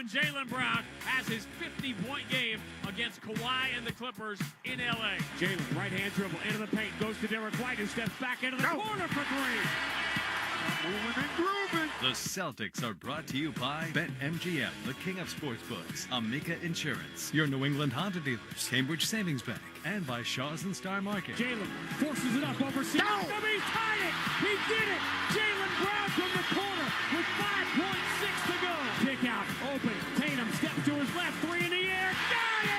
and Jaylen Brown has his 50-point game against Kawhi and the Clippers in L.A. Jaylen, right-hand dribble into the paint, goes to Derek White, who steps back into the corner for three. Moving and grooving. The Celtics are brought to you by BetMGM, the king of sportsbooks, Amica Insurance, your New England Honda dealers, Cambridge Savings Bank, and by Shaw's and Star Market. Jaylen forces it up over Siakam. He tied it. He did it. Jaylen Brown from the corner with 5.6 to go. Kick out, open. Tatum steps to his left, three in the air. Got it!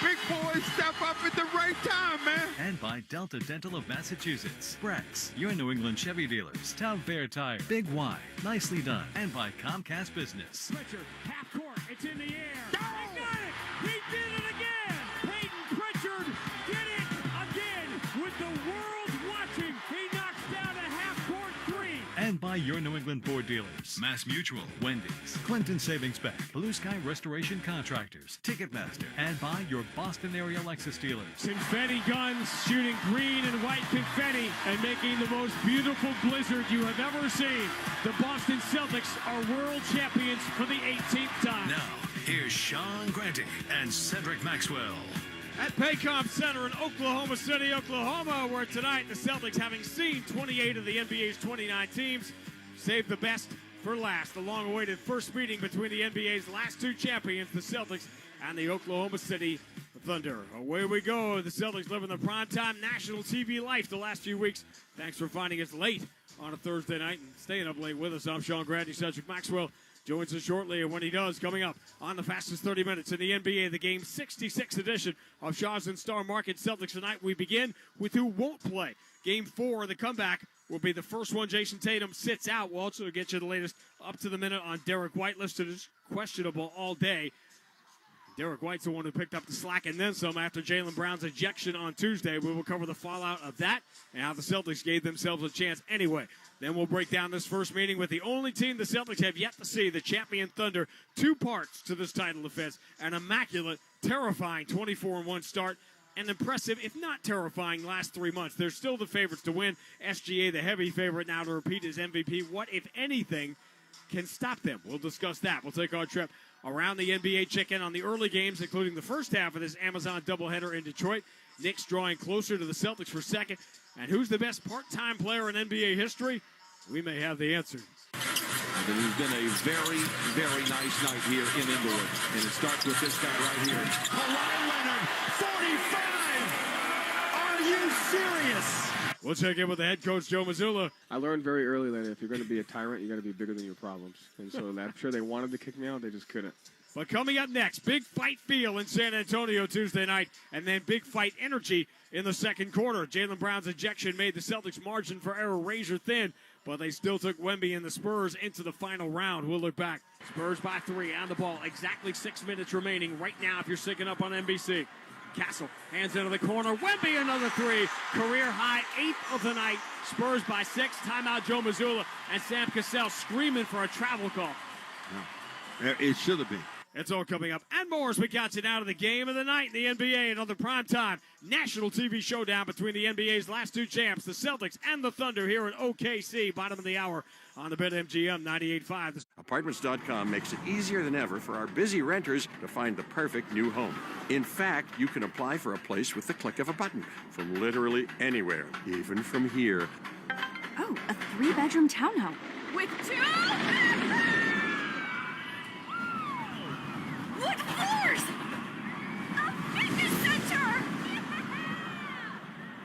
Big boys step up at the right time, man. And by Delta Dental of Massachusetts, Brex, your New England Chevy dealers, Town Fair Tire, Big Y, nicely done. And by Comcast Business. Pritchard, half court, it's in the air. He got it! He did it again! Peyton Pritchard did it again with the world watching. He knocks down a half-court three. And by your New England Ford dealers, Mass Mutual, Wendy's, Clinton Savings Bank, Blue Sky Restoration Contractors, Ticketmaster, and by your Boston area Lexus dealers. Confetti guns shooting green and white confetti and making the most beautiful blizzard you have ever seen. The Boston Celtics are world champions for the 18th time. Now, here's Sean Grante and Cedric Maxwell. At Paycom Center in Oklahoma City, Oklahoma, where tonight the Celtics, having seen 28 of the NBA's 29 teams, saved the best for last. The long-awaited first meeting between the NBA's last two champions, the Celtics and the Oklahoma City Thunder. Away we go. The Celtics living the primetime national TV life the last few weeks. Thanks for finding us late on a Thursday night and staying up late with us. I'm Sean Grande. Cedric Maxwell joins us shortly, and when he does, coming up on the fastest 30 minutes in the NBA, the Game 66 edition of Shaw's and Star Market Celtics tonight. We begin with who won't play. Game 4, the comeback, will be the first one. Jason Tatum sits out. We'll also get you the latest up to the minute on Derek White, listed as questionable all day. Derek White's the one who picked up the slack and then some after Jaylen Brown's ejection on Tuesday. We will cover the fallout of that and how the Celtics gave themselves a chance anyway. Then we'll break down this first meeting with the only team the Celtics have yet to see, the champion Thunder. 2 parts to this title defense. An immaculate, terrifying 24-1 start. An impressive, if not terrifying, last 3 months. They're still the favorites to win. SGA, the heavy favorite now to repeat his MVP. What, if anything, can stop them? We'll discuss that. We'll take our trip around the NBA, check in on the early games, including the first half of this Amazon doubleheader in Detroit. Knicks drawing closer to the Celtics for second. And who's the best part-time player in NBA history? We may have the answer. It has been a very, very nice night here in Inglewood. And it starts with this guy right here. Kawhi Leonard, 45! Are you serious? We'll check in with the head coach, Joe Mazzulla. I learned very early that if you're going to be a tyrant, you got to be bigger than your problems. And so I'm sure they wanted to kick me out, they just couldn't. But coming up next, big fight feel in San Antonio Tuesday night, and then big fight energy in the second quarter. Jaylen Brown's ejection made the Celtics' margin for error razor thin, but they still took Wemby and the Spurs into the final round. We'll look back. Spurs by 3 on the ball. Exactly 6 minutes remaining right now if you're syncing up on NBC. Castle, hands into the corner. Wemby, another 3. Career high, 8th of the night. Spurs by 6. Timeout, Joe Mazzulla and Sam Cassell screaming for a travel call. No, it should have been. It's all coming up and more as we count you now to the game of the night in the NBA. Another primetime national TV showdown between the NBA's last two champs, the Celtics and the Thunder, here in OKC. Bottom of the hour on the BetMGM 98.5. Apartments.com makes it easier than ever for our busy renters to find the perfect new home. In fact, you can apply for a place with the click of a button from literally anywhere, even from here. Oh, a 3-bedroom townhome with 2 wood floors! A fitness center!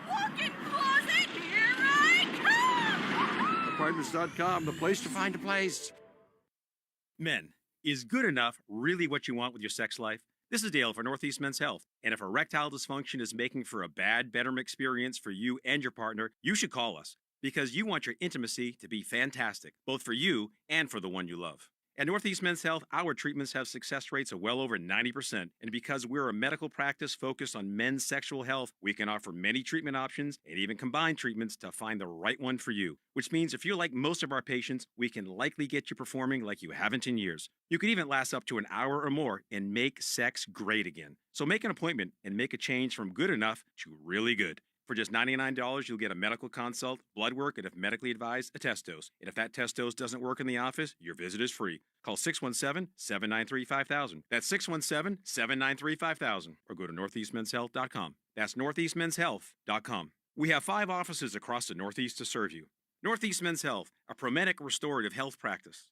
Walk-in closet, here I come! Apartments.com, the place to find a place. Men, is good enough really what you want with your sex life? This is Dale for Northeast Men's Health. And if erectile dysfunction is making for a bad bedroom experience for you and your partner, you should call us because you want your intimacy to be fantastic, both for you and for the one you love. At Northeast Men's Health, our treatments have success rates of well over 90%. And because we're a medical practice focused on men's sexual health, we can offer many treatment options and even combine treatments to find the right one for you. Which means if you're like most of our patients, we can likely get you performing like you haven't in years. You could even last up to an hour or more and make sex great again. So make an appointment and make a change from good enough to really good. For just $99, you'll get a medical consult, blood work, and if medically advised, a test dose. And if that test dose doesn't work in the office, your visit is free. Call 617-793-5000. That's 617-793-5000. Or go to northeastmenshealth.com. That's northeastmenshealth.com. We have 5 offices across the Northeast to serve you. Northeast Men's Health, a Promedic restorative health practice.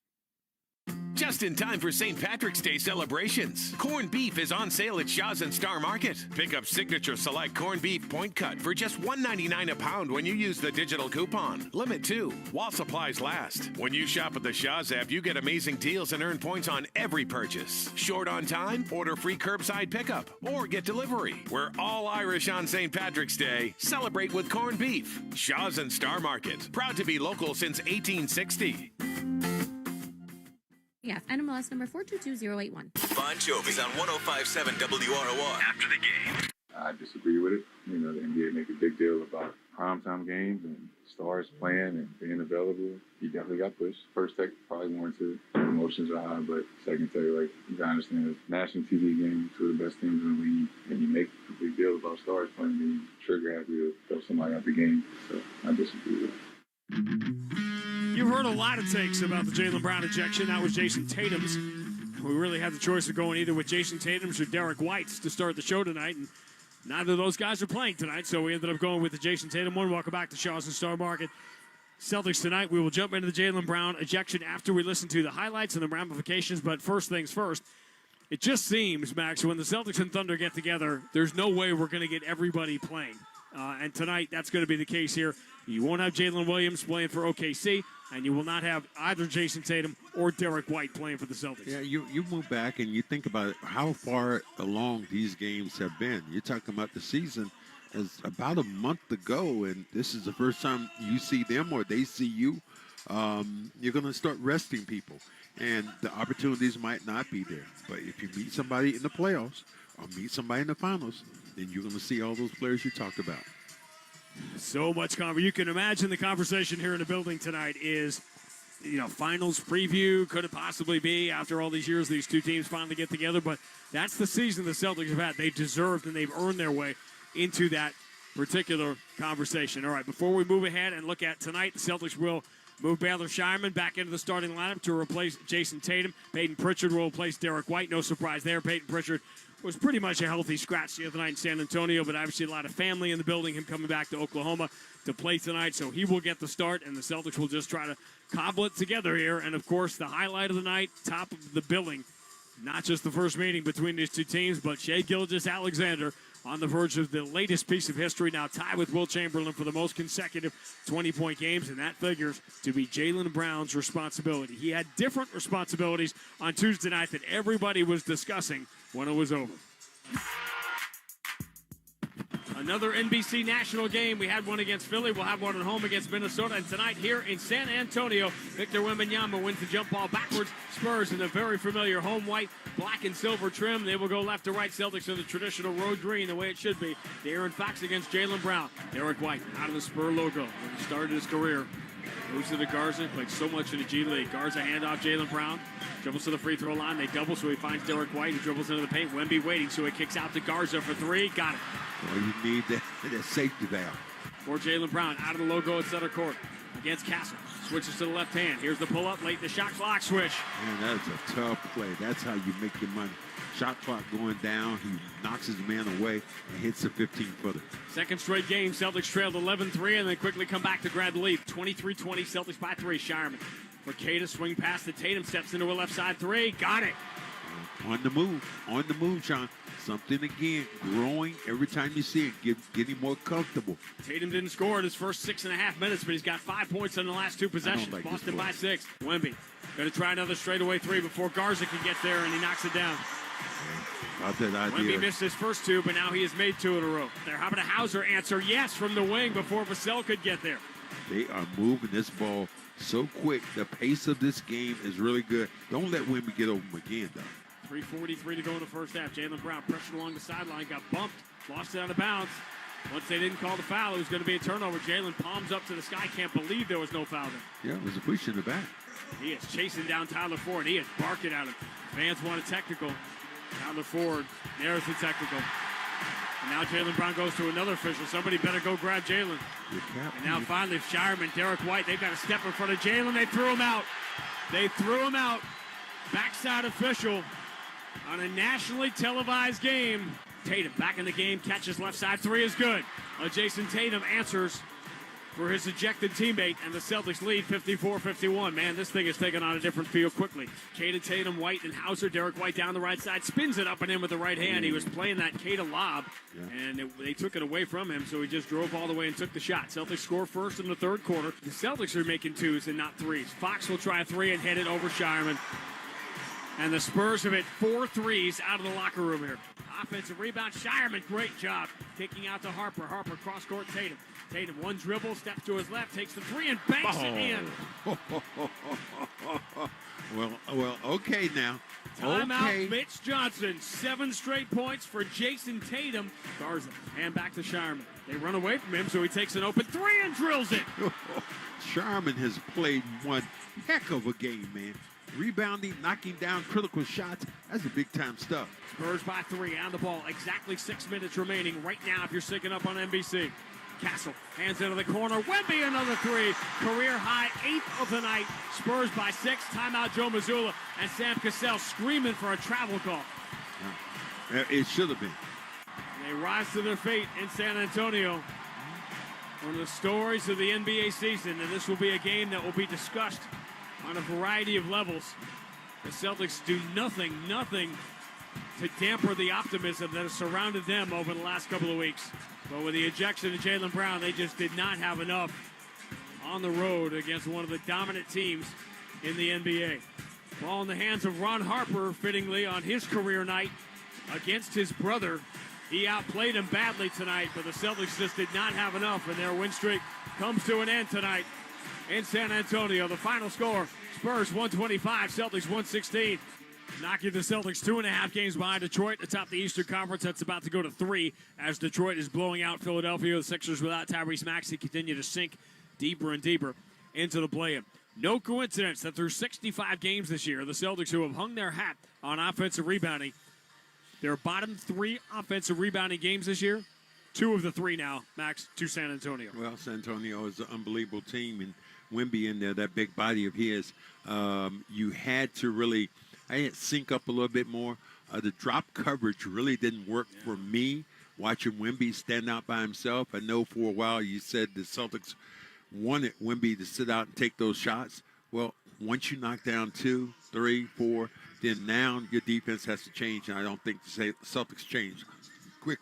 Just in time for St. Patrick's Day celebrations. Corned beef is on sale at Shaw's and Star Market. Pick up Signature Select Corned Beef Point Cut for just $1.99 a pound when you use the digital coupon. Limit 2, while supplies last. When you shop at the Shaw's app, you get amazing deals and earn points on every purchase. Short on time? Order free curbside pickup or get delivery. We're all Irish on St. Patrick's Day. Celebrate with corned beef. Shaw's and Star Market. Proud to be local since 1860. Yeah, NMLS number 422081. Bon Jovi's on 105.7 WROR. After the game. I disagree with it. You know, the NBA make a big deal about primetime games and stars playing and being available. He definitely got pushed. First take probably warranted. Emotions are high, but second take, like, you gotta understand, it's national TV game, 2 of the best teams in the league, and you make a big deal about stars playing, and you trigger happy to throw somebody out the game. So I disagree with it. You've heard a lot of takes about the Jaylen Brown ejection. That was Jason Tatum's. We really had the choice of going either with Jason Tatum's or Derek White's to start the show tonight, and neither of those guys are playing tonight, so we ended up going with the Jason Tatum one. Welcome back to Shaw's and Star Market. Celtics tonight. We will jump into the Jaylen Brown ejection after we listen to the highlights and the ramifications, but first things first. It just seems, Max, when the Celtics and Thunder get together, there's no way we're going to get everybody playing. And tonight, that's going to be the case here. You won't have Jalen Williams playing for OKC, and you will not have either Jason Tatum or Derek White playing for the Celtics. Yeah, you move back and you think about how far along these games have been. You're talking about the season is about a month to go, and this is the first time you see them or they see you. You're going to start resting people, and the opportunities might not be there. But if you meet somebody in the playoffs or meet somebody in the finals, then you're going to see all those players you talked about. So much conversation. You can imagine the conversation here in the building tonight is, finals preview. Could it possibly be after all these years these two teams finally get together? But that's the season the Celtics have had. They've deserved and they've earned their way into that particular conversation. All right, before we move ahead and look at tonight, the Celtics will move Baylor Shireman back into the starting lineup to replace Jason Tatum. Peyton Pritchard will replace Derek White. No surprise there. Peyton Pritchard was pretty much a healthy scratch the other night in San Antonio, but obviously a lot of family in the building, him coming back to Oklahoma to play tonight, so he will get the start, and the Celtics will just try to cobble it together here. And, of course, the highlight of the night, top of the billing, not just the first meeting between these two teams, but Shai Gilgeous-Alexander on the verge of the latest piece of history, now tied with Will Chamberlain for the most consecutive 20-point games, and that figures to be Jaylen Brown's responsibility. He had different responsibilities on Tuesday night that everybody was discussing when it was over. Another NBC national game. We had one against Philly. We'll have one at home against Minnesota. And tonight here in San Antonio, Victor Wembanyama wins the jump ball backwards. Spurs in the very familiar home white, black and silver trim. They will go left to right. Celtics in the traditional road green, the way it should be. De'Aaron Fox against Jaylen Brown. Derek White out of the Spur logo when he started his career. Moves to the Garza, played so much in the G League. Garza handoff, Jaylen Brown. Dribbles to the free throw line. They double, so he finds Derek White. He dribbles into the paint. Wemby waiting, so he kicks out to Garza for 3. Got it. Well, you need that safety valve. For Jaylen Brown, out of the logo at center court against Castle. Switches to the left hand. Here's the pull-up, late in the shot clock switch. Man, that's a tough play. That's how you make your money. Shot clock going down. He knocks his man away and hits a 15-footer. Second straight game, Celtics trailed 11-3 and then quickly come back to grab the lead. 23-20, Celtics by 3. Shireman for K to swing past the Tatum, steps into a left side 3. Got it. On the move, Sean. Something again, growing every time you see it, getting more comfortable. Tatum didn't score in his first 6.5 minutes, but he's got 5 points in the last 2 possessions. Like Boston by 6. Wemby going to try another straightaway 3 before Garza can get there, and he knocks it down. About that idea. Wemby missed his first 2, but now he has made 2 in a row. They're having a Hauser answer yes from the wing before Vassell could get there. They are moving this ball so quick. The pace of this game is really good. Don't let Wemby get over him again, though. 3:43 to go in the first half. Jaylen Brown pressured along the sideline, got bumped, lost it out of bounds. Once they didn't call the foul, it was going to be a turnover. Jaylen palms up to the sky. Can't believe there was no foul there. Yeah, it was a push in the back. He is chasing down Tyler Ford. He is barking at him. Fans want a technical. Tyler Ford, there's the technical. And now Jaylen Brown goes to another official. Somebody better go grab Jaylen. And now finally Shireman, Derek White, they've got to step in front of Jaylen. They threw him out. They threw him out. Backside official on a nationally televised game. Tatum back in the game, catches left side, three is good. Jason Tatum answers for his ejected teammate, and the Celtics lead 54-51. Man, this thing is taking on a different feel quickly. Kata, Tatum, White, and Hauser. Derek White down the right side, spins it up and in with the right hand. He was playing that Kata lob, and they took it away from him, so he just drove all the way and took the shot. Celtics score first in the third quarter. The Celtics are making twos and not threes. Fox will try a three and hit it over Shireman. And the Spurs have hit 4 threes out of the locker room here. Offensive rebound, Shireman, great job. Kicking out to Harper. Harper cross-court, Tatum. Tatum, one dribble, steps to his left, takes the three, and banks it in. Well, okay now. Timeout, Mitch Johnson. 7 straight points for Jason Tatum. Garza, hand back to Shireman. They run away from him, so he takes an open three and drills it. Shireman has played one heck of a game, man. Rebounding, knocking down critical shots. That's a big-time stuff. Spurs by 3 on the ball. Exactly 6 minutes remaining right now if you're syncing up on NBC. Castle hands into the corner. Wemby another three. Career high, 8th of the night. Spurs by 6. Timeout Joe Mazzulla and Sam Cassell screaming for a travel call. It should have been. They rise to their fate in San Antonio. One of the stories of the NBA season, and this will be a game that will be discussed on a variety of levels. The Celtics do nothing to damper the optimism that has surrounded them over the last couple of weeks. But with the ejection of Jaylen Brown, they just did not have enough on the road against one of the dominant teams in the NBA. Ball in the hands of Ron Harper, fittingly on his career night against his brother. He outplayed him badly tonight, but the Celtics just did not have enough, and their win streak comes to an end tonight in San Antonio. The final score, Spurs 125, Celtics 116. Knocking the Celtics 2.5 games behind Detroit atop the Eastern Conference. That's about to go to 3 as Detroit is blowing out Philadelphia. The Sixers without Tyrese Maxey continue to sink deeper and deeper into the play-in. No coincidence that through 65 games this year, the Celtics, who have hung their hat on offensive rebounding, their bottom 3 offensive rebounding games this year, 2 of the 3 now, Max, to San Antonio. Well, San Antonio is an unbelievable team, and Wemby in there, that big body of his, you had to really sync up a little bit more. The drop coverage really didn't work for me, watching Wemby stand out by himself. I know for a while you said the Celtics wanted Wemby to sit out and take those shots. Well, once you knock down 2, 3, 4, then now your defense has to change, and I don't think the Celtics changed quick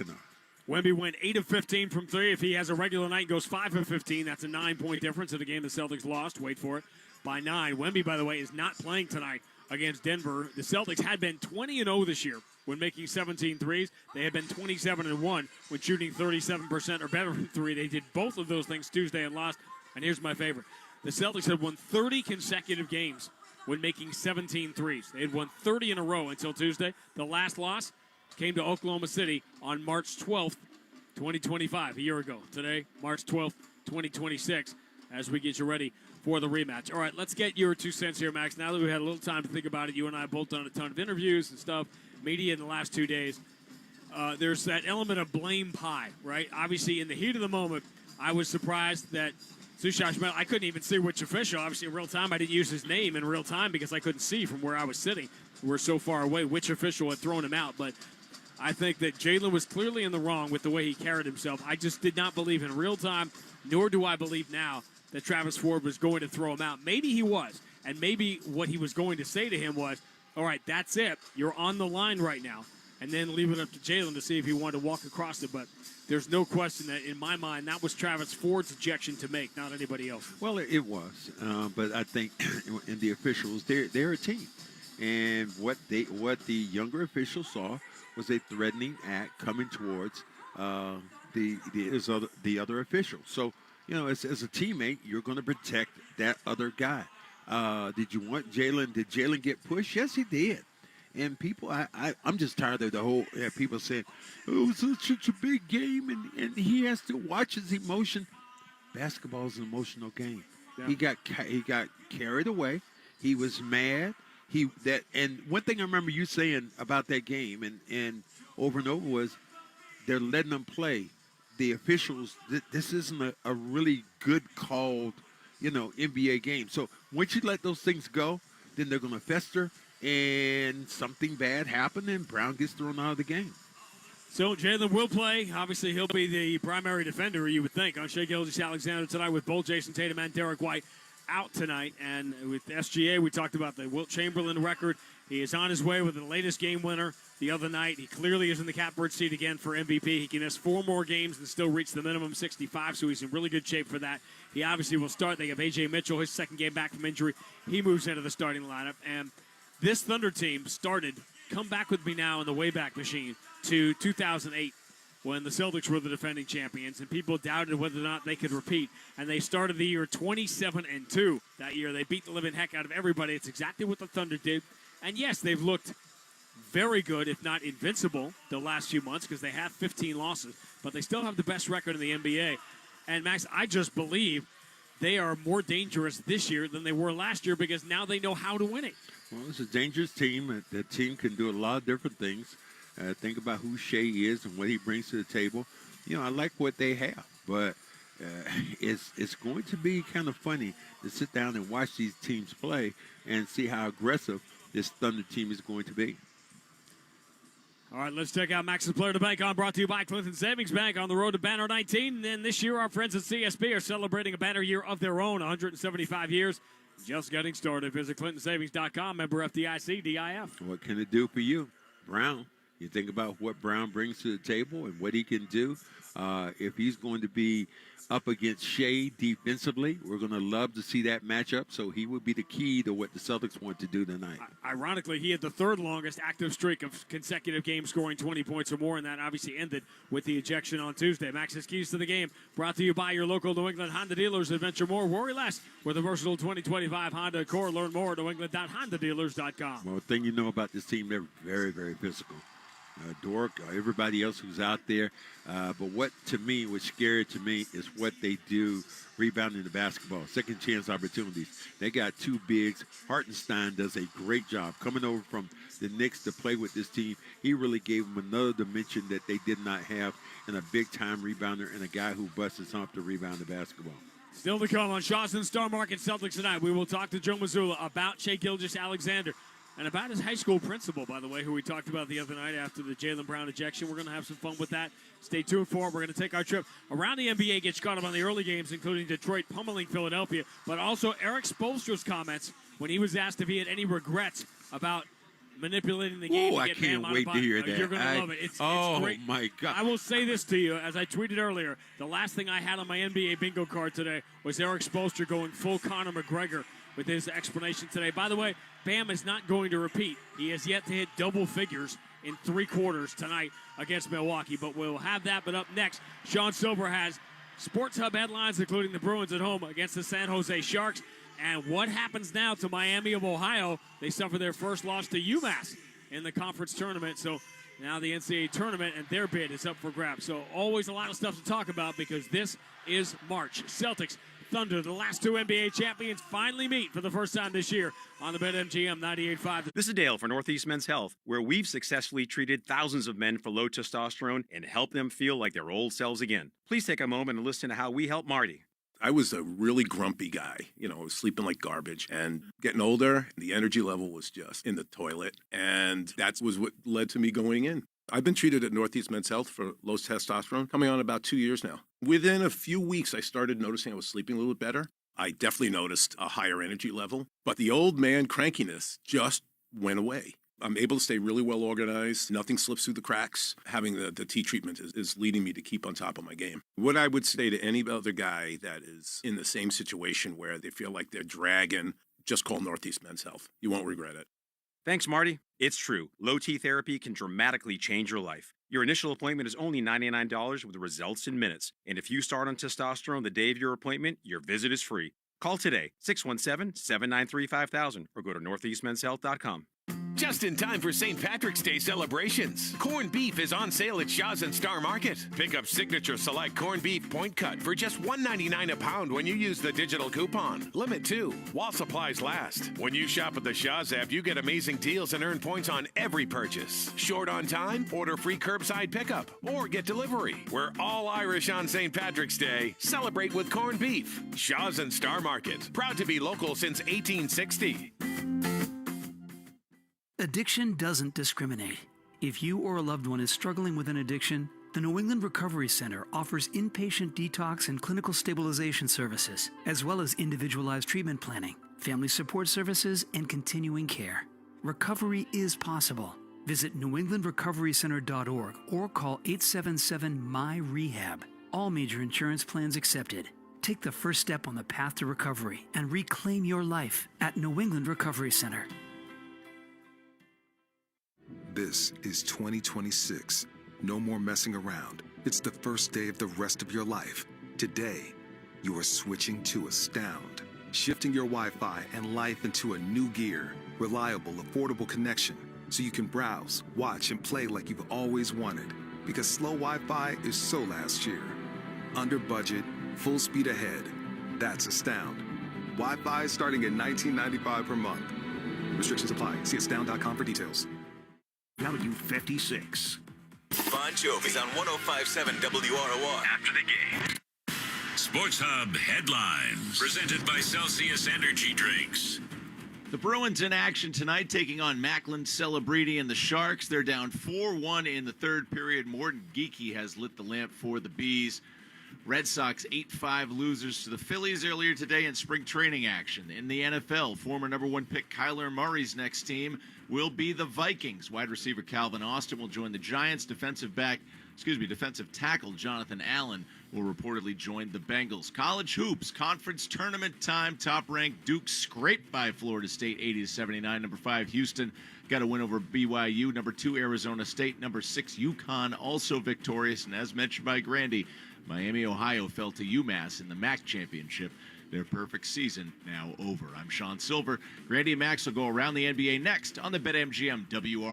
enough. Wemby went 8 of 15 from 3. If he has a regular night, goes 5 of 15. That's a 9-point difference in a game the Celtics lost. Wait for it. By 9. Wemby, by the way, is not playing tonight against Denver. The Celtics had been 20-0 this year when making 17 threes. They had been 27-1 when shooting 37% or better from 3. They did both of those things Tuesday and lost. And here's my favorite. The Celtics had won 30 consecutive games when making 17 threes. They had won 30 in a row until Tuesday. The last loss came to Oklahoma City on March 12th, 2025, a year ago. Today, March 12th, 2026, as we get you ready for the rematch. All right, let's get your 2 cents here, Max. Now that we've had a little time to think about it, you and I have both done a ton of interviews and stuff, media in the last 2 days. There's that element of blame pie, right? Obviously, in the heat of the moment, I was surprised that Sushas Mel, I couldn't even see which official. Obviously, in real time, I didn't use his name in real time because I couldn't see from where I was sitting. We're so far away which official had thrown him out. But I think that Jaylen was clearly in the wrong with the way he carried himself. I just did not believe in real time, nor do I believe now that Travis Ford was going to throw him out. Maybe he was, and maybe what he was going to say to him was, all right, that's it. You're on the line right now. And then leave it up to Jaylen to see if he wanted to walk across it. But there's no question that, in my mind, that was Travis Ford's ejection to make, not anybody else. Well, it was. But I think in the officials, they're a team. And what the younger officials saw was a threatening act coming towards the other official. So, you know, as a teammate, you're going to protect that other guy. Did you want Jaylen? Did Jaylen get pushed? Yes, he did. And people, I'm just tired of the whole people saying, oh, it's such a big game, and he has to watch his emotion. Basketball is an emotional game. Yeah. He got carried away. He was mad. And one thing I remember you saying about that game and over and over was, they're letting them play. The officials, this isn't a really good called, NBA game. So once you let those things go, then they're going to fester, and something bad happen, and Brown gets thrown out of the game. So Jalen will play. Obviously, he'll be the primary defender, you would think, on Shai Gilgeous-Alexander tonight, with both Jason Tatum and Derek White out tonight. And with SGA, we talked about the Wilt Chamberlain record. He is on his way with the latest game winner the other night. He clearly is in the catbird seat again for MVP. He can miss 4 more games and still reach the minimum 65, so he's in really good shape for that. He obviously will start. They have A.J. Mitchell, his second game back from injury. He moves into the starting lineup. And this Thunder team started, come back with me now in the Wayback Machine, to 2008 when the Celtics were the defending champions, and people doubted whether or not they could repeat. And they started the year 27-2 that year. They beat the living heck out of everybody. It's exactly what the Thunder did. And yes, they've looked very good, if not invincible, the last few months because they have 15 losses, but they still have the best record in the NBA. And, Max, I just believe they are more dangerous this year than they were last year because now they know how to win it. Well, it's a dangerous team. That team can do a lot of different things. Think about who Shai is and what he brings to the table. I like what they have, but it's going to be kind of funny to sit down and watch these teams play and see how aggressive this Thunder team is going to be. All right, let's check out Max's Player to Bank on, brought to you by Clinton Savings Bank on the road to Banner 19. And then this year, our friends at CSB are celebrating a banner year of their own, 175 years. Just getting started. Visit ClintonSavings.com, member FDIC, DIF. What can it do for you? Brown. You think about what Brown brings to the table and what he can do. If he's going to be up against Shai defensively, we're going to love to see that matchup. So he would be the key to what the Celtics want to do tonight. Ironically, he had the third longest active streak of consecutive games scoring 20 points or more, and that obviously ended with the ejection on Tuesday. Max's Keys to the Game brought to you by your local New England Honda dealers. Adventure more, worry less with a versatile 2025 Honda Accord. Learn more at newengland.hondadealers.com. Well, the thing you know about this team, they're very, very physical. Dork, everybody else who's out there. But what, to me, was scary to me is what they do rebounding the basketball. Second chance opportunities. They got 2 bigs. Hartenstein does a great job coming over from the Knicks to play with this team. He really gave them another dimension that they did not have, and a big-time rebounder and a guy who busts his hump to rebound the basketball. Still to come on Shaw's and Star Market Celtics tonight. We will talk to Joe Mazzulla about Shai Gilgeous-Alexander. And about his high school principal, by the way, who we talked about the other night after the Jaylen Brown ejection. We're going to have some fun with that. Stay tuned for it. We're going to take our trip around the NBA, get caught up on the early games, including Detroit pummeling Philadelphia, but also Eric Spoelstra's comments when he was asked if he had any regrets about manipulating the game. I can't wait to hear that. You're going to love it. It's great. My God. I will say this to you, as I tweeted earlier, the last thing I had on my NBA bingo card today was Eric Spoelstra going full Conor McGregor with his explanation today. By the way, Bam is not going to repeat. He has yet to hit double figures in 3 quarters tonight against Milwaukee, but we'll have that. But up next, Sean Silver has Sports Hub headlines, including the Bruins at home against the San Jose Sharks. And what happens now to Miami of Ohio? They suffer their first loss to UMass in the conference tournament. So now the NCAA tournament and their bid is up for grabs. So always a lot of stuff to talk about because this is March. Celtics, Thunder, the last 2 NBA champions, finally meet for the first time this year on the BetMGM 98.5. This is Dale for Northeast Men's Health, where we've successfully treated thousands of men for low testosterone and helped them feel like their old selves again. Please take a moment and listen to how we help Marty. I was a really grumpy guy, sleeping like garbage, and getting older, the energy level was just in the toilet, and that was what led to me going in. I've been treated at Northeast Men's Health for low testosterone, coming on about 2 years now. Within a few weeks, I started noticing I was sleeping a little bit better. I definitely noticed a higher energy level, but the old man crankiness just went away. I'm able to stay really well organized. Nothing slips through the cracks. Having the T treatment is leading me to keep on top of my game. What I would say to any other guy that is in the same situation where they feel like they're dragging, just call Northeast Men's Health. You won't regret it. Thanks, Marty. It's true. Low T therapy can dramatically change your life. Your initial appointment is only $99 with results in minutes. And if you start on testosterone the day of your appointment, your visit is free. Call today, 617-793-5000, or go to northeastmenshealth.com. Just in time for St. Patrick's Day celebrations. Corned beef is on sale at Shaw's and Star Market. Pick up Signature Select Corned Beef Point Cut for just $1.99 a pound when you use the digital coupon. Limit 2 while supplies last. When you shop at the Shaw's app, you get amazing deals and earn points on every purchase. Short on time? Order free curbside pickup or get delivery. We're all Irish on St. Patrick's Day. Celebrate with corned beef. Shaw's and Star Market. Proud to be local since 1860. Addiction doesn't discriminate. If you or a loved one is struggling with an addiction, the New England Recovery Center offers inpatient detox and clinical stabilization services, as well as individualized treatment planning, family support services, and continuing care. Recovery is possible. Visit newenglandrecoverycenter.org or call 877-MY-REHAB. All major insurance plans accepted. Take the first step on the path to recovery and reclaim your life at New England Recovery Center. This is 2026. No more messing around. It's the first day of the rest of your life. Today, you are switching to Astound, shifting your Wi-Fi and life into a new gear. Reliable, affordable connection, so you can browse, watch, and play like you've always wanted. Because slow Wi-Fi is so last year. Under budget, full speed ahead. That's Astound. Wi-Fi starting at $19.95 per month. Restrictions apply. See astound.com for details. W56. Bon Jovi's on 105.7 WROR. After the game. Sports Hub headlines. Presented by Celsius Energy Drinks. The Bruins in action tonight, taking on Macklin Celebrity and the Sharks. They're down 4-1 in the third period. Morton Geekie has lit the lamp for the Bees. Red Sox 8-5 losers to the Phillies earlier today in spring training action. In the NFL, former number 1 pick Kyler Murray's next team will be the Vikings. Wide receiver Calvin Austin will join the Giants. Defensive tackle Jonathan Allen will reportedly join the Bengals. College hoops, conference tournament time. Top-ranked Duke scraped by Florida State 80-79. Number 5 Houston got a win over BYU. Number 2 Arizona State. Number 6 UConn also victorious. And as mentioned by Grandy, Miami, Ohio fell to UMass in the MAC championship. Their perfect season now over. I'm Sean Silver. Grandy and Max will go around the NBA next on the BetMGM WR.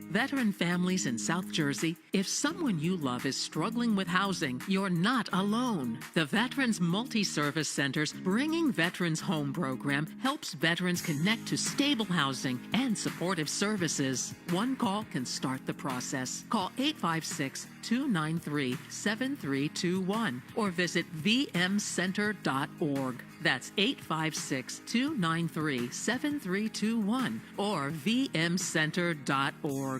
Veteran families in South Jersey, if someone you love is struggling with housing, you're not alone. The Veterans Multi-Service Center's Bringing Veterans Home program helps veterans connect to stable housing and supportive services. One call can start the process. Call 856-293-7321 or visit vmcenter.org. That's 856-293-7321 or vmcenter.org.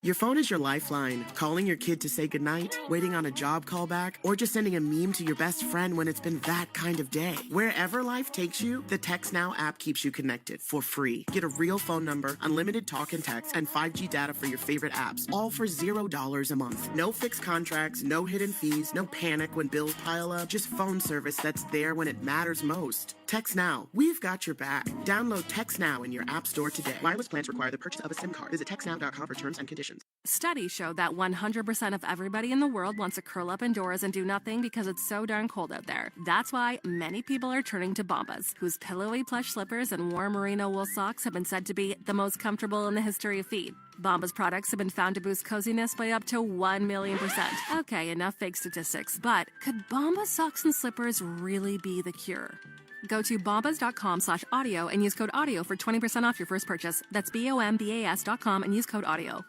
Your phone is your lifeline. Calling your kid to say goodnight, waiting on a job callback, or just sending a meme to your best friend when it's been that kind of day. Wherever life takes you, the Text Now app keeps you connected for free. Get a real phone number, unlimited talk and text, and 5G data for your favorite apps, all for $0 a month. No fixed contracts, no hidden fees, no panic when bills pile up, just phone service that's there when it matters most. Text Now. We've got your back. Download Text Now in your app store today. Wireless plans require the purchase of a SIM card. Visit textnow.com for terms and conditions. Studies show that 100% of everybody in the world wants to curl up indoors and do nothing because it's so darn cold out there. That's why many people are turning to Bombas, whose pillowy plush slippers and warm merino wool socks have been said to be the most comfortable in the history of feet. Bombas products have been found to boost coziness by up to 1,000,000%. Okay, enough fake statistics, but could Bombas socks and slippers really be the cure? Go to bombas.com/audio and use code AUDIO for 20% off your first purchase. That's BOMBAS.com and use code AUDIO.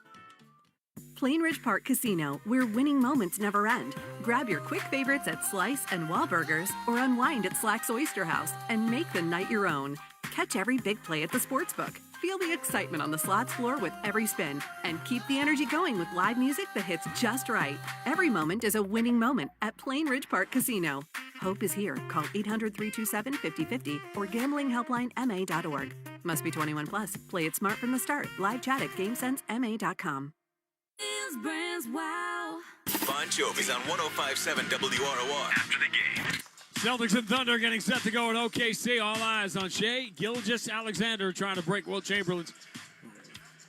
Plainridge Park Casino, where winning moments never end. Grab your quick favorites at Slice and Wahlburgers or unwind at Slack's Oyster House and make the night your own. Catch every big play at the Sportsbook. Feel the excitement on the slots floor with every spin. And keep the energy going with live music that hits just right. Every moment is a winning moment at Plainridge Park Casino. Hope is here. Call 800-327-5050 or gamblinghelplinema.org. Must be 21 plus. Play it smart from the start. Live chat at GameSenseMA.com. Brands, wow. Bon Jovi's on 105.7 WROR. After the game. Celtics and Thunder getting set to go at OKC. All eyes on Shai Gilgeous-Alexander trying to break Will Chamberlain's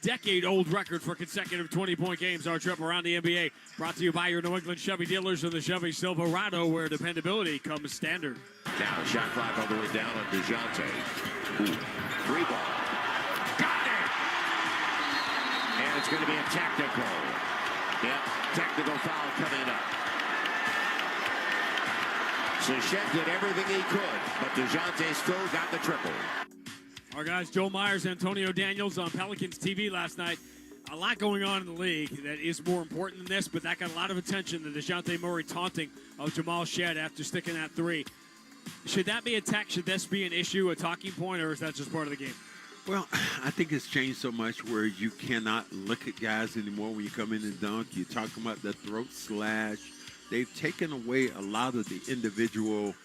decade-old record for consecutive 20-point games. Our trip around the NBA brought to you by your New England Chevy dealers and the Chevy Silverado, where dependability comes standard. Now shot clock all the way down on DeJounte. Three ball. Got it! going to be a technical. Yep, technical foul coming up. Sachet did everything he could, but DeJounte still got the triple. Our guys Joe Myers, Antonio Daniels on Pelicans TV last night. A lot going on in the league that is more important than this, but that got a lot of attention. The DeJounte Murray taunting of Jamal Shead after sticking that three. Should that be a tech? Should this be an issue, a talking point, or is that just part of the game? Well, I think it's changed so much where you cannot look at guys anymore when you come in and dunk. You're talking about the throat slash. They've taken away a lot of the individual,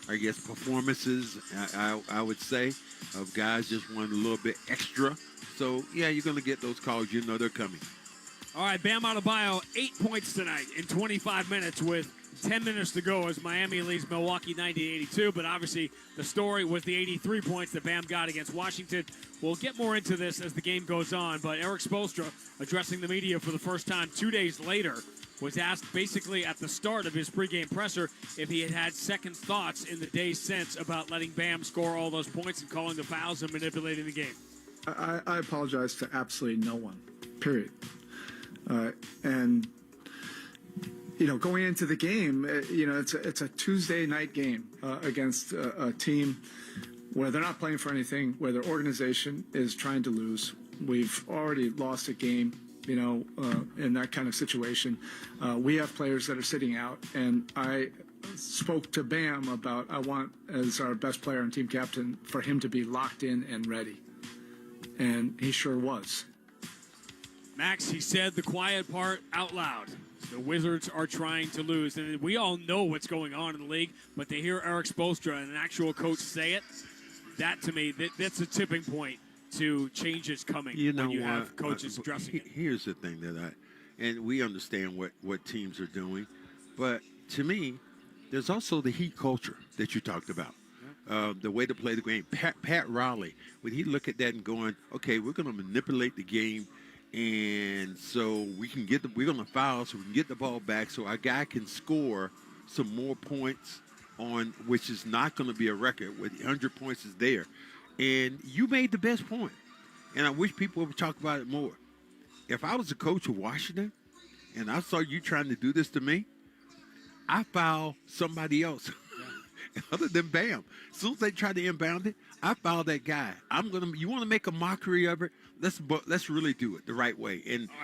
I guess, performances, I would say, of guys just wanting a little bit extra. So, yeah, you're going to get those calls. You know they're coming. All right, Bam Adebayo, 8 points tonight in 25 minutes with 10 minutes to go as Miami leads Milwaukee 90-82. But obviously the story was the 83 points that Bam got against Washington. We'll get more into this as the game goes on. But Eric Spoelstra, addressing the media for the first time 2 days later, was asked basically at the start of his pregame presser if he had had second thoughts in the days since about letting Bam score all those points and calling the fouls and manipulating the game. I apologize to absolutely no one, period. And, you know, going into the game, you know, it's a Tuesday night game against a team where they're not playing for anything, where their organization is trying to lose. We've already lost a game, you know, in that kind of situation. We have players that are sitting out, and I spoke to Bam about I want, as our best player and team captain, for him to be locked in and ready. And he sure was. Max, he said the quiet part out loud. The Wizards are trying to lose. And we all know what's going on in the league, but to hear Eric Spoelstra and an actual coach say it, that to me, that's a tipping point to changes coming when you have coaches addressing it. Here's the thing and we understand what teams are doing, but to me, there's also the heat culture that you talked about. The way to play the game. Pat Riley, when he look at that and going, okay, we're going to manipulate the game, and so we're going to foul so we can get the ball back so our guy can score some more points on, which is not going to be a record with 100 points is there. And you made the best point, and I wish people would talk about it more. If I was a coach of Washington and I saw you trying to do this to me, I foul somebody else. Other than Bam. As soon as they try to inbound it, I foul that guy. You want to make a mockery of it? Let's really do it the right way.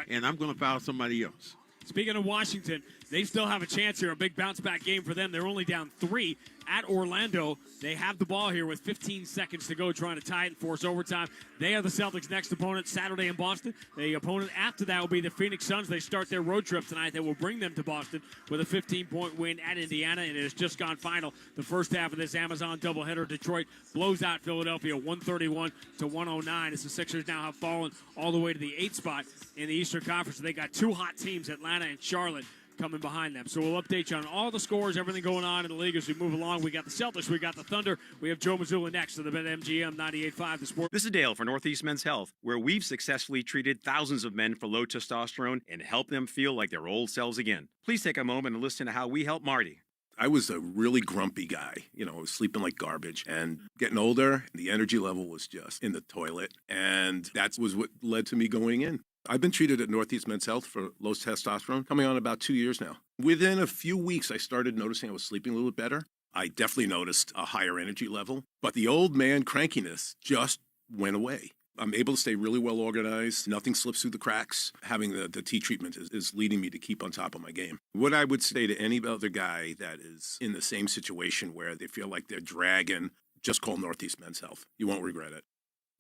And I'm going to foul somebody else. Speaking of Washington, they still have a chance here, a big bounce-back game for them. They're only down 3 at Orlando. They have the ball here with 15 seconds to go, trying to tie it and force overtime. They are the Celtics' next opponent Saturday in Boston. The opponent after that will be the Phoenix Suns. They start their road trip tonight that will bring them to Boston with a 15-point win at Indiana, and it has just gone final. The first half of this Amazon doubleheader, Detroit blows out Philadelphia 131-109 as the Sixers now have fallen all the way to the 8th spot in the Eastern Conference. They got 2 hot teams, Atlanta and Charlotte, coming behind them. So we'll update you on all the scores, everything going on in the league as we move along. We got the Celtics, we got the Thunder. We have Joe Mazzulla next to the BetMGM 98.5 The Sport. This is Dale for Northeast Men's Health, where we've successfully treated thousands of men for low testosterone and helped them feel like their old selves again. Please take a moment and listen to how we help Marty. I was a really grumpy guy, you know, sleeping like garbage, and getting older, the energy level was just in the toilet, and that was what led to me going in. I've been treated at Northeast Men's Health for low testosterone coming on about 2 years now. Within a few weeks, I started noticing I was sleeping a little bit better. I definitely noticed a higher energy level, but the old man crankiness just went away. I'm able to stay really well organized. Nothing slips through the cracks. Having the T treatment is leading me to keep on top of my game. What I would say to any other guy that is in the same situation where they feel like they're dragging, just call Northeast Men's Health. You won't regret it.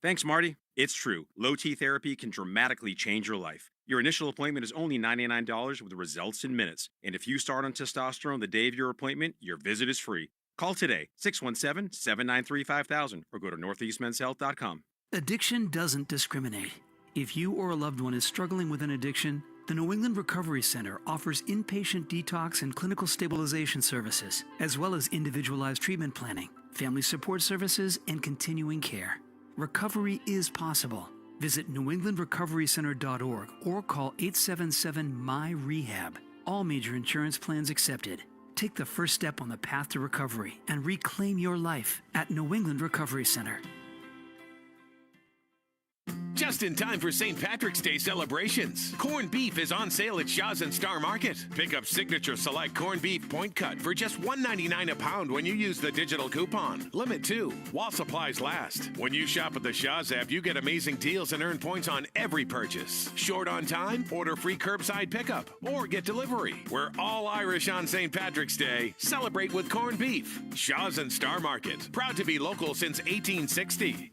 Thanks, Marty. It's true. Low T therapy can dramatically change your life. Your initial appointment is only $99 with results in minutes. And if you start on testosterone the day of your appointment, your visit is free. Call today, 617-793-5000, or go to northeastmenshealth.com. Addiction doesn't discriminate. If you or a loved one is struggling with an addiction, the New England Recovery Center offers inpatient detox and clinical stabilization services, as well as individualized treatment planning, family support services, and continuing care. Recovery is possible. Visit newenglandrecoverycenter.org or call 877-MY-REHAB. All major insurance plans accepted. Take the first step on the path to recovery and reclaim your life at New England Recovery Center. Just in time for St. Patrick's Day celebrations. Corned beef is on sale at Shaw's and Star Market. Pick up Signature Select Corned Beef Point Cut for just $1.99 a pound when you use the digital coupon. Limit 2 while supplies last. When you shop at the Shaw's app, you get amazing deals and earn points on every purchase. Short on time? Order free curbside pickup or get delivery. We're all Irish on St. Patrick's Day. Celebrate with corned beef. Shaw's and Star Market. Proud to be local since 1860.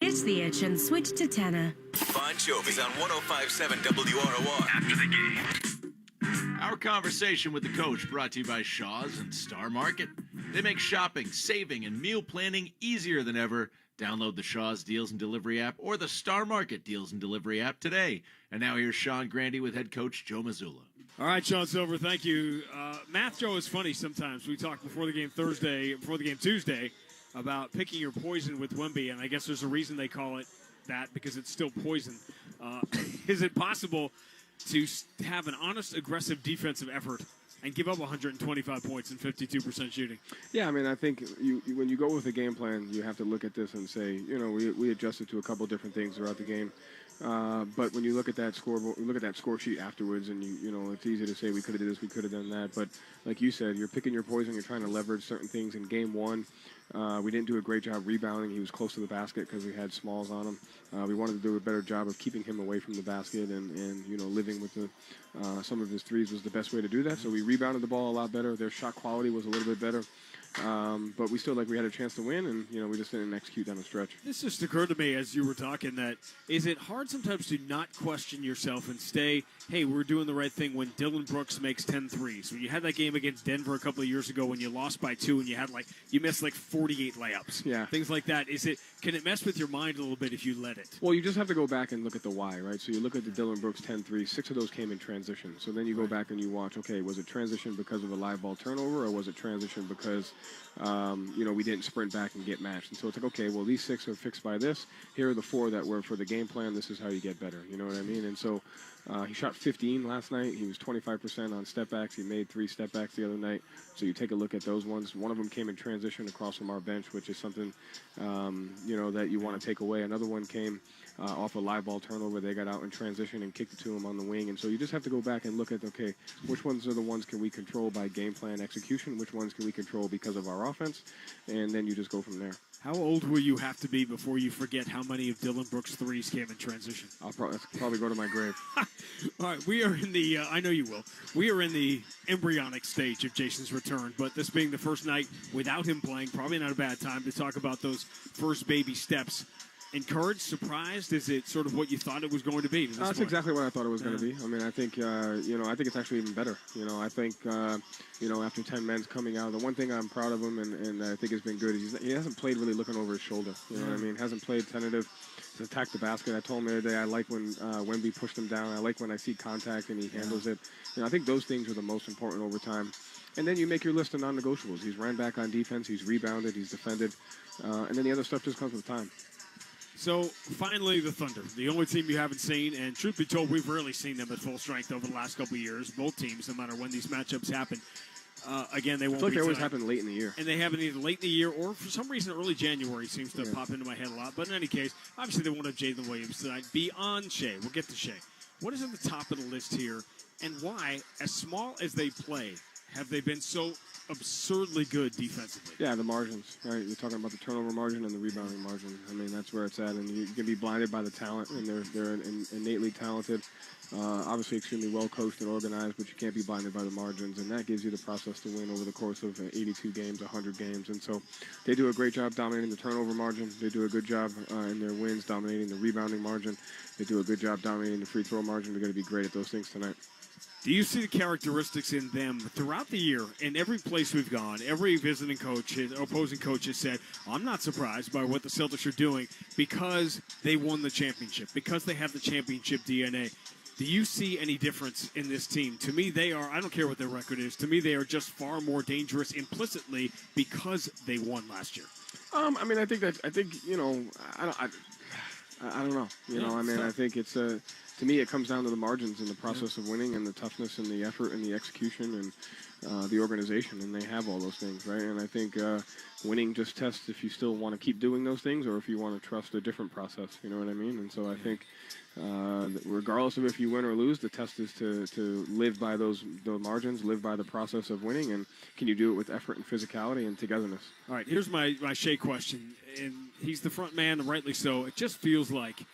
It's the itch and switch to tenor. Bon Jovi's on 105.7 WROR. After the game. Our conversation with the coach brought to you by Shaw's and Star Market. They make shopping, saving, and meal planning easier than ever. Download the Shaw's Deals and Delivery app or the Star Market Deals and Delivery app today. And now here's Sean Grandy with head coach Joe Mazzulla. All right, Sean Silver, thank you. Math Joe is funny sometimes. We talked before the game Tuesday, about picking your poison with Wemby, and I guess there's a reason they call it that, because it's still poison. Is it possible to have an honest, aggressive defensive effort and give up 125 points and 52% shooting? Yeah, I mean, I think when you go with a game plan, you have to look at this and say, we adjusted to a couple different things throughout the game. But when you look at that score sheet afterwards, and it's easy to say we could have did this, we could have done that. But like you said, you're picking your poison. You're trying to leverage certain things. In game one, we didn't do a great job rebounding. He was close to the basket because we had smalls on him. We wanted to do a better job of keeping him away from the basket, and living with some of his threes was the best way to do that. So we rebounded the ball a lot better. Their shot quality was a little bit better. But we still we had a chance to win, and we just didn't execute down the stretch. This just occurred to me as you were talking that is it hard sometimes to not question yourself and stay, hey, we're doing the right thing when Dillon Brooks makes 10 threes. When you had that game against Denver a couple of years ago when you lost by 2 and you missed 48 layups. Yeah. Things like that. Can it mess with your mind a little bit if you let it? Well, you just have to go back and look at the why, right? So you look at the Dillon Brooks 10 threes, 6 of those came in transition. So then you go back and you watch, okay, was it transition because of a live ball turnover, or was it transition because we didn't sprint back and get matched? And so it's like, okay, well, these 6 are fixed by this. Here are the 4 that were for the game plan. This is how you get better. You know what I mean? And so he shot 15 last night. He was 25% on step backs. He made 3 step backs the other night. So you take a look at those ones. One of them came in transition across from our bench, which is something, that you want to take away. Another one came off a live ball turnover. They got out in transition and kicked it to him on the wing. And so you just have to go back and look at, okay, which ones are the ones can we control by game plan execution? Which ones can we control because of our offense? And then you just go from there. How old will you have to be before you forget how many of Dillon Brooks' threes came in transition? I'll probably go to my grave. All right, we are in the, I know you will, we are in the embryonic stage of Jason's return, but this being the first night without him playing, probably not a bad time to talk about those first baby steps. Encouraged, surprised? Is it sort of what you thought it was going to be? That's exactly what I thought it was going to be. I mean, I think, I think it's actually even better. I think, after 10 men's coming out, the one thing I'm proud of him and I think has been good is he hasn't played really looking over his shoulder. You know what I mean? Hasn't played tentative. He's attacked the basket. I told him the other day, I like when Wemby pushed him down. I like when I see contact and he handles it. I think those things are the most important over time. And then you make your list of non-negotiables. He's ran back on defense. He's rebounded. He's defended. And then the other stuff just comes with time. So, finally, the Thunder, the only team you haven't seen, and truth be told, we've rarely seen them at full strength over the last couple of years. Both teams, no matter when these matchups happen. Again, they won't be they always happen late in the year. And they happen either late in the year or, for some reason, early January seems to pop into my head a lot. But in any case, obviously they won't have Jalen Williams tonight. Beyond Shea, we'll get to Shea. What is at the top of the list here, and why, as small as they play, have they been so absurdly good defensively? Yeah, the margins, right? You're talking about the turnover margin and the rebounding margin. I mean, that's where it's at, and you can be blinded by the talent, and they're innately talented, obviously extremely well coached and organized, but you can't be blinded by the margins, and that gives you the process to win over the course of 82 games, 100 games, and so they do a great job dominating the turnover margin. They do a good job in their wins dominating the rebounding margin. They do a good job dominating the free throw margin. They're going to be great at those things tonight. Do you see the characteristics in them throughout the year? In every place we've gone, every visiting coach, opposing coach has said, I'm not surprised by what the Celtics are doing because they won the championship, because they have the championship DNA. Do you see any difference in this team? To me, they are, I don't care what their record is, to me they are just far more dangerous implicitly because they won last year. I don't know. I think it's to me, it comes down to the margins and the process of winning and the toughness and the effort and the execution and the organization, and they have all those things, right? And I think winning just tests if you still want to keep doing those things or if you want to trust a different process, you know what I mean? And so I think regardless of if you win or lose, the test is to live by the margins, live by the process of winning, and can you do it with effort and physicality and togetherness? All right, here's my Shea question, and he's the front man, and rightly so. It just feels like,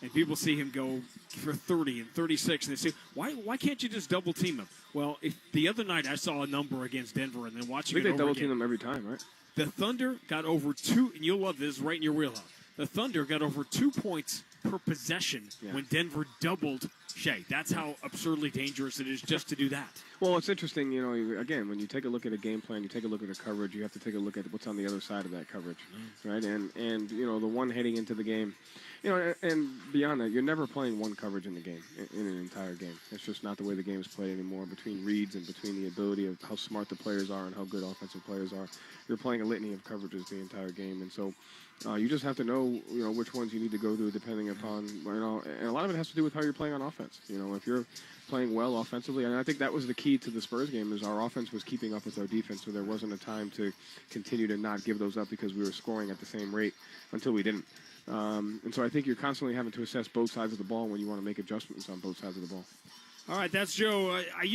and people see him go for 30 and 36, and they say, why can't you just double team him? Well, the other night I saw a number against Denver, and then watching I think it they over double again, team them every time, right? the Thunder got over 2, and you'll love this, right in your wheelhouse. The Thunder got over 2 points per possession when Denver doubled Shea. That's how absurdly dangerous it is just to do that. Well, it's interesting, you know, again, when you take a look at a game plan, you take a look at a coverage, you have to take a look at what's on the other side of that coverage, right? And you know, the one heading into the game, you know, and beyond that, you're never playing one coverage in the game, in an entire game. It's just not the way the game is played anymore, between reads and between the ability of how smart the players are and how good offensive players are. You're playing a litany of coverages the entire game, and so you just have to know, you know, which ones you need to go through depending upon, you know, and a lot of it has to do with how you're playing on offense. You know, if you're playing well offensively, and I think that was the key to the Spurs game, is our offense was keeping up with our defense, so there wasn't a time to continue to not give those up because we were scoring at the same rate until we didn't. And so I think you're constantly having to assess both sides of the ball when you want to make adjustments on both sides of the ball. All right, that's Joe. I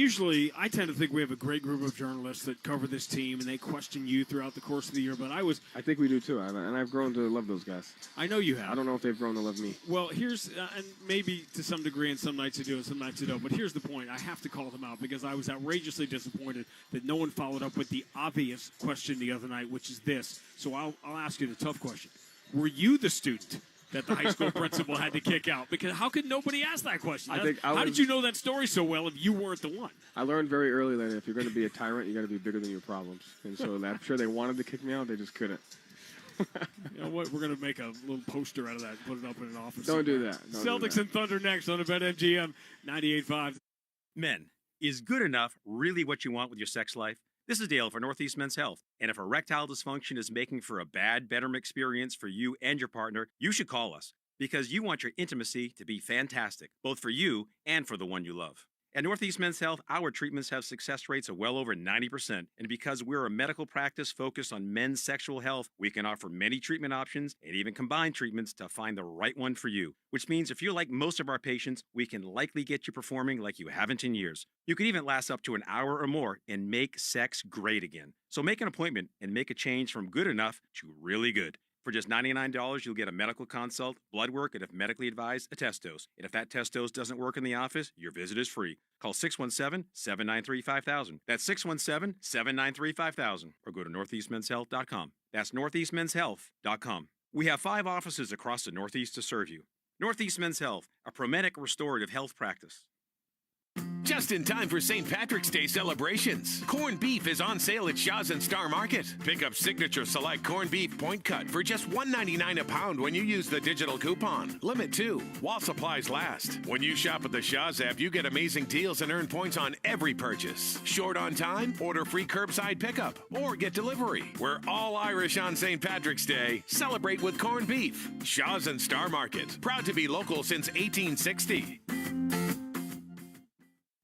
tend to think we have a great group of journalists that cover this team, and they question you throughout the course of the year. But I think we do too, and I've grown to love those guys. I know you have. I don't know if they've grown to love me. Well, here's, and maybe to some degree, and some nights they do and some nights they don't, but here's the point. I have to call them out because I was outrageously disappointed that no one followed up with the obvious question the other night, which is this. So I'll ask you the tough question. Were you the student that the high school principal had to kick out? Because how could nobody ask that question? How did you know that story so well if you weren't the one? I learned very early that if you're going to be a tyrant, you got to be bigger than your problems. And so I'm sure they wanted to kick me out, they just couldn't. You know what? We're going to make a little poster out of that and put it up in an office. Don't do that. Celtics and Thunder next on the BetMGM 98.5. Men, is good enough really what you want with your sex life? This is Dale for Northeast Men's Health. And if erectile dysfunction is making for a bad bedroom experience for you and your partner, you should call us because you want your intimacy to be fantastic, both for you and for the one you love. At Northeast Men's Health, our treatments have success rates of well over 90%. And because we're a medical practice focused on men's sexual health, we can offer many treatment options and even combine treatments to find the right one for you. Which means if you're like most of our patients, we can likely get you performing like you haven't in years. You could even last up to an hour or more and make sex great again. So make an appointment and make a change from good enough to really good. For just $99, you'll get a medical consult, blood work, and if medically advised, a test dose. And if that test dose doesn't work in the office, your visit is free. Call 617-793-5000. That's 617-793-5000. Or go to northeastmenshealth.com. That's northeastmenshealth.com. We have 5 offices across the Northeast to serve you. Northeast Men's Health, a Promedic restorative health practice. Just in time for St. Patrick's Day celebrations. Corned beef is on sale at Shaw's and Star Market. Pick up Signature Select Corned Beef Point Cut for just $1.99 a pound when you use the digital coupon. Limit 2, while supplies last. When you shop at the Shaw's app, you get amazing deals and earn points on every purchase. Short on time? Order free curbside pickup or get delivery. We're all Irish on St. Patrick's Day. Celebrate with corned beef. Shaw's and Star Market. Proud to be local since 1860.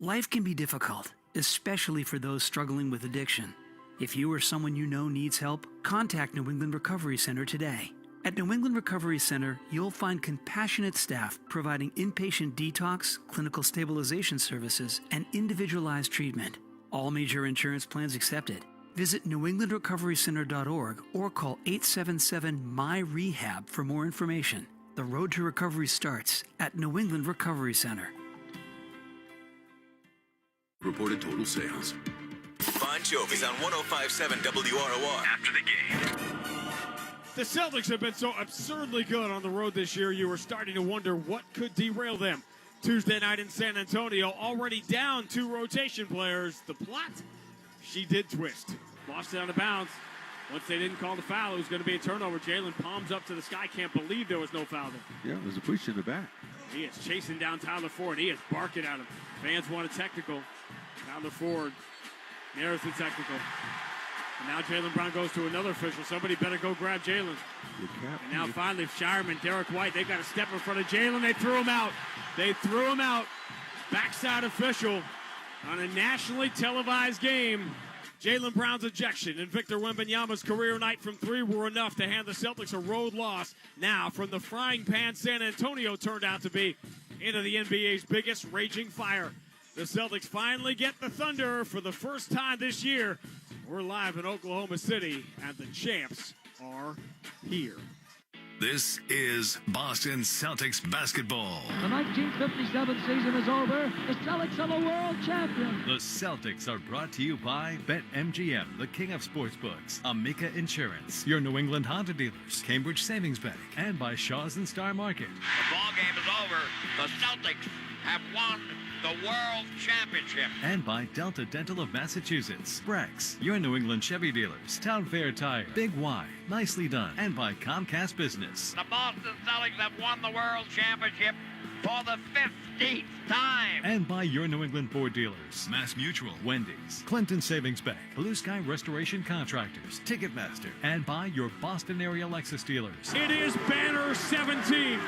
Life can be difficult, especially for those struggling with addiction. If you or someone you know needs help, contact New England Recovery Center today. At New England Recovery Center, you'll find compassionate staff providing inpatient detox, clinical stabilization services, and individualized treatment. All major insurance plans accepted. Visit newenglandrecoverycenter.org or call 877-MY-REHAB for more information. The road to recovery starts at New England Recovery Center. Reported total sales. Bon Jovi's on 105.7 WROR. After the game. The Celtics have been so absurdly good on the road this year, you were starting to wonder what could derail them. Tuesday night in San Antonio, already down 2 rotation players. The plot, she did twist. Lost it out of bounds. Once they didn't call the foul, it was going to be a turnover. Jalen palms up to the sky. Can't believe there was no foul there. Yeah, it was a push in the back. He is chasing down Tyler Ford. He is barking at him. Fans want a technical. Tyler Ford, there's the technical. And now Jaylen Brown goes to another official. Somebody better go grab Jaylen. And now finally, Shireman, Derek White, they got to step in front of Jaylen. They threw him out. They threw him out. Backside official on a nationally televised game. Jaylen Brown's ejection and Victor Wembanyama's career night from three were enough to hand the Celtics a road loss. Now, from the frying pan San Antonio turned out to be into the NBA's biggest raging fire. The Celtics finally get the Thunder for the first time this year. We're live in Oklahoma City, and the champs are here. This is Boston Celtics basketball. The 1957 season is over. The Celtics are the world champions. The Celtics are brought to you by BetMGM, the king of sportsbooks, Amica Insurance, your New England Honda dealers, Cambridge Savings Bank, and by Shaw's and Star Market. The ball game is over. The Celtics have won the World Championship. And by Delta Dental of Massachusetts, Brex, your New England Chevy dealers, Town Fair Tire, Big Y, nicely done, and by Comcast Business. The Boston Celtics have won the World Championship for the 15th time. And by your New England Ford dealers, Mass Mutual, Wendy's, Clinton Savings Bank, Blue Sky Restoration Contractors, Ticketmaster, and by your Boston area Lexus dealers. It is Banner 17.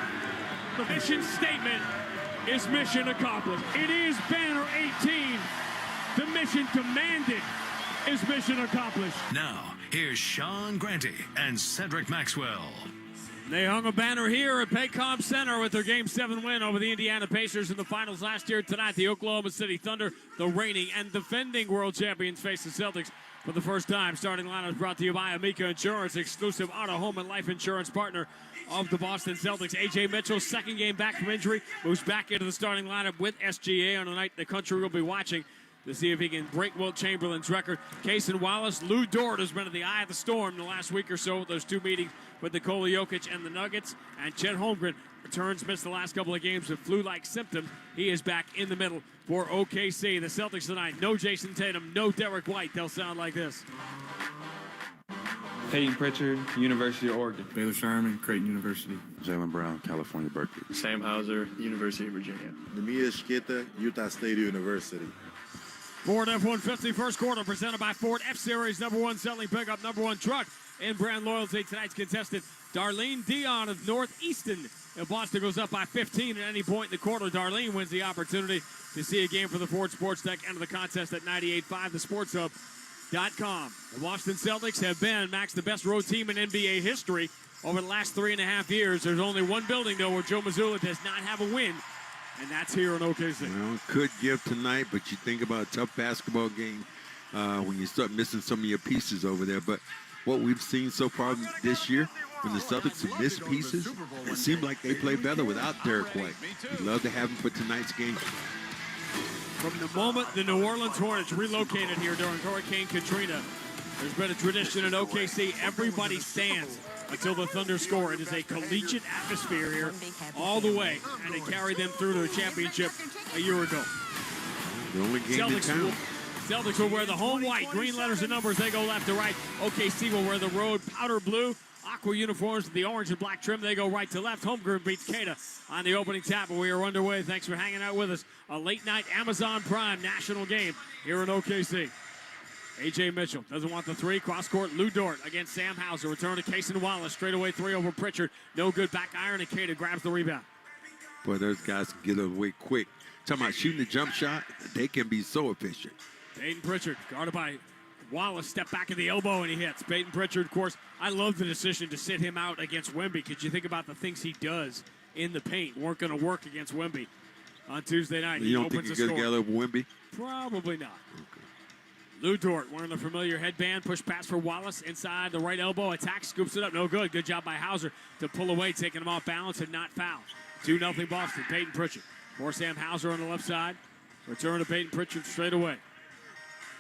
The mission statement is mission accomplished. It is Banner 18. The mission demanded is mission accomplished. Now, here's Sean Grante and Cedric Maxwell. They hung a banner here at Paycom Center with their Game 7 win over the Indiana Pacers in the finals last year. Tonight, the Oklahoma City Thunder, the reigning and defending world champions, face the Celtics for the first time. Starting lineup brought to you by Amica Insurance, exclusive auto, home, and life insurance partner of the Boston Celtics. A.J. Mitchell, second game back from injury, moves back into the starting lineup with SGA on a night the country will be watching to see if he can break Wilt Chamberlain's record. Cason Wallace, Lou Dort has been at the eye of the storm the last week or so with those two meetings with Nikola Jokic and the Nuggets. And Chet Holmgren returns, missed the last couple of games with flu-like symptoms. He is back in the middle for OKC. The Celtics tonight, no Jason Tatum, no Derek White. They'll sound like this. Peyton Pritchard, University of Oregon. Baylor Shireman, Creighton University. Jaylen Brown, California, Berkeley. Sam Hauser, University of Virginia. Nemias Skita, Utah State University. Ford F-150 first quarter presented by Ford F-Series, #1 selling pickup, #1 truck in brand loyalty. Tonight's contestant, Darlene Dion of Northeastern. If Boston goes up by 15 at any point in the quarter, Darlene wins the opportunity to see a game for the Ford Sports Tech. Enter the contest at 98.5, thesportshub.com. The Boston Celtics have been, Max, the best road team in NBA history over the last 3.5 years. There's only one building, though, where Joe Mazzulla does not have a win, and that's here in OKC. Well, could give tonight, but you think about a tough basketball game when you start missing some of your pieces over there. But what we've seen so far this year, when the Celtics have missed pieces, it seemed like they play better without Derek White. We'd love to have him for tonight's game. From the moment the New Orleans Hornets relocated here during Hurricane Katrina, there's been a tradition in OKC. Everybody stands until the Thunder score. It is a collegiate atmosphere here all the way, and it carried them through to a championship a year ago. The only game in town. Celtics will wear the home white, green letters and numbers. They go left to right. OKC will wear the road powder blue, aqua uniforms with the orange and black trim. They go right to left. Holmgren beats Cada on the opening tap, and we are underway. Thanks for hanging out with us. A late-night Amazon Prime national game here in OKC. A.J. Mitchell doesn't want the three. Cross-court, Lou Dort against Sam Hauser. Return to Cason Wallace. Straightaway three over Pritchard. No good. Back iron, and Cada grabs the rebound. Boy, those guys can get away quick. Talking about shooting the jump shot, they can be so efficient. Peyton Pritchard, guarded by Wallace, step back at the elbow, and he hits. Peyton Pritchard, of course, I love the decision to sit him out against Wemby, because you think about the things he does in the paint weren't going to work against Wemby on Tuesday night. You don't think he's going to get over Wemby? Probably not. Okay. Lou Dort wearing the familiar headband. Push pass for Wallace inside the right elbow. Attack, scoops it up. No good. Good job by Hauser to pull away, taking him off balance and not foul. 2-0 Boston. Peyton Pritchard. For Sam Hauser on the left side. Return to Peyton Pritchard straight away.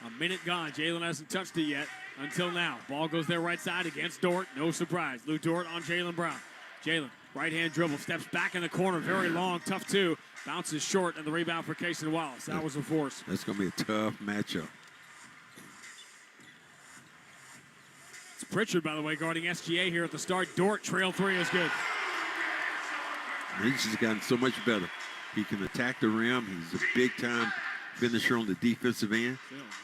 A minute gone. Jaylen hasn't touched it yet until now. Ball goes there right side against Dort. No surprise. Lou Dort on Jaylen Brown. Jaylen, right-hand dribble, steps back in the corner. Very long, tough two. Bounces short, and the rebound for Cason Wallace. That was a force. That's going to be a tough matchup. It's Pritchard, by the way, guarding SGA here at the start. Dort, trail three is good. He's just gotten so much better. He can attack the rim. He's a big-time finisher on the defensive end.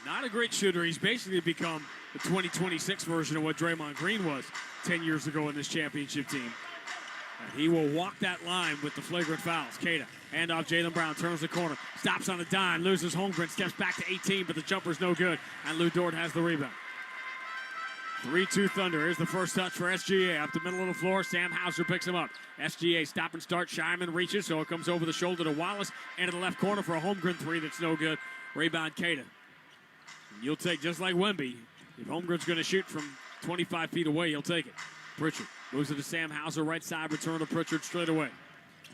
Not a great shooter. He's basically become the 2026 version of what Draymond Green was 10 years ago in this championship team. And he will walk that line with the flagrant fouls. Queta, handoff, Jaylen Brown turns the corner, stops on a dime, loses Holmgren, steps back to 18, but the jumper's no good, and Lou Dort has the rebound. 3-2 Thunder. Here's the first touch for SGA. Up the middle of the floor, Sam Hauser picks him up. SGA stop and start. Shireman reaches, so it comes over the shoulder to Wallace. Into the left corner for a Holmgren three that's no good. Rebound, Queta. You'll take, just like Wemby, if Holmgren's going to shoot from 25 feet away, you'll take it. Pritchard moves it to Sam Hauser, right side, return to Pritchard straight away.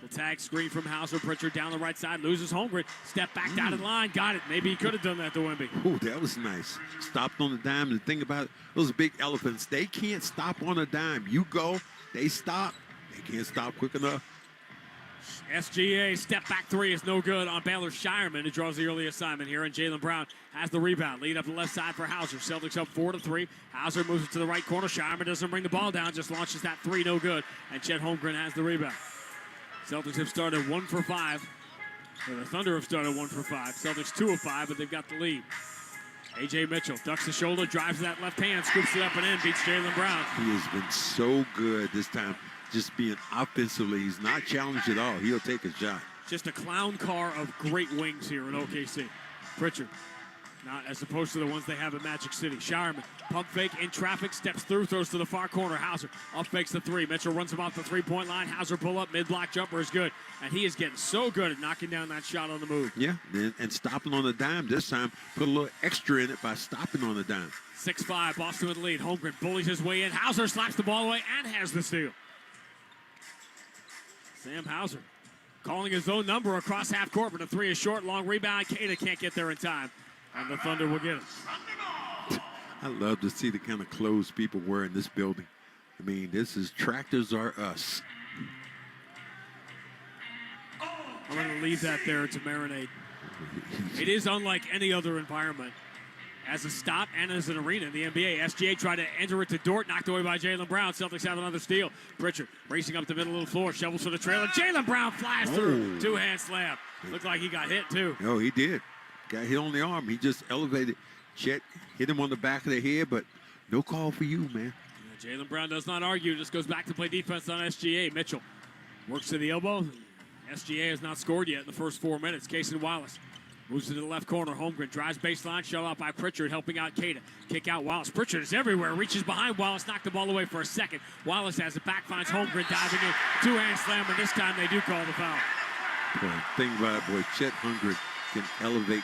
The tag screen from Hauser. Pritchard down the right side, loses Holmgren. Step back down the line, got it. Maybe he could have done that to Wemby. Oh, that was nice. Stopped on the dime. And the thing about it, those big elephants, they can't stop on a dime. You go, they stop. They can't stop quick enough. SGA step back three is no good on Baylor Shireman, who draws the early assignment here, and Jaylen Brown has the rebound. Lead up the left side for Hauser. Celtics up 4-3. Hauser moves it to the right corner. Shireman doesn't bring the ball down, just launches that three, no good, and Chet Holmgren has the rebound. Celtics have started 1 for 5. Or the Thunder have started 1 for 5. Celtics 2 of 5, but they've got the lead. A.J. Mitchell ducks the shoulder, drives that left hand, scoops it up and in, beats Jaylen Brown. He has been so good this time, just being offensively. He's not challenged at all. He'll take a shot. Just a clown car of great wings here in OKC. Pritchard, not as opposed to the ones they have at Magic City. Shireman, pump fake in traffic, steps through, throws to the far corner. Hauser off fakes the three. Mitchell runs him off the three-point line. Hauser pull up, mid-block jumper is good. And he is getting so good at knocking down that shot on the move. Yeah, and stopping on the dime this time. Put a little extra in it by stopping on the dime. 6-5, Boston with the lead. Holmgren bullies his way in. Hauser slaps the ball away and has the steal. Sam Hauser calling his own number across half court, but the three is short. Long rebound. Queta can't get there in time, and the Thunder will get it. I love to see the kind of clothes people wear in this building. I mean, this is Tractors Are Us. I'm going to leave that there to marinate. It is unlike any other environment. As a stop and as an arena in the NBA. SGA tried to enter it to Dort, knocked away by Jaylen Brown. Celtics have another steal. Pritchard racing up the middle of the floor, shovels for the trailer. Jaylen Brown flies through. Two-hand slam. Looked like he got hit, too. No, he did. Got hit on the arm. He just elevated. Chet hit him on the back of the head, but no call for you, man. Yeah, Jaylen Brown does not argue. Just goes back to play defense on SGA. Mitchell works to the elbow. SGA has not scored yet in the first 4 minutes. Cason Wallace moves to the left corner. Holmgren drives baseline, shut out by Pritchard, helping out Queta. Kick out Wallace. Pritchard is everywhere. Reaches behind Wallace, knocked the ball away for a second. Wallace has it back, finds Holmgren diving in. Two-hand slam, and this time they do call the foul. Boy, think about it, boy. Chet Holmgren can elevate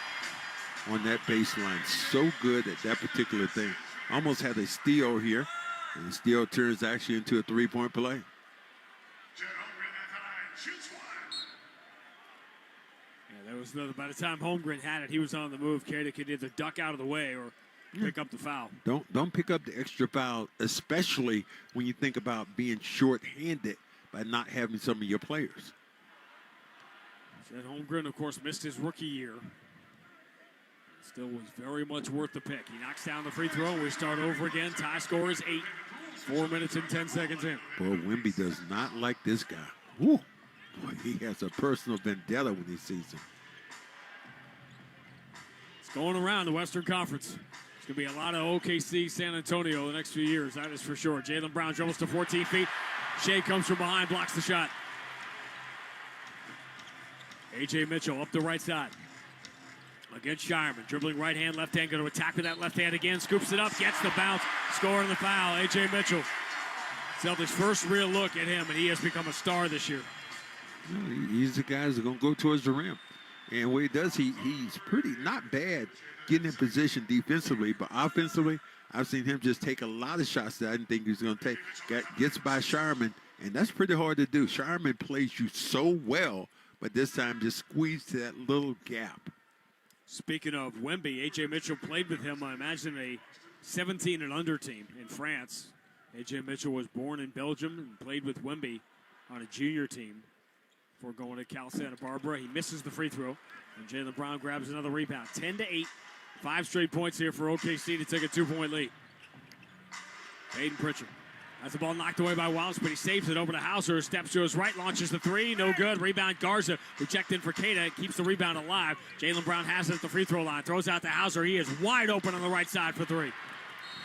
on that baseline. So good at that particular thing. Almost had a steal here, and the steal turns actually into a three-point play. There was another. By the time Holmgren had it, he was on the move. Queta could either duck out of the way or pick up the foul. Don't pick up the extra foul, especially when you think about being short-handed by not having some of your players. Chet Holmgren, of course, missed his rookie year. Still was very much worth the pick. He knocks down the free throw. We start over again. Tie score is 8. 4 minutes and 10 seconds in. Boy, Wemby does not like this guy. Woo. Boy, he has a personal vendetta when he sees him. It's going around the Western Conference. It's going to be a lot of OKC, San Antonio the next few years, that is for sure. Jaylen Brown dribbles to 14 feet. Shea comes from behind, blocks the shot. A.J. Mitchell up the right side. Against Shireman, dribbling right hand, left hand, going to attack with that left hand again, scoops it up, gets the bounce, scoring the foul. A.J. Mitchell. Celtics' first real look at him, and he has become a star this year. He's the guy who's going to go towards the rim. And what he does, he's pretty not bad getting in position defensively, but offensively, I've seen him just take a lot of shots that I didn't think he was going to take. Gets by Shireman, and that's pretty hard to do. Shireman plays you so well, but this time just squeezed to that little gap. Speaking of Wemby, A.J. Mitchell played with him, I imagine, a 17 and under team in France. A.J. Mitchell was born in Belgium and played with Wemby on a junior team before going to Cal Santa Barbara. He misses the free throw, and Jaylen Brown grabs another rebound. 10-8, 5 straight points here for OKC to take a 2-point lead. Payton Pritchard That's the ball knocked away by Wallace, but he saves it over to Hauser. Steps to his right, launches the three. No good. Rebound Garza. Rejected for Keita. Keeps the rebound alive. Jaylen Brown has it at the free throw line. Throws out to Hauser. He is wide open on the right side for three.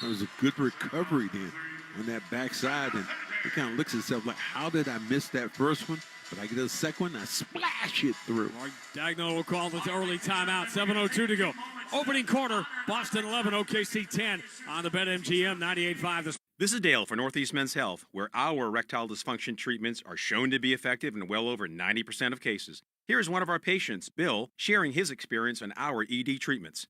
That was a good recovery then on that backside. And he kind of looks at himself like, how did I miss that first one? But I get a second one, I splash it through. Mark Dagnall will call the early timeout. 7:02 to go. Opening quarter, Boston 11, OKC 10 on the BetMGM 98.5. This is Dale for Northeast Men's Health, where our erectile dysfunction treatments are shown to be effective in well over 90% of cases. Here's one of our patients, Bill, sharing his experience on our ED treatments.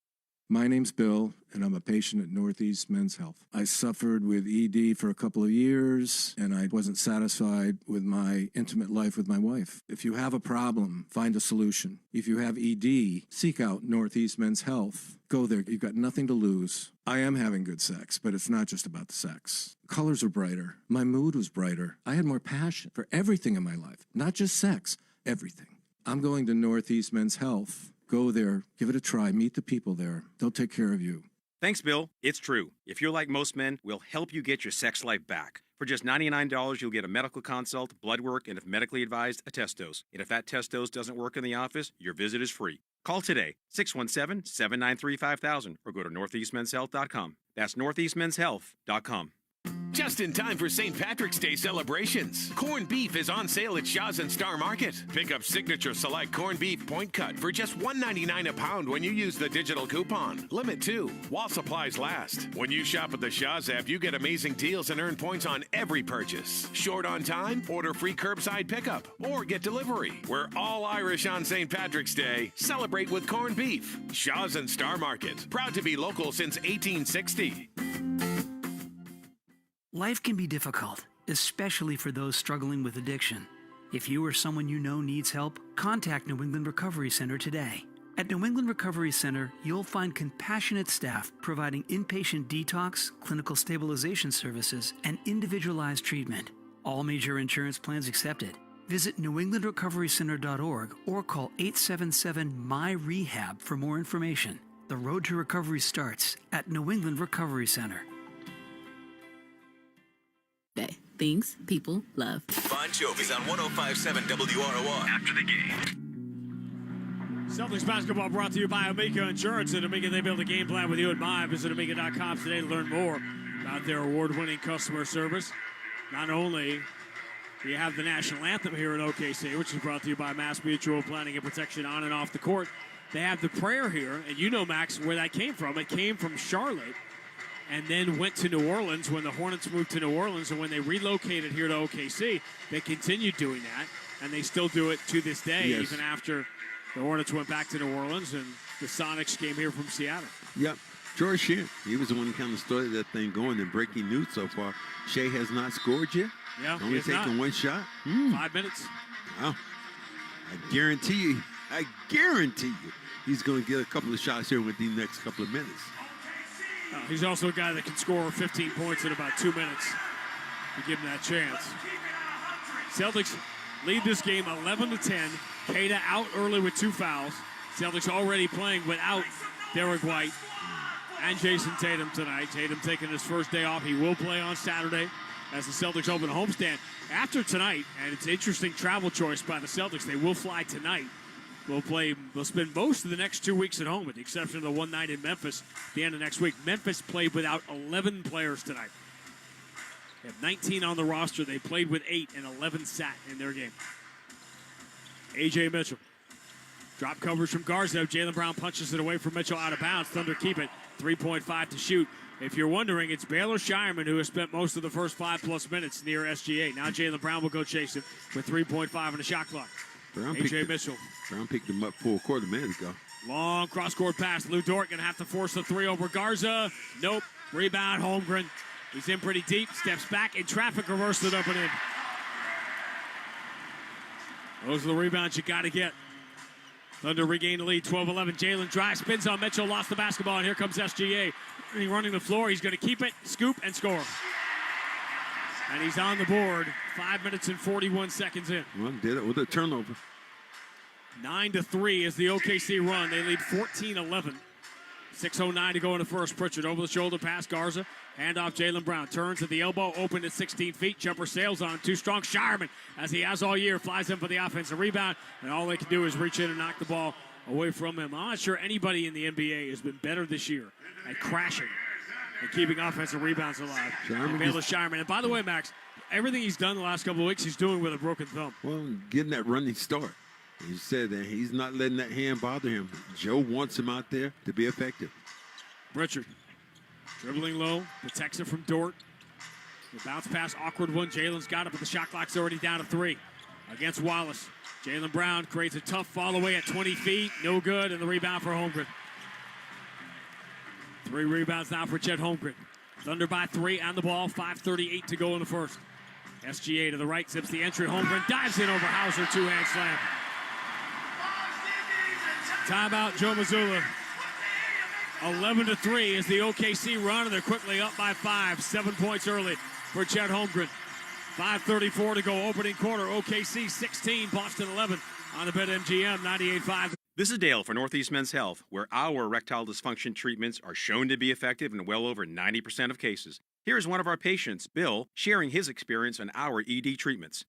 My name's Bill, and I'm a patient at Northeast Men's Health. I suffered with ED for a couple of years, and I wasn't satisfied with my intimate life with my wife. If you have a problem, find a solution. If you have ED, seek out Northeast Men's Health. Go there. You've got nothing to lose. I am having good sex, but it's not just about the sex. Colors are brighter. My mood was brighter. I had more passion for everything in my life, not just sex, everything. I'm going to Northeast Men's Health. Go there, give it a try, meet the people there. They'll take care of you. Thanks, Bill. It's true. If you're like most men, we'll help you get your sex life back. For just $99, you'll get a medical consult, blood work, and if medically advised, a test dose. And if that test dose doesn't work in the office, your visit is free. Call today, 617-793-5000, or go to northeastmenshealth.com. That's northeastmenshealth.com. Just in time for St. Patrick's Day celebrations. Corned beef is on sale at Shaw's and Star Market. Pick up Signature Select Corned Beef Point Cut for just $1.99 a pound when you use the digital coupon. Limit 2, while supplies last. When you shop at the Shaw's app, you get amazing deals and earn points on every purchase. Short on time? Order free curbside pickup or get delivery. We're all Irish on St. Patrick's Day. Celebrate with corned beef. Shaw's and Star Market. Proud to be local since 1860. Life can be difficult, especially for those struggling with addiction. If you or someone you know needs help, contact New England Recovery Center today. At New England Recovery Center, you'll find compassionate staff providing inpatient detox, clinical stabilization services, and individualized treatment. All major insurance plans accepted. Visit newenglandrecoverycenter.org or call 877-MY-REHAB for more information. The road to recovery starts at New England Recovery Center. Things people love. Bon Jovi's on 105.7 WROR. After the game. Celtics basketball brought to you by Amica Insurance. At Amica, they build a game plan with you in mind. Visit Amica.com today to learn more about their award-winning customer service. Not only do you have the national anthem here in OKC, which is brought to you by Mass Mutual Planning and Protection on and off the court, they have the prayer here, and you know, Max, where that came from. It came from Charlotte and then went to New Orleans when the Hornets moved to New Orleans, and when they relocated here to OKC, they continued doing that, and they still do it to this day, yes, even after the Hornets went back to New Orleans and the Sonics came here from Seattle. Yep. George Shea, he was the one who kind of started that thing going. And breaking news so far, Shea has not scored yet. Yeah, only taking one shot. 5 minutes. Wow. I guarantee you, he's going to get a couple of shots here within the next couple of minutes. He's also a guy that can score 15 points in about 2 minutes. You give him that chance. Celtics lead this game 11-10. Keita out early with 2 fouls. Celtics already playing without Derek White and Jason Tatum tonight. Tatum taking his first day off. He will play on Saturday as the Celtics open a homestand. After tonight, and it's an interesting travel choice by the Celtics, they will fly tonight. They'll spend most of the next 2 weeks at home, with the exception of the one night in Memphis at the end of next week. Memphis played without 11 players tonight. They have 19 on the roster. They played with 8, and 11 sat in their game. A.J. Mitchell. Drop coverage from Garza. Jaylen Brown punches it away from Mitchell out of bounds. Thunder keep it. 3.5 to shoot. If you're wondering, it's Baylor Shireman who has spent most of the first 5+ minutes near SGA. Now Jaylen Brown will go chase him with 3.5 on the shot clock. A.J. Mitchell. Brown picked him up full court a minute ago. Long cross-court pass. Lou Dort going to have to force the 3 over Garza. Nope. Rebound, Holmgren. He's in pretty deep. Steps back in traffic. Reversed it up and in. Those are the rebounds you got to get. Thunder regain the lead, 12-11. Jalen drives, spins on Mitchell, lost the basketball, and here comes SGA. He's running the floor. He's going to keep it, scoop, and score. And he's on the board. 5 minutes and 41 seconds in. Well, did it with a turnover. 9-3 is the OKC run. They lead 14-11. 6:09 to go in the first. Pritchard over the shoulder pass. Garza. Hand off Jaylen Brown. Turns at the elbow. Open at 16 feet. Jumper sails on him. Too strong. Shireman, as he has all year, flies in for the offensive rebound. And all they can do is reach in and knock the ball away from him. I'm not sure anybody in the NBA has been better this year at crashing and keeping offensive rebounds alive. Baylor Shireman. And by the way, Max, everything he's done the last couple of weeks, he's doing with a broken thumb. Well, getting that running start. He said that he's not letting that hand bother him. Joe wants him out there to be effective. Richard dribbling low, protects it from Dort. The bounce pass, awkward one. Jalen's got it, but the shot clock's already down to 3 against Wallace. Jaylen Brown creates a tough fall away at 20 feet. No good, and the rebound for Holmgren. 3 rebounds now for Chet Holmgren. Thunder by 3 on the ball. 5:38 to go in the first. SGA to the right, zips the entry. Holmgren dives in over Hauser, 2-hand slam. Timeout, Joe Mazzulla. 11-3 is the OKC run, and they're quickly up by 5. 7 points early for Chet Holmgren. 5:34 to go, opening quarter. OKC 16, Boston 11 on the BetMGM 98.5. This is Dale for Northeast Men's Health, where our erectile dysfunction treatments are shown to be effective in well over 90% of cases. Here's one of our patients, Bill, sharing his experience on our ED treatments.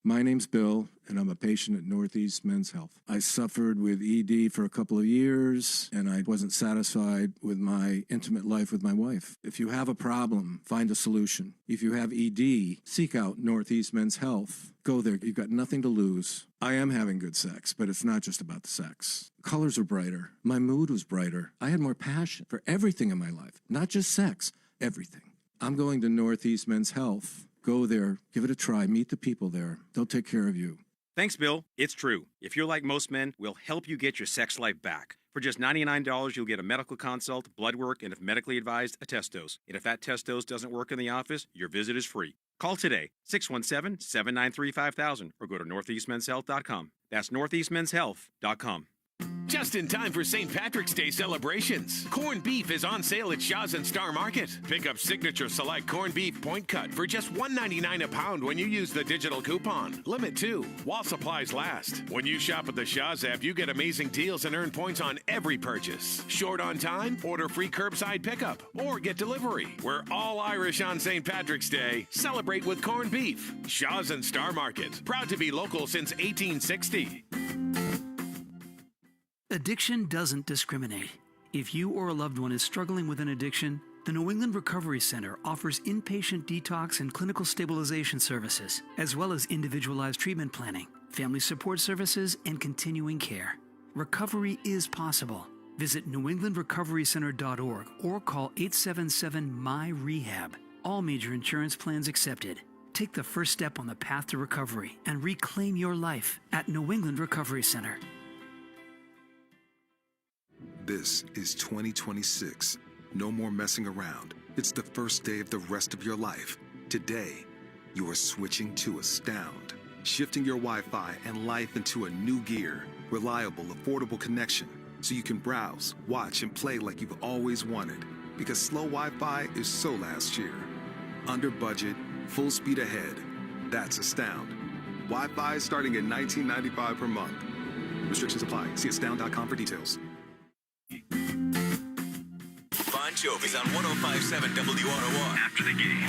My name's Bill, and I'm a patient at Northeast Men's Health. I suffered with ED for a couple of years, and I wasn't satisfied with my intimate life with my wife. If you have a problem, find a solution. If you have ED, seek out Northeast Men's Health. Go there. You've got nothing to lose. I am having good sex, but it's not just about the sex. Colors are brighter. My mood was brighter. I had more passion for everything in my life, not just sex, everything. I'm going to Northeast Men's Health. Go there, give it a try, meet the people there. They'll take care of you. Thanks, Bill. It's true. If you're like most men, we'll help you get your sex life back. For just $99, you'll get a medical consult, blood work, and if medically advised, a test dose. And if that test dose doesn't work in the office, your visit is free. Call today, 617-793-5000, or go to northeastmenshealth.com. That's northeastmenshealth.com. Just in time for St. Patrick's Day celebrations. Corned beef is on sale at Shaw's and Star Market. Pick up Signature Select Corned Beef Point Cut for just $1.99 a pound when you use the digital coupon. Limit 2, while supplies last. When you shop at the Shaw's app, you get amazing deals and earn points on every purchase. Short on time? Order free curbside pickup or get delivery. We're all Irish on St. Patrick's Day. Celebrate with corned beef. Shaw's and Star Market. Proud to be local since 1860. Addiction doesn't discriminate. If you or a loved one is struggling with an addiction, the New England Recovery Center offers inpatient detox and clinical stabilization services, as well as individualized treatment planning, family support services, and continuing care. Recovery is possible. Visit newenglandrecoverycenter.org or call 877-MY-REHAB. All major insurance plans accepted. Take the first step on the path to recovery and reclaim your life at New England Recovery Center. This is 2026. No more messing around. It's the first day of the rest of your life. Today, you are switching to Astound, shifting your Wi-Fi and life into a new gear. Reliable, affordable connection, so you can browse, watch, and play like you've always wanted. Because slow Wi-Fi is so last year. Under budget, full speed ahead. That's Astound. Wi-Fi starting at $19.95 per month. Restrictions apply. See astound.com for details. Bon Jovi's on 105.7 WROR. After the game.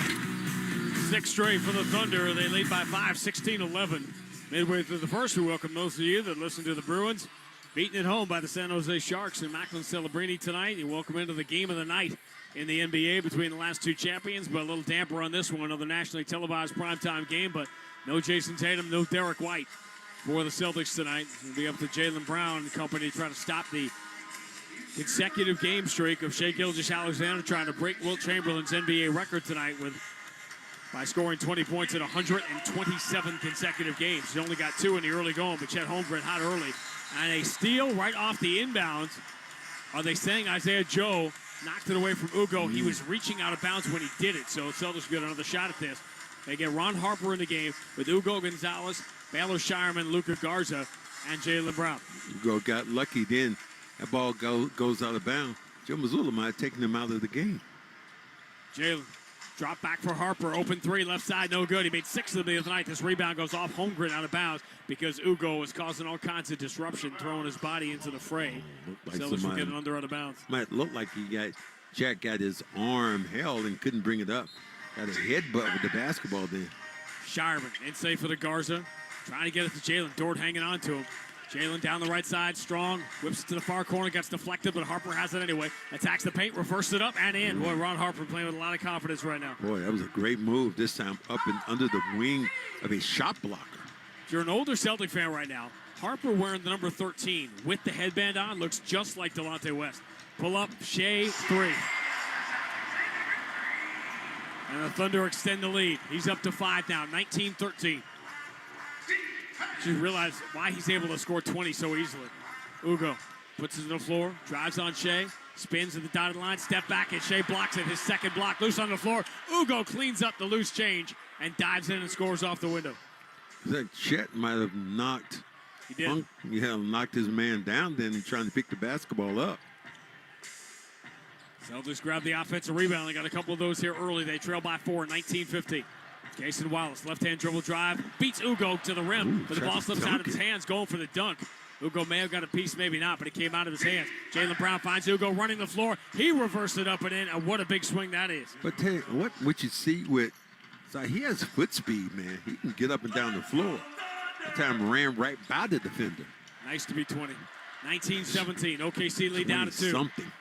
6 straight for the Thunder. They lead by 5, 16-11. Midway through the first, we welcome those of you that listen to the Bruins. Beaten at home by the San Jose Sharks and Macklin Celebrini tonight. You welcome into the game of the night in the NBA between the last two champions, but a little damper on this one, another nationally televised primetime game, but no Jason Tatum, no Derek White for the Celtics tonight. It'll be up to Jaylen Brown and company to try to stop the consecutive game streak of Shai Gilgeous-Alexander trying to break Wilt Chamberlain's NBA record tonight by scoring 20 points in 127 consecutive games. He only got 2 in the early going, but Chet Holmgren hot early. And a steal right off the inbounds. Are they saying Isaiah Joe knocked it away from Ugo? He was reaching out of bounds when he did it, so Celtics get another shot at this. They get Ron Harper in the game with Ugo Gonzalez, Baylor Shireman, Luka Garza, and Jaylen Brown. Ugo got lucky then. That ball goes out of bounds. Joe Mazzulla might have taken him out of the game. Jaylen Drop back for Harper. Open three, left side, no good. He made 6 of them the other night. This rebound goes off Holmgren out of bounds because Ugo was causing all kinds of disruption, throwing his body into the fray. Like Celtics were getting under out of bounds. Might look like Jack got his arm held and couldn't bring it up. Got a headbutt with the basketball then. Shireman, inside for the Garza. Trying to get it to Jalen. Dort hanging on to him. Jalen down the right side, strong. Whips it to the far corner, gets deflected, but Harper has it anyway. Attacks the paint, reversed it up, and in. Boy, Ron Harper playing with a lot of confidence right now. Boy, that was a great move this time, up and under the wing of a shot blocker. If you're an older Celtic fan right now, Harper wearing the number 13 with the headband on looks just like Delonte West. Pull up, Shea, 3. And the Thunder extend the lead. He's up to 5 now, 19-13. You realize why he's able to score 20 so easily. Ugo puts it to the floor, drives on Shea, spins at the dotted line, step back, and Shea blocks it. His second block, loose on the floor. Ugo cleans up the loose change and dives in and scores off the window. That Chet might have knocked. He did. Knocked his man down then and trying to pick the basketball up. Celtics grab the offensive rebound. They got a couple of those here early. They trail by 4, 19-15. Jason Wallace, left-hand dribble drive, beats Ugo to the rim, but the ball slips out of his hands, going for the dunk. Ugo may have got a piece, maybe not, but it came out of his hands. Jaylen Brown finds Ugo running the floor. He reversed it up and in, and what a big swing that is. But tell you, what you see with, he has foot speed, man. He can get up and down the floor. That time ran right by the defender. Nice to be 20. 19-17, OKC lead down to 2. Something.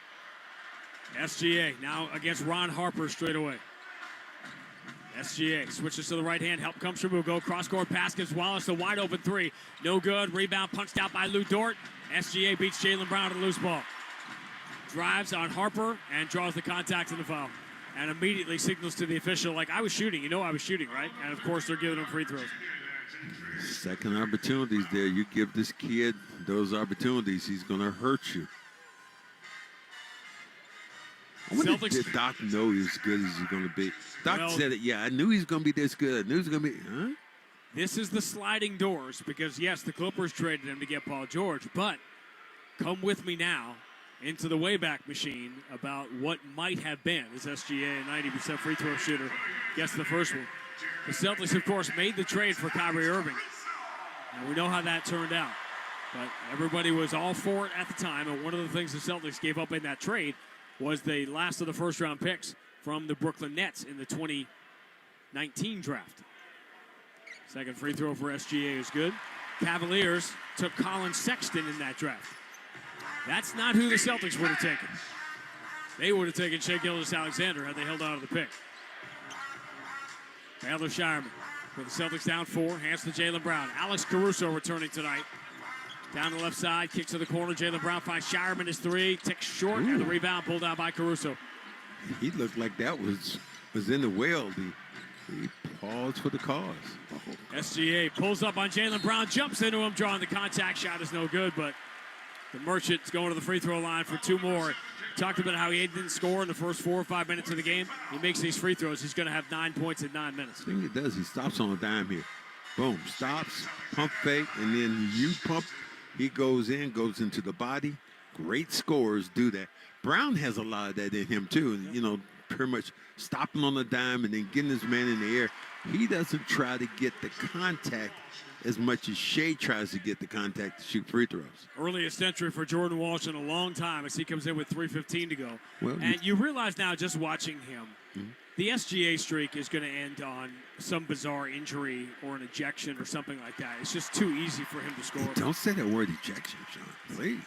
SGA now against Ron Harper straight away. SGA switches to the right hand. Help comes from Ugo. Cross-court pass gives Wallace a wide-open 3. No good. Rebound punched out by Lou Dort. SGA beats Jaylen Brown to the loose ball. Drives on Harper and draws the contact and the foul. And immediately signals to the official, like, I was shooting. You know I was shooting, right? And, of course, they're giving him free throws. Second opportunities there. You give this kid those opportunities, he's going to hurt you. Did Doc know he's as good as he's going to be? Doc said it, I knew he's going to be this good. I knew he was going to be, This is the sliding doors because, yes, the Clippers traded him to get Paul George, but come with me now into the Wayback Machine about what might have been as SGA, a 90% free throw shooter, gets the first one. The Celtics, of course, made the trade for Kyrie Irving. And we know how that turned out. But everybody was all for it at the time, and one of the things the Celtics gave up in that trade was the last of the first-round picks from the Brooklyn Nets in the 2019 draft. Second free throw for SGA is good. Cavaliers took Colin Sexton in that draft. That's not who the Celtics would have taken. They would have taken Shai Gilgeous-Alexander had they held on to the pick. Taylor Shireman with the Celtics down 4. Hands to Jaylen Brown. Alex Caruso returning tonight. Down the left side, kicks to the corner. Jaylen Brown finds Shireman his 3. Ticks short, and the rebound pulled out by Caruso. He looked like that was in the well. He paused for the cause. SGA pulls up on Jaylen Brown, jumps into him, drawing the contact. Shot is no good, but the Merchant's going to the free throw line for 2 more. Talked about how he didn't score in the first 4 or 5 minutes of the game. He makes these free throws. He's going to have 9 points in 9 minutes. I think he does. He stops on a dime here. Boom, stops, pump fake, and then you pump. He goes into the body. Great scorers do that. Brown has a lot of that in him, too. And, pretty much stopping on the dime and then getting his man in the air. He doesn't try to get the contact as much as Shea tries to get the contact to shoot free throws. Earliest entry for Jordan Walsh in a long time as he comes in with 3:15 to go. Well, and you realize now, just watching him, the SGA streak is going to end on some bizarre injury or an ejection or something like that. It's just too easy for him to score. Don't say that word ejection, Sean, please.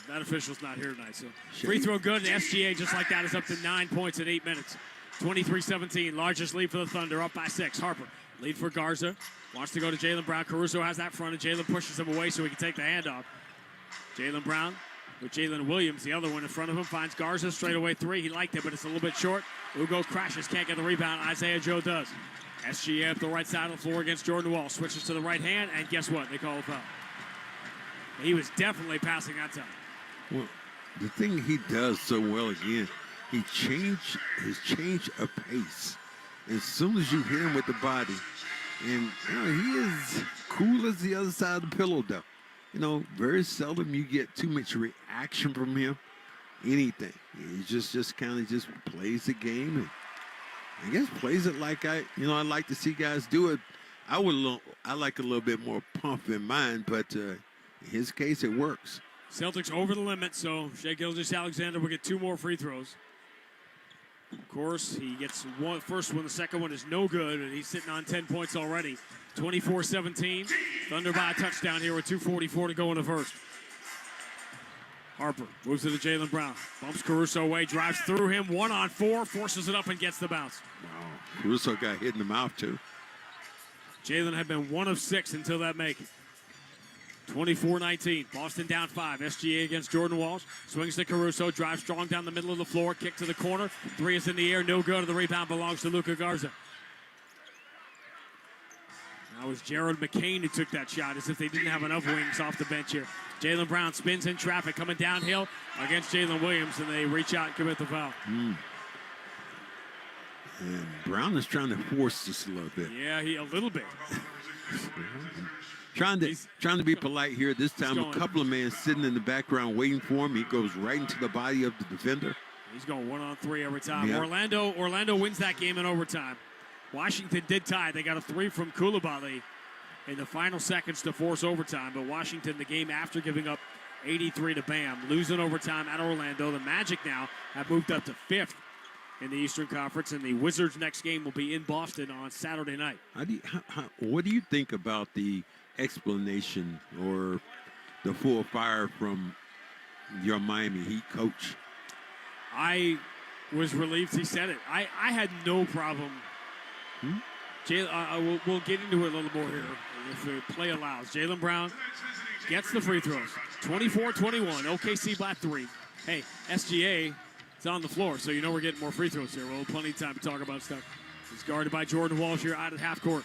That official's not here tonight, so free throw good. And SGA, just like that, is up to 9 points in 8 minutes. 23-17, largest lead for the Thunder, up by 6. Harper, lead for Garza. Wants to go to Jaylen Brown. Caruso has that front, and Jaylen pushes him away so he can take the handoff. Jaylen Brown with Jalen Williams, the other one in front of him, finds Garza straight away 3. He liked it, but it's a little bit short. Ugo crashes, can't get the rebound. Isaiah Joe does. SGA up the right side of the floor against Jordan Wall. Switches to the right hand, and guess what? They call a foul. He was definitely passing that time. Well, the thing he does so well again, his change of pace. As soon as you hit him with the body, and he is cool as the other side of the pillow, though. Very seldom you get too much reaction from him. Anything. He just kind of plays the game. And I guess plays it like I like to see guys do it. I like a little bit more pump in mine, but in his case, it works. Celtics over the limit, so Shai Gilgeous-Alexander will get 2 more free throws. Of course, he gets one first one. The second one is no good, and he's sitting on 10 points already. 24-17. Thunder by a touchdown here with 2:44 to go in the first. Harper moves to the Jaylen Brown. Bumps Caruso away, drives through him. 1-on-4, forces it up and gets the bounce. Wow. Caruso got hit in the mouth, too. Jaylen had been 1 of 6 until that make. 24-19. Boston down 5. SGA against Jordan Walsh. Swings to Caruso. Drives strong down the middle of the floor. Kick to the corner. 3 is in the air. No good. The rebound belongs to Luka Garza. Now it was Jared McCain who took that shot, as if they didn't have enough wings off the bench here. Jaylen Brown spins in traffic, coming downhill against Jalen Williams, and they reach out and commit the foul. And Brown is trying to force this a little bit. Yeah, a little bit. trying to be polite here. This time, a couple of men sitting in the background waiting for him. He goes right into the body of the defender. He's going 1-on-3 every time. Yeah. Orlando wins that game in overtime. Washington did tie. They got a 3 from Coulibaly in the final seconds to force overtime. But Washington, the game after giving up 83 to Bam, losing overtime at Orlando. The Magic now have moved up to 5th in the Eastern Conference, and the Wizards' next game will be in Boston on Saturday night. What do you think about the explanation or the full fire from your Miami Heat coach? I was relieved he said it. I had no problem. We'll get into it a little more here if the play allows. Jaylen Brown gets the free throws. 24-21. OKC by 3. Hey, SGA is on the floor, so you know we're getting more free throws here. We'll have plenty of time to talk about stuff. He's guarded by Jordan Walsh here out at half court.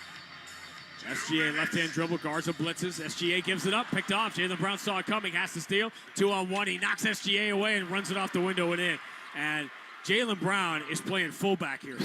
SGA left-hand dribble, Garza blitzes. SGA gives it up, picked off. Jaylen Brown saw it coming, has to steal. 2-on-1. He knocks SGA away and runs it off the window and in. And Jaylen Brown is playing fullback here.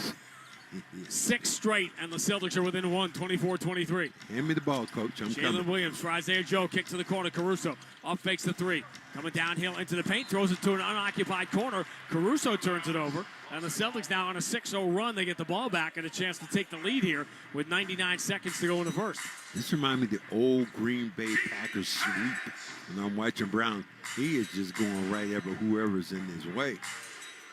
6 straight, and the Celtics are within 1, 24-23. Hand me the ball, coach. I'm coming. Jalen Williams for Isaiah Joe. Kick to the corner. Caruso up fakes the 3. Coming downhill into the paint. Throws it to an unoccupied corner. Caruso turns it over. And the Celtics now on a 6-0 run. They get the ball back and a chance to take the lead here with 99 seconds to go in the first. This reminds me of the old Green Bay Packers sweep. When I'm watching Brown, he is just going right over whoever's in his way.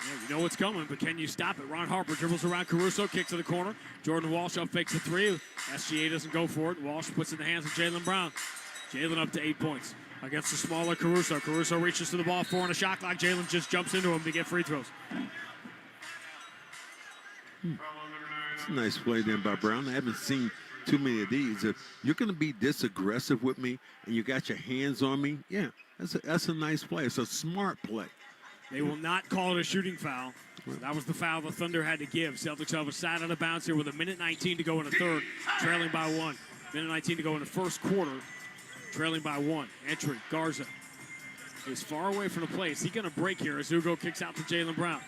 Yeah, you know what's coming, but can you stop it? Ron Harper dribbles around Caruso, kicks to the corner. Jordan Walsh up fakes the 3. SGA doesn't go for it. Walsh puts it in the hands of Jaylen Brown. Jaylen up to 8 points against the smaller Caruso. Caruso reaches to the ball, 4 on a shot clock. Jaylen just jumps into him to get free throws. It's a nice play then by Brown. I haven't seen too many of these. If you're going to be this aggressive with me and you got your hands on me, yeah, that's a nice play. It's a smart play. They will not call it a shooting foul. That was the foul the Thunder had to give. Celtics have a side out of bounds here with 1:19 to go in the third, trailing by 1. 1:19 to go in the first quarter, trailing by 1. Entry, Garza is far away from the play. Is he going to break here as Ugo kicks out to Jaylen Brown?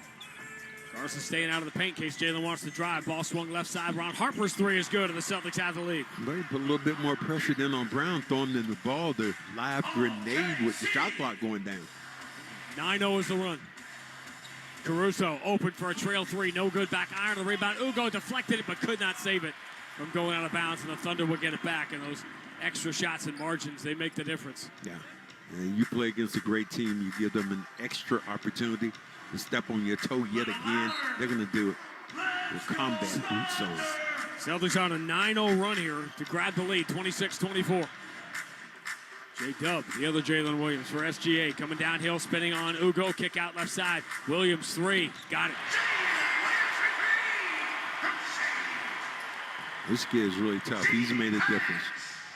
Garza staying out of the paint in case Jaylen wants to drive. Ball swung left side. Ron Harper's 3 is good, and the Celtics have the lead. They put a little bit more pressure than on Brown, throwing in the ball, the live grenade with the shot clock going down. 9-0 is the run. Caruso open for a trail 3. No good. Back iron. The rebound. Ugo deflected it but could not save it from going out of bounds, and the Thunder will get it back. And those extra shots and margins, they make the difference. Yeah. And you play against a great team. You give them an extra opportunity to step on your toe yet again. They're going to do it with combat boots on. Celtics on a 9-0 run here to grab the lead, 26-24. J-Dub, the other Jalen Williams for SGA, coming downhill, spinning on Ugo, kick out left side. Williams 3, got it. This kid is really tough. He's made a difference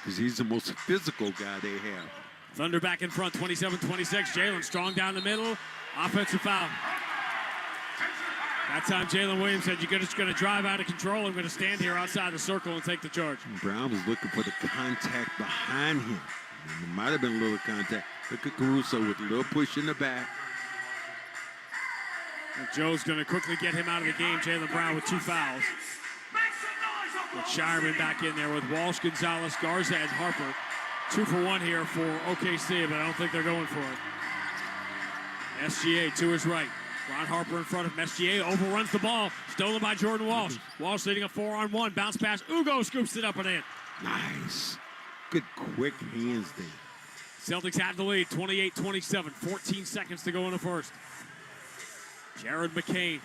because he's the most physical guy they have. Thunder back in front, 27-26. Jalen strong down the middle. Offensive foul. That time Jalen Williams said, you're just going to drive out of control. I'm going to stand here outside the circle and take the charge. Brown was looking for the contact behind him. And there might have been a little contact. Look at Caruso with a little push in the back. And Joe's going to quickly get him out of the game. Jaylen Brown with 2 fouls. With Shireman back in there with Walsh, Gonzalez, Garza, and Harper. 2 for 1 here for OKC, but I don't think they're going for it. SGA to his right. Ron Harper in front of him. SGA overruns the ball. Stolen by Jordan Walsh. Walsh leading a 4-on-1. Bounce pass. Ugo scoops it up and in. Nice. Good quick hands there. Celtics have the lead, 28-27. 14 seconds to go in the first. Jared McCain,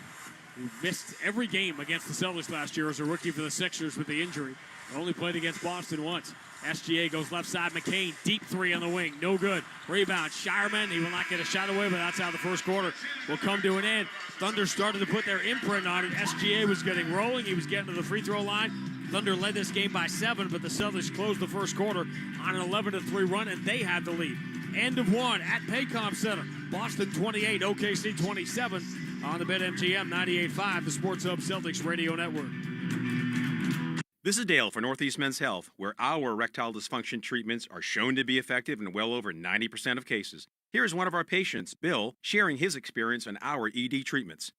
who missed every game against the Celtics last year as a rookie for the Sixers with the injury. Only played against Boston once. SGA goes left side. McCain, deep three on the wing. No good. Rebound. Shireman, he will not get a shot away, but that's how the first quarter will come to an end. Thunder started to put their imprint on it. SGA was getting rolling. He was getting to the free throw line. Thunder led this game by 7, but the Celtics closed the first quarter on an 11-3 run, and they had the lead. End of one at Paycom Center. Boston 28, OKC 27 on the BetMGM 98.5, the Sports Hub Celtics Radio Network. This is Dale for Northeast Men's Health, where our erectile dysfunction treatments are shown to be effective in well over 90% of cases. Here's one of our patients, Bill, sharing his experience on our ED treatments.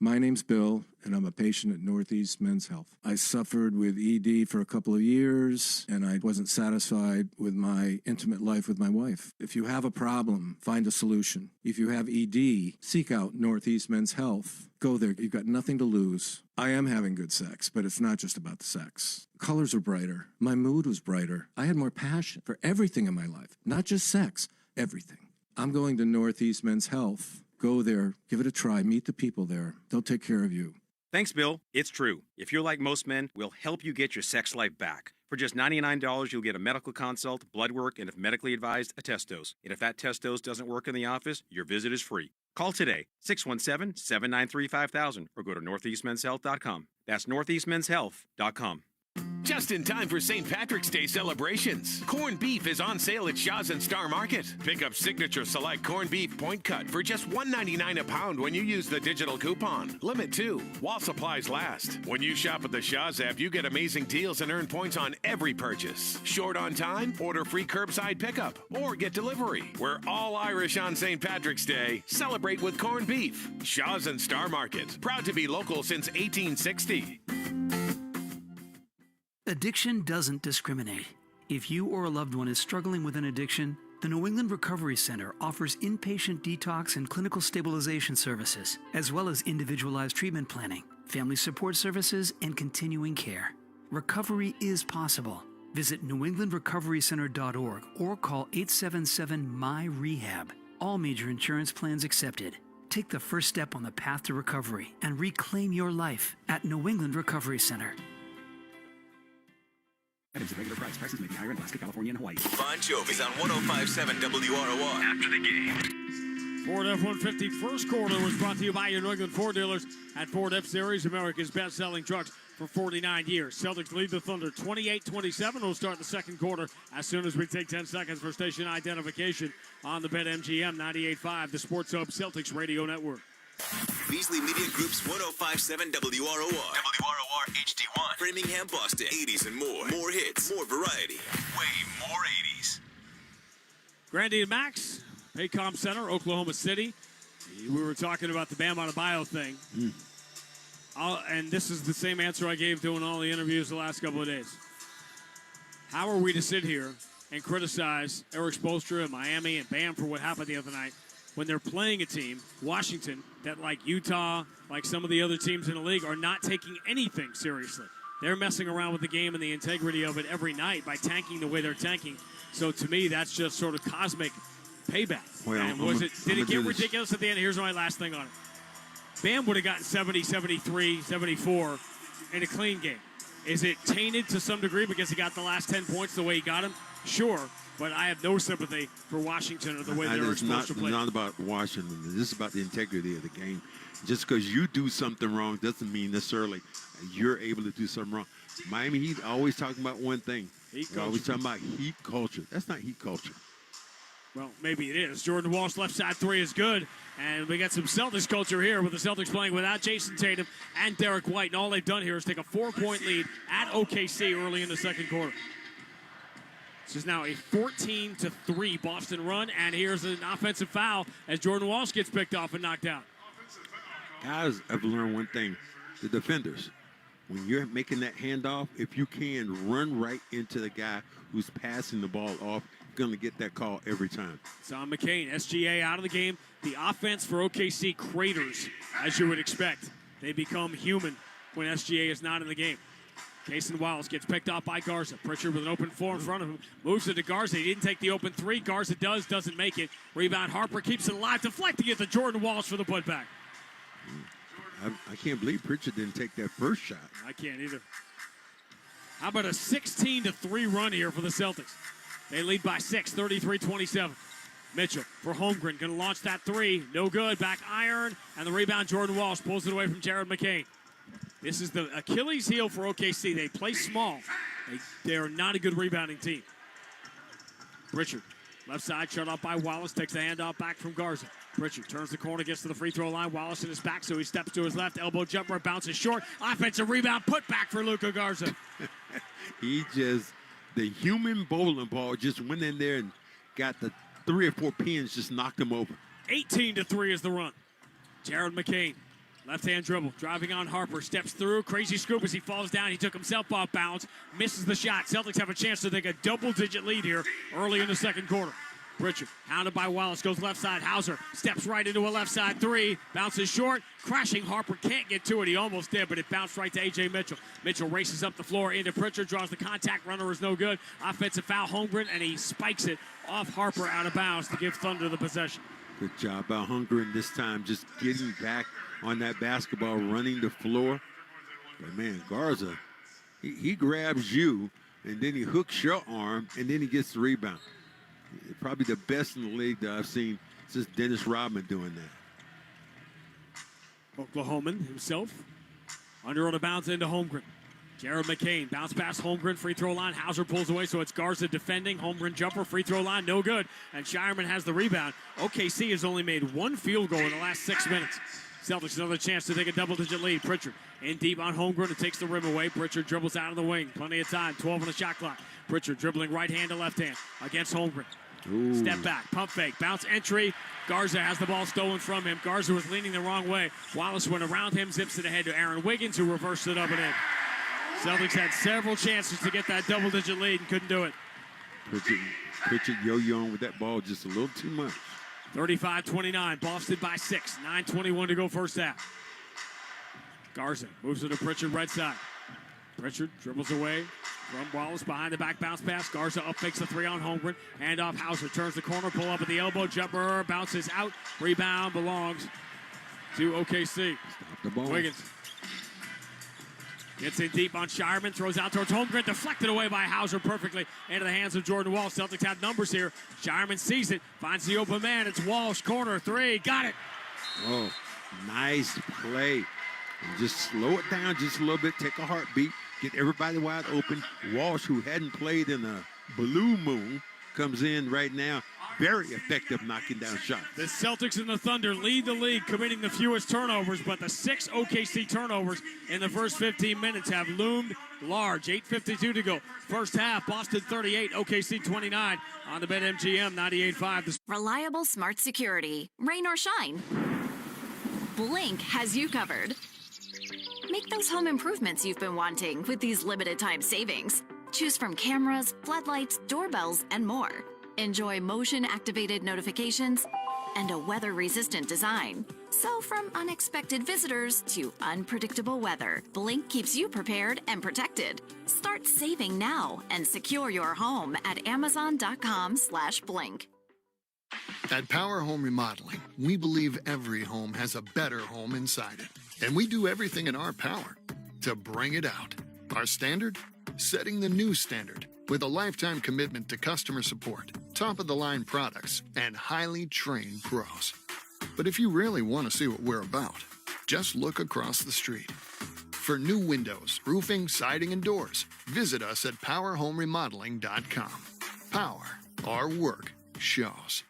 My name's Bill, and I'm a patient at Northeast Men's Health. I suffered with ED for a couple of years, and I wasn't satisfied with my intimate life with my wife. If you have a problem, find a solution. If you have ED, seek out Northeast Men's Health. Go there. You've got nothing to lose. I am having good sex, but it's not just about the sex. Colors are brighter. My mood was brighter. I had more passion for everything in my life, not just sex, everything. I'm going to Northeast Men's Health. Go there, give it a try, meet the people there. They'll take care of you. Thanks, Bill. It's true. If you're like most men, we'll help you get your sex life back. For just $99, you'll get a medical consult, blood work, and if medically advised, a test dose. And if that test dose doesn't work in the office, your visit is free. Call today, 617-793-5000, or go to northeastmenshealth.com. That's northeastmenshealth.com. Just in time for St. Patrick's Day celebrations. Corned beef is on sale at Shaw's and Star Market. Pick up Signature Select Corned Beef Point Cut for just $1.99 a pound when you use the digital coupon. Limit 2, while supplies last. When you shop at the Shaw's app, you get amazing deals and earn points on every purchase. Short on time? Order free curbside pickup or get delivery. We're all Irish on St. Patrick's Day. Celebrate with corned beef. Shaw's and Star Market. Proud to be local since 1860. Addiction doesn't discriminate. If you or a loved one is struggling with an addiction, the New England Recovery Center offers inpatient detox and clinical stabilization services, as well as individualized treatment planning, family support services, and continuing care. Recovery is possible. Visit newenglandrecoverycenter.org or call 877-MY-REHAB. All major insurance plans accepted. Take the first step on the path to recovery and reclaim your life at New England Recovery Center. Items at regular price. Prices may be higher in Alaska, California, and Hawaii. Bon Jovi's on 105.7 WROR. After the game. Ford F-150 first quarter was brought to you by your New England Ford dealers at Ford F-Series, America's best-selling trucks for 49 years. Celtics lead the Thunder 28-27. We'll start the second quarter as soon as we take 10 seconds for station identification on the BetMGM 98.5, the Sports Hub Celtics Radio Network. Beasley Media Group's 105.7 WROR. WROR HD1. Framingham, Boston. 80s and more. More hits. More variety. Way more 80s. Grandy and Max, Paycom Center, Oklahoma City. We were talking about the Bam Adebayo thing. And this is the same answer I gave doing all the interviews the last couple of days. How are we to sit here and criticize Eric Spoelstra and Miami and Bam for what happened the other night when they're playing a team, Washington, that like Utah, like some of the other teams in the league, are not taking anything seriously? They're messing around with the game and the integrity of it every night by tanking the way they're tanking. So to me, that's just sort of cosmic payback. Well, and did it get ridiculous at the end? Here's my last thing on it. Bam would have gotten 70, 73, 74 in a clean game. Is it tainted to some degree because he got the last 10 points the way he got them? Sure. But I have no sympathy for Washington or the way they're supposed to play. It's not about Washington. This is about the integrity of the game. Just because you do something wrong doesn't mean necessarily you're able to do something wrong. Miami Heat always talking about one thing. They're always talking about heat culture. That's not heat culture. Well, maybe it is. Jordan Walsh left side three is good. And we got some Celtics culture here with the Celtics playing without Jason Tatum and Derek White. And all they've done here is take a 4-point lead at OKC early in the second quarter. This is now a 14-3 Boston run, and here's an offensive foul as Jordan Walsh gets picked off and knocked out. Guys, I've learned one thing. The defenders, when you're making that handoff, if you can run right into the guy who's passing the ball off, you're going to get that call every time. It's on McCain. SGA out of the game. The offense for OKC craters, as you would expect. They become human when SGA is not in the game. Cason Wallace gets picked off by Garza. Pritchard with an open floor in front of him. Moves it to Garza. He didn't take the open three. Garza doesn't make it. Rebound, Harper keeps it alive. Deflecting it to Jordan Wallace for the putback. I can't believe Pritchard didn't take that first shot. I can't either. How about a 16-3 run here for the Celtics? They lead by 6, 33-27. Mitchell for Holmgren. Going to launch that three. No good. Back iron. And the rebound, Jordan Walsh pulls it away from Jared McCain. This is the Achilles heel for OKC. They play small. They are not a good rebounding team. Pritchard, left side, shut off by Wallace. Takes the handoff back from Garza. Pritchard turns the corner, gets to the free throw line. Wallace in his back, so he steps to his left. Elbow jumper, bounces short. Offensive rebound, put back for Luka Garza. The human bowling ball just went in there and got the 3 or 4 pins, just knocked him over. 18-3 is the run. Jared McCain, left-hand dribble, driving on Harper, steps through, crazy scoop as he falls down. He took himself off balance, misses the shot. Celtics have a chance to take a double-digit lead here early in the second quarter. Pritchard, hounded by Wallace, goes left side. Hauser steps right into a left side three, bounces short, crashing. Harper can't get to it. He almost did, but it bounced right to A.J. Mitchell. Mitchell races up the floor into Pritchard, draws the contact. Runner is no good. Offensive foul, Holmgren, and he spikes it off Harper out of bounds to give Thunder the possession. Good job by Holmgren this time, just getting back on that basketball, running the floor. But man, Garza, he grabs you, and then he hooks your arm, and then he gets the rebound. Probably the best in the league that I've seen since Dennis Rodman doing that. Oklahoman himself, under on the bounce into Holmgren. Jared McCain, bounce past Holmgren, free throw line. Hauser pulls away, so it's Garza defending. Holmgren jumper, free throw line, no good. And Shireman has the rebound. OKC has only made 1 field goal in the last 6 minutes. Celtics another chance to take a double-digit lead. Pritchard in deep on Holmgren and takes the rim away. Pritchard dribbles out of the wing. Plenty of time, 12 on the shot clock. Pritchard dribbling right hand to left hand against Holmgren. Ooh. Step back, pump fake, bounce entry. Garza has the ball stolen from him. Garza was leaning the wrong way. Wallace went around him, zips it ahead to Aaron Wiggins, who reversed it up and in. Celtics had several chances to get that double-digit lead and couldn't do it. Pritchard yo-yoing with that ball just a little too much. 35-29, Boston by 6. 9:21 to go first half. Garza moves it to Pritchard right side. Pritchard dribbles away from Wallace behind the back bounce pass. Garza up fakes the three on Holmgren. Hand off Hauser, turns the corner, pull up at the elbow. Jumper bounces out. Rebound belongs to OKC. Stop the ball. Wiggins gets in deep on Shireman, throws out towards Holmgren, deflected away by Hauser perfectly into the hands of Jordan Walsh. Celtics have numbers here. Shireman sees it, finds the open man. It's Walsh, corner three, got it. Oh, nice play. And just slow it down just a little bit, take a heartbeat, get everybody wide open. Walsh, who hadn't played in a blue moon, comes in right now. Very effective knocking down shots. The Celtics and the Thunder lead the league, committing the fewest turnovers, but the 6 OKC turnovers in the first 15 minutes have loomed large. 8:52 to go. First half, Boston 38, OKC 29 on the BetMGM 98.5. Reliable smart security, rain or shine. Blink has you covered. Make those home improvements you've been wanting with these limited time savings. Choose from cameras, floodlights, doorbells, and more. Enjoy motion-activated notifications and a weather-resistant design. So from unexpected visitors to unpredictable weather, Blink keeps you prepared and protected. Start saving now and secure your home at Amazon.com/Blink. At Power Home Remodeling, we believe every home has a better home inside it. And we do everything in our power to bring it out. Our standard? Setting the new standard with a lifetime commitment to customer support, top-of-the-line products, and highly trained pros. But if you really want to see what we're about, just look across the street. For new windows, roofing, siding, and doors, visit us at powerhomeremodeling.com. Power, our work shows.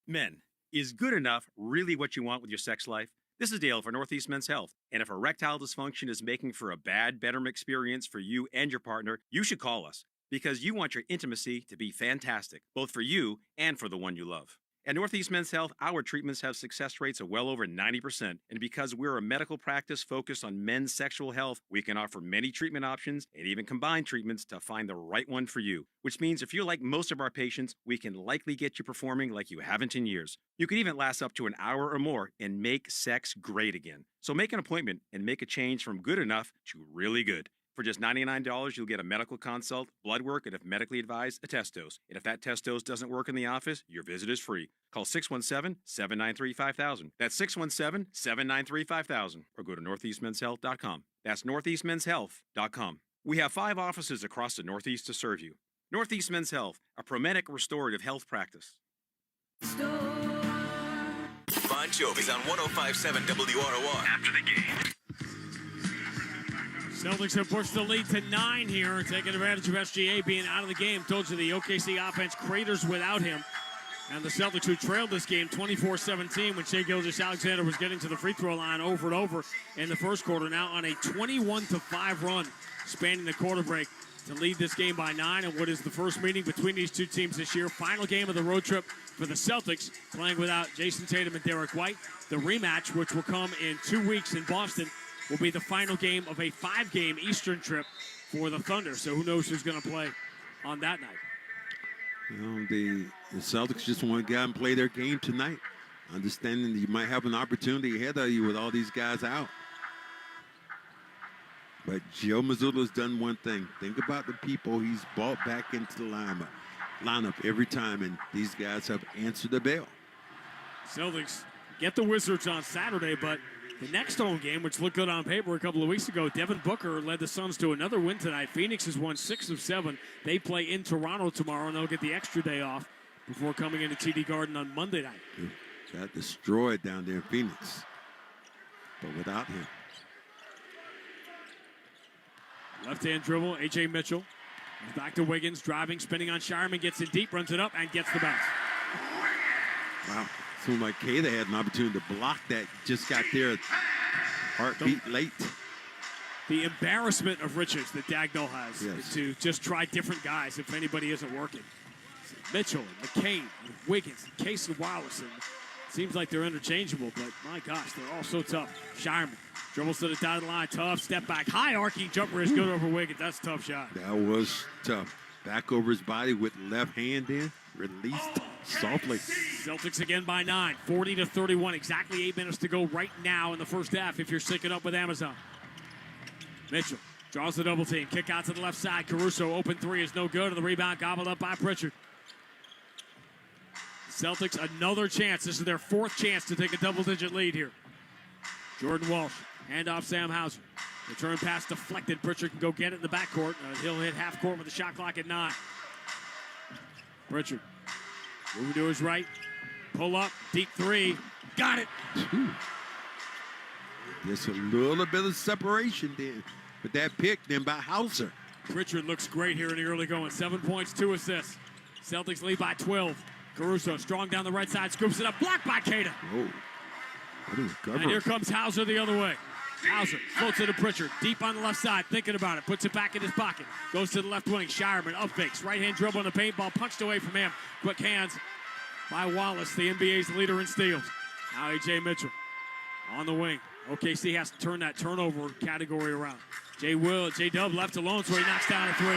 Men, is good enough really what you want with your sex life? This is Dale for Northeast Men's Health. And if erectile dysfunction is making for a bad bedroom experience for you and your partner, you should call us because you want your intimacy to be fantastic, both for you and for the one you love. At Northeast Men's Health, our treatments have success rates of well over 90%. And because we're a medical practice focused on men's sexual health, we can offer many treatment options and even combine treatments to find the right one for you. Which means if you're like most of our patients, we can likely get you performing like you haven't in years. You could even last up to an hour or more and make sex great again. So make an appointment and make a change from good enough to really good. For just $99, you'll get a medical consult, blood work, and if medically advised, a test dose. And if that test dose doesn't work in the office, your visit is free. Call 617-793-5000. That's 617-793-5000. Or go to northeastmenshealth.com. That's northeastmenshealth.com. We have 5 offices across the Northeast to serve you. Northeast Men's Health, a promedic restorative health practice. Bon Jovi's on 105.7 WROR. After the game. Celtics have pushed the lead to 9 here, taking advantage of SGA being out of the game. Told you the OKC offense craters without him. And the Celtics, who trailed this game 24-17 when Shai Gilgeous-Alexander was getting to the free throw line over and over in the first quarter, now on a 21-5 run spanning the quarter break to lead this game by 9 in what is the first meeting between these two teams this year. Final game of the road trip for the Celtics, playing without Jason Tatum and Derek White. The rematch, which will come in 2 weeks in Boston, will be the final game of a 5-game Eastern trip for the Thunder. So who knows who's going to play on that night. The Celtics just want to go out and play their game tonight, understanding that you might have an opportunity ahead of you with all these guys out. But Joe Mazzulla's done one thing. Think about the people he's brought back into the lineup every time, and these guys have answered the bell. Celtics get the Wizards on Saturday, but the next home game, which looked good on paper a couple of weeks ago, Devin Booker led the Suns to another win tonight. Phoenix has won 6 of 7. They play in Toronto tomorrow, and they'll get the extra day off before coming into TD Garden on Monday night. Got destroyed down there in Phoenix, but without him. Left-hand dribble, A.J. Mitchell. Back to Wiggins, driving, spinning on Shireman, gets in deep, runs it up, and gets the bounce. Wow. Seemed like Kata had an opportunity to block that. Just got there. Heartbeat late. The embarrassment of Richards that Dagnall has is to just try different guys if anybody isn't working. Mitchell, McCain, Wiggins, Case and Wallace. And it seems like they're interchangeable, but my gosh, they're all so tough. Shireman dribbles to the dotted line, tough, step back. High arcing jumper is good over Wiggins. That's a tough shot. That was tough. Back over his body with left hand in. Released softly. Celtics again by 9, 40-31. Exactly 8 minutes to go right now in the first half if you're syncing up with Amazon. Mitchell draws the double team. Kick out to the left side. Caruso, open 3 is no good. And the rebound gobbled up by Pritchard. Celtics another chance. This is their 4th chance to take a double-digit lead here. Jordan Walsh, handoff Sam Hauser. Return pass deflected. Pritchard can go get it in the backcourt. He'll hit half court with the shot clock at 9. Pritchard moving to his right. Pull up, deep 3. Got it. Just a little bit of separation there with that pick then by Hauser. Pritchard looks great here in the early going. 7 points, 2 assists. Celtics lead by 12. Caruso strong down the right side, scoops it up, blocked by Kata. Whoa. And here comes Hauser the other way. Hauser floats it to Pritchard, deep on the left side, thinking about it, puts it back in his pocket, goes to the left wing, Shireman up fakes, right-hand dribble on the paintball, punched away from him. Quick hands by Wallace, the NBA's leader in steals. Now A.J. Mitchell on the wing. OKC has to turn that turnover category around. J-Dub left alone, so he knocks down a 3.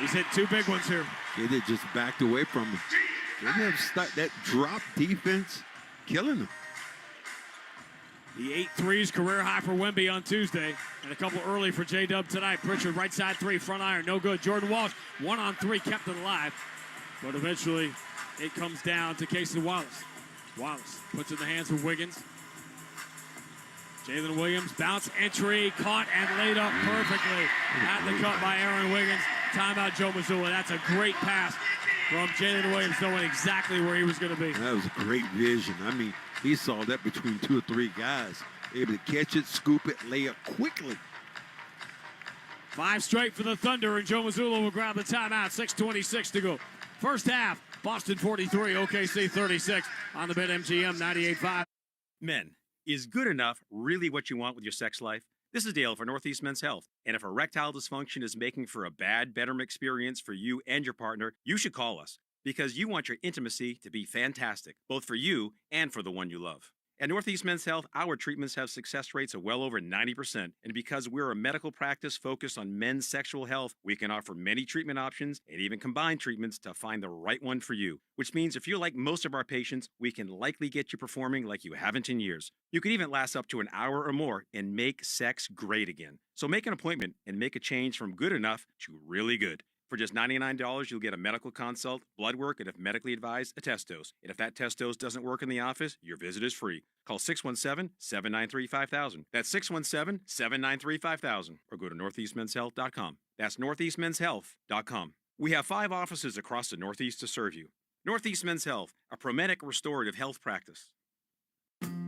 He's hit 2 big ones here. They just backed away from him. They have stuck that drop defense, killing them. The 8 threes, career high for Wemby on Tuesday, and a couple early for J-Dub tonight. Pritchard, right side 3, front iron, no good. Jordan Walsh, 1 on 3, kept it alive, but eventually it comes down to Casey Wallace. Wallace puts it in the hands of Wiggins. Jalen Williams, bounce, entry, caught and laid up perfectly at the cut by Aaron Wiggins. Timeout, Joe Mazzulla. That's a great pass from Jalen Williams, knowing exactly where he was going to be. That was a great vision. I mean, he saw that between 2 or 3 guys. Able to catch it, scoop it, lay up quickly. 5 straight for the Thunder, and Joe Mazzulla will grab the timeout. 6:26 to go. First half, Boston 43, OKC 36 on the BetMGM 98.5. Men, is good enough really what you want with your sex life? This is Dale for Northeast Men's Health. And if erectile dysfunction is making for a bad bedroom experience for you and your partner, you should call us. because you want your intimacy to be fantastic, both for you and for the one you love. At Northeast Men's Health, our treatments have success rates of well over 90%. And because we're a medical practice focused on men's sexual health, we can offer many treatment options and even combine treatments to find the right one for you. Which means if you're like most of our patients, we can likely get you performing like you haven't in years. You could even last up to an hour or more and make sex great again. So make an appointment and make a change from good enough to really good. For just $99, you'll get a medical consult, blood work, and if medically advised, a test dose. And if that test dose doesn't work in the office, your visit is free. Call 617-793-5000. That's 617-793-5000. Or go to northeastmenshealth.com. That's northeastmenshealth.com. We have 5 offices across the Northeast to serve you. Northeast Men's Health, a Promedic restorative health practice.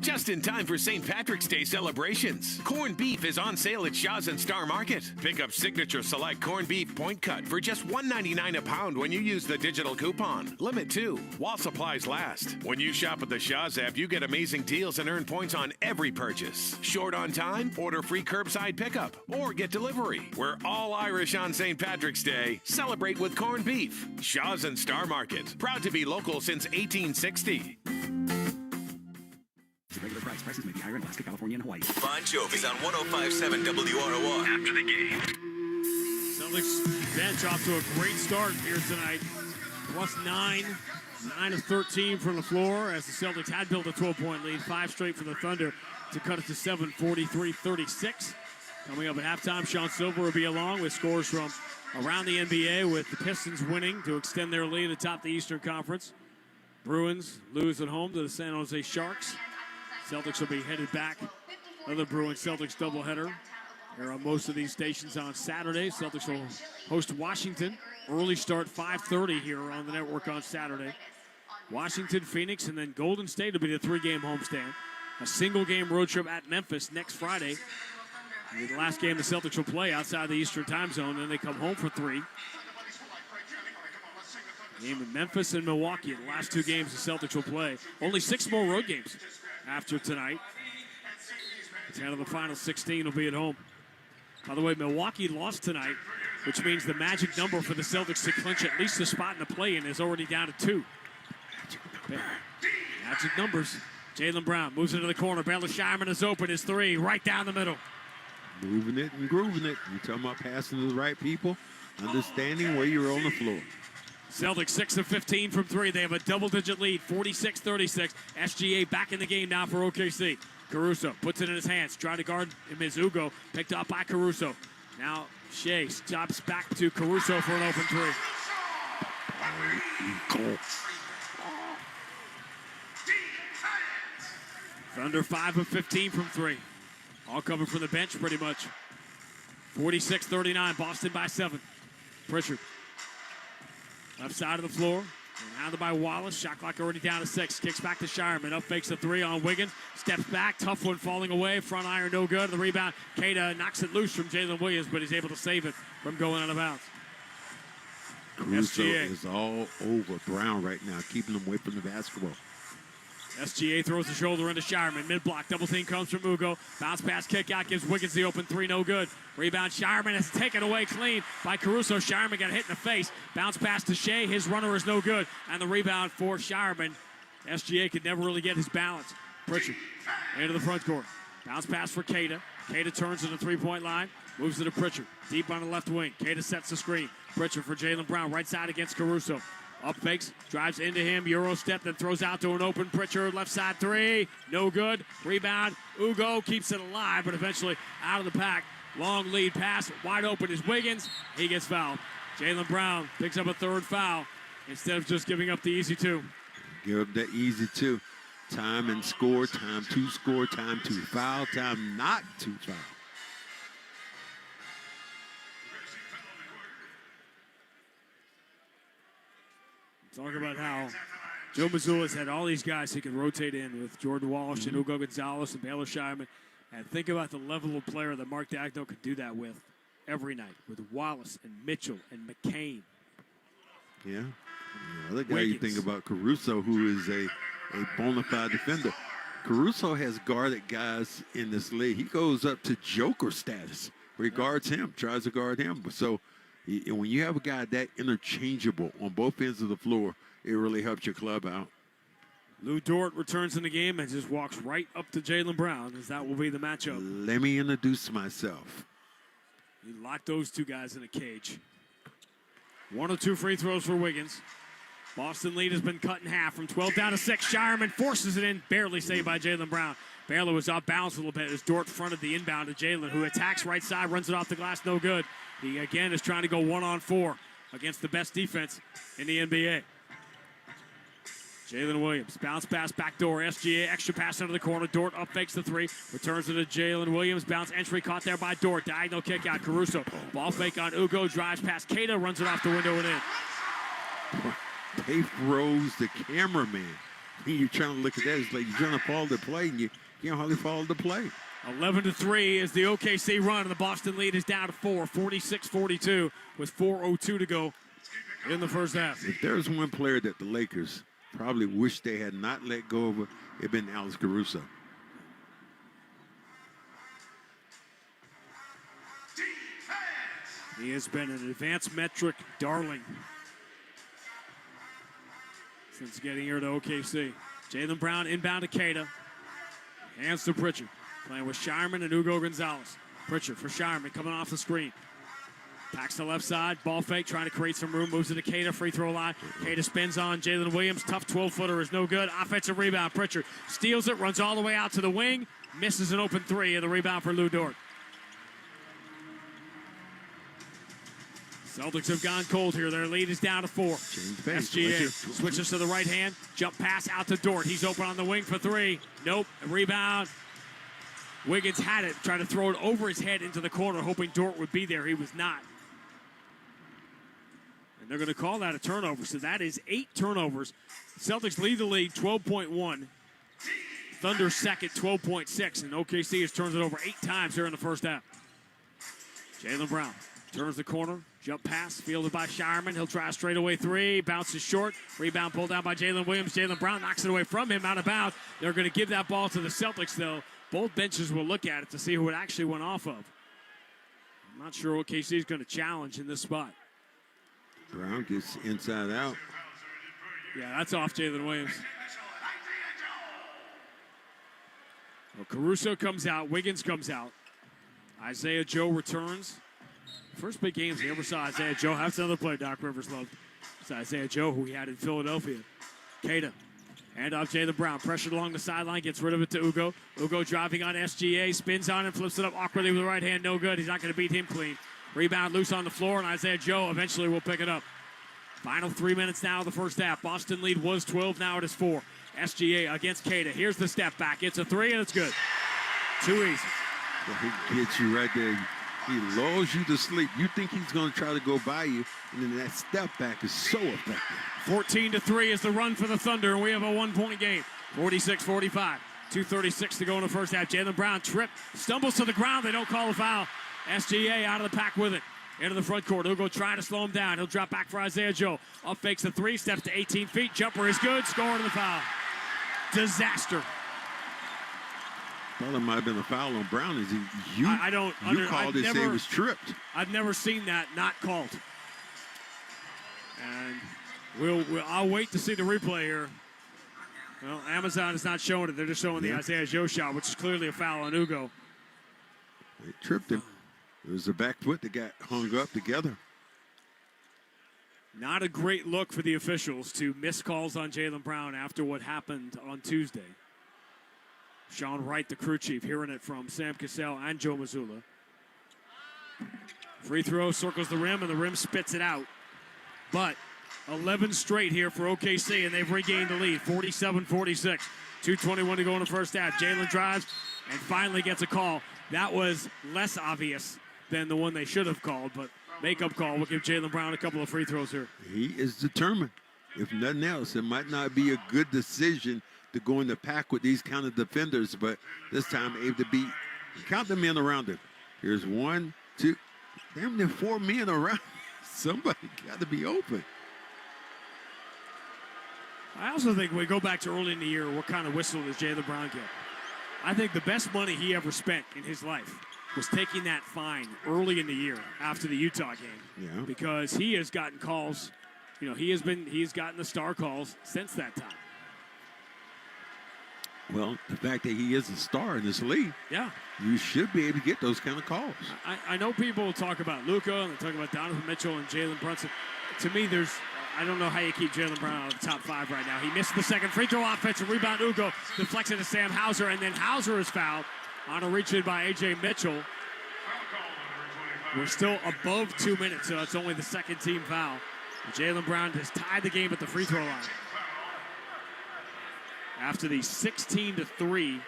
Just in time for St. Patrick's Day celebrations. Corned beef is on sale at Shaw's and Star Market. Pick up Signature Select Corned Beef Point Cut for just $1.99 a pound when you use the digital coupon. Limit 2, while supplies last. When you shop at the Shaw's app, you get amazing deals and earn points on every purchase. Short on time? Order free curbside pickup or get delivery. We're all Irish on St. Patrick's Day. Celebrate with corned beef. Shaw's and Star Market. Proud to be local since 1860. The regular price. Prices may be higher in Alaska, California, and Hawaii. Bon Jovi's on 105.7 WROR. After the game. Celtics bench off to a great start here tonight. Plus 9. 9 of 13 from the floor as the Celtics had built a 12-point lead. 5 straight for the Thunder to cut it to 7, 43-36. Coming up at halftime, Sean Silver will be along with scores from around the NBA, with the Pistons winning to extend their lead atop the Eastern Conference. Bruins lose at home to the San Jose Sharks. Celtics will be headed back. Another Bruins-Celtics doubleheader. They're on most of these stations on Saturday. Celtics will host Washington. Early start 5:30 here on the network on Saturday. Washington, Phoenix, and then Golden State will be the 3-game homestand. A single-game road trip at Memphis next Friday. The last game the Celtics will play outside the Eastern time zone, then they come home for 3. Game in Memphis and Milwaukee, the last 2 games the Celtics will play. Only 6 more road games after tonight. 10 of the final 16 will be at home. By the way, Milwaukee lost tonight, which means the magic number for the Celtics to clinch at least a spot in the play-in is already down to 2. Magic numbers. Jaylen Brown moves into the corner. Baylor Shireman is open. His 3 right down the middle. Moving it and grooving it. You're talking about passing to the right people, understanding where you're on the floor. Celtics 6 of 15 from 3. They have a double-digit lead, 46-36. SGA back in the game now for OKC. Caruso puts it in his hands, trying to guard Mazzulla, picked up by Caruso. Now Shea stops back to Caruso for an open 3. Thunder 5 of 15 from 3. All coming from the bench pretty much. 46-39, Boston by 7. Pritchard. Left side of the floor. And handled by Wallace. Shot clock already down to 6. Kicks back to Shireman. Up fakes a 3 on Wiggins. Steps back. Tough one falling away. Front iron no good. The rebound. Keita knocks it loose from Jalen Williams, but he's able to save it from going out of bounds. Caruso SGA is all over Brown right now, keeping him away from the basketball. SGA throws the shoulder into Shireman. Mid-block. Double team comes from Ugo. Bounce pass kick out. Gives Wiggins the open 3. No good. Rebound. Shireman is taken away clean by Caruso. Shireman got hit in the face. Bounce pass to Shea. His runner is no good. And the rebound for Shireman. SGA could never really get his balance. Pritchard into the front court. Bounce pass for Keita. Keita turns to the 3-point line. Moves it to Pritchard. Deep on the left wing. Keita sets the screen. Pritchard for Jaylen Brown. Right side against Caruso. Up fakes, drives into him, Euro step, then throws out to an open Pritchard, left side 3, no good. Rebound, Ugo keeps it alive, but eventually out of the pack. Long lead pass, wide open is Wiggins. He gets fouled. Jaylen Brown picks up a 3rd foul instead of just giving up the easy 2. Give up the easy 2. Time and score, time to score, time to foul, time not to foul. Talk about how Joe Mazzulla's had all these guys he could rotate in with Jordan Walsh and Ugo Gonzalez and Baylor Shireman. And think about the level of player that Mark Daigneault could do that with every night, with Wallace and Mitchell and McCain. Yeah. The other guy you think about, Caruso, who is a bona fide defender. Caruso has guarded guys in this league. He goes up to Joker status where he guards him, tries to guard him. So And when you have a guy that interchangeable on both ends of the floor, it really helps your club out. Lou Dort returns in the game and just walks right up to Jaylen Brown, as that will be the matchup. Let me introduce myself. He locked those two guys in a cage. 1 of 2 free throws for Wiggins. Boston lead has been cut in half from 12 down to 6. Shireman forces it in, barely saved by Jaylen Brown. Baylor was off balance a little bit as Dort fronted the inbound to Jaylen, who attacks right side, runs it off the glass, no good. He again is trying to go 1-on-4 against the best defense in the NBA. Jalen Williams, bounce pass, backdoor, SGA, extra pass into the corner. Dort up fakes the 3, returns it to Jalen Williams. Bounce entry caught there by Dort. Diagonal kick out, Caruso. Ball fake on Ugo, drives past Keita, runs it off the window and in. They froze the cameraman. You're trying to look at that. It's like you're trying to follow the play, and you can't hardly follow the play. 11-3 is the OKC run, and the Boston lead is down to 4, 46-42, with 4:02 to go in the first half. If there's one player that the Lakers probably wish they had not let go of, it'd been Alex Caruso. He has been an advanced metric darling since getting here to OKC. Jaylen Brown inbound to Keita. Hands to Pritchard. Playing with Shireman and Ugo Gonzalez. Pritchard for Shireman coming off the screen. Packs the left side. Ball fake, trying to create some room. Moves it to Keita. Free throw line. Keita spins on Jalen Williams. Tough 12-footer is no good. Offensive rebound. Pritchard steals it. Runs all the way out to the wing. Misses an open 3. And the rebound for Lou Dort. Celtics have gone cold here. Their lead is down to 4. SGA switches to the right hand. Jump pass out to Dort. He's open on the wing for 3. Nope. A rebound. Wiggins had it. Trying to throw it over his head into the corner, hoping Dort would be there. He was not. And they're going to call that a turnover. So that is 8 turnovers. Celtics lead the league 12.1. Thunder second, 12.6. And OKC has turned it over 8 times here in the first half. Jaylen Brown turns the corner. Jump pass, fielded by Shireman. He'll try a straightaway 3. Bounces short. Rebound pulled down by Jalen Williams. Jaylen Brown knocks it away from him, out of bounds. They're going to give that ball to the Celtics, though. Both benches will look at it to see who it actually went off of. I'm not sure OKC is going to challenge in this spot. Brown gets inside out. Yeah, that's off Jalen Williams. Well, Caruso comes out. Wiggins comes out. Isaiah Joe returns. First big games we ever saw Isaiah Joe. That's another play Doc Rivers loved. It's Isaiah Joe, who he had in Philadelphia. Keita, hand off Jaylen Brown. Pressured along the sideline, gets rid of it to Ugo. Ugo driving on SGA, spins on him, flips it up awkwardly with the right hand. No good. He's not going to beat him clean. Rebound loose on the floor, and Isaiah Joe eventually will pick it up. Final 3 minutes now of the first half. Boston lead was 12, now it is 4. SGA against Keita. Here's the step back. It's a 3, and it's good. Too easy. Well, he gets you right there. He lulls you to sleep. You think he's going to try to go by you, and then that step back is so effective. 14-3 is the run for the Thunder, and we have a 1-point game. 46-45. 2:36 to go in the first half. Jaylen Brown tripped, stumbles to the ground. They don't call a foul. SGA out of the pack with it. Into the front court. Ugo trying to slow him down. He'll drop back for Isaiah Joe. Up fakes the 3, steps to 18 feet. Jumper is good. Scoring the foul. Disaster. Thought it might have been a foul on Brown. You called it, say it was tripped. I've never seen that not called. And I'll wait to see the replay here. Well, Amazon is not showing it. They're just showing the Isaiah Joe shot, which is clearly a foul on Ugo. They tripped him. It was the back foot that got hung up together. Not a great look for the officials to miss calls on Jaylen Brown after what happened on Tuesday. Sean Wright, the crew chief, hearing it from Sam Cassell and Joe Mazzulla. Free throw circles the rim, and the rim spits it out. But 11 straight here for OKC, and they've regained the lead, 47-46. 2:21 to go in the first half. Jalen drives and finally gets a call. That was less obvious than the one they should have called, but makeup call. We'll give Jaylen Brown a couple of free throws here. He is determined. If nothing else, it might not be a good decision to go in the pack with these kind of defenders, but this time able to beat, count the men around him. Here's 1, 2, damn near 4 men around. Somebody got to be open. I also think we go back to early in the year, what kind of whistle does Jaylen Brown get? I think the best money he ever spent in his life was taking that fine early in the year after the Utah game. Yeah. Because he has gotten calls, he's gotten the star calls since that time. Well, the fact that he is a star in this league, yeah, you should be able to get those kind of calls. I know people talk about Luka and they talk about Donovan Mitchell and Jalen Brunson. To me, I don't know how you keep Jalen Brown out of the top 5 right now. He missed the second free throw, offensive rebound. Ugo deflects it to Sam Hauser, and then Hauser is fouled on a reach in by A.J. Mitchell. We're still above 2 minutes, so it's only the second team foul. Jalen Brown has tied the game at the free throw line. After the 16-3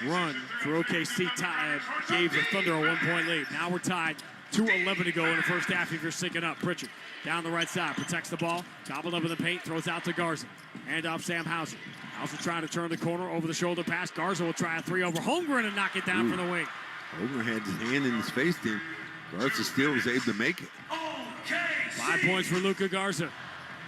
run for OKC gave the Thunder a 1-point lead. Now we're tied, 2:11 to go in the first half if you're syncing up. Pritchard down the right side, protects the ball, gobbled up in the paint, throws out to Garza. Hand off Sam Hauser. Hauser trying to turn the corner, over the shoulder pass. Garza will try a 3 over Holmgren and knock it down from the wing. Holmgren had his hand in his face then. Garza still was able to make it. 5 points for Luka Garza.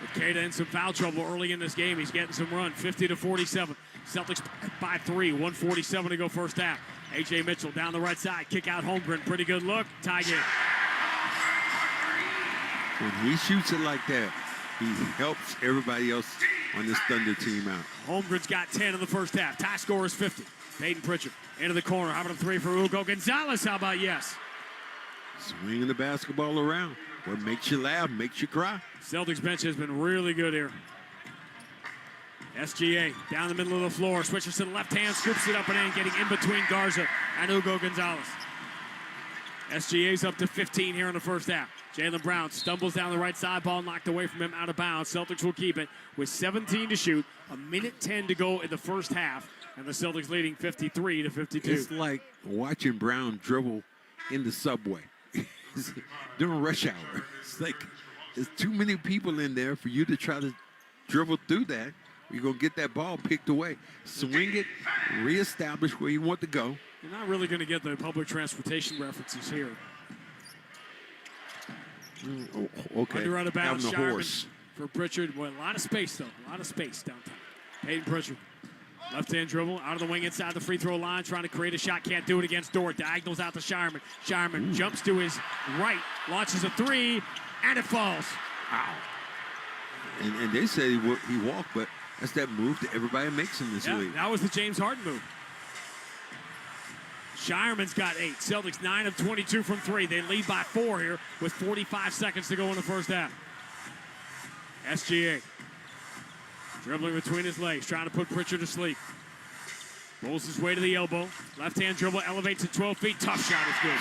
With Queta in some foul trouble early in this game. He's getting some run, 50-47. Celtics by 3, 1:47 to go first half. A.J. Mitchell down the right side, kick out Holmgren. Pretty good look, tie game. When he shoots it like that, he helps everybody else on this Thunder team out. Holmgren's got 10 in the first half. Tie score is 50. Peyton Pritchard into the corner. How about a 3 for Ugo Gonzalez? How about yes? Swinging the basketball around. What makes you laugh, makes you cry. Celtics bench has been really good here. SGA down the middle of the floor. Switches to the left hand, scoops it up and in, getting in between Garza and Ugo Gonzalez. SGA's up to 15 here in the first half. Jalen Brown stumbles down the right side, ball knocked away from him, out of bounds. Celtics will keep it with 17 to shoot, 1:10 to go in the first half, and the Celtics leading 53-52. It's like watching Brown dribble in the subway during rush hour. It's like there's too many people in there for you to try to dribble through that. You're going to get that ball picked away. Swing it, reestablish where you want to go. You're not really going to get the public transportation references here. Okay. Under out of bounds, Having a horse. For Pritchard. Well, a lot of space, though. A lot of space downtown. Peyton Pritchard. Left-hand dribble, out of the wing inside the free throw line, trying to create a shot. Can't do it against Dort. Diagonals out to Shireman. Shireman jumps to his right, launches a 3, and it falls. Wow. And they say he walked, but that's that move that everybody makes in this league. That was the James Harden move. Shireman's got 8. Celtics 9 of 22 from 3. They lead by 4 here with 45 seconds to go in the first half. SGA dribbling between his legs, trying to put Pritchard to sleep. Rolls his way to the elbow. Left-hand dribble, elevates to 12 feet. Tough shot is good.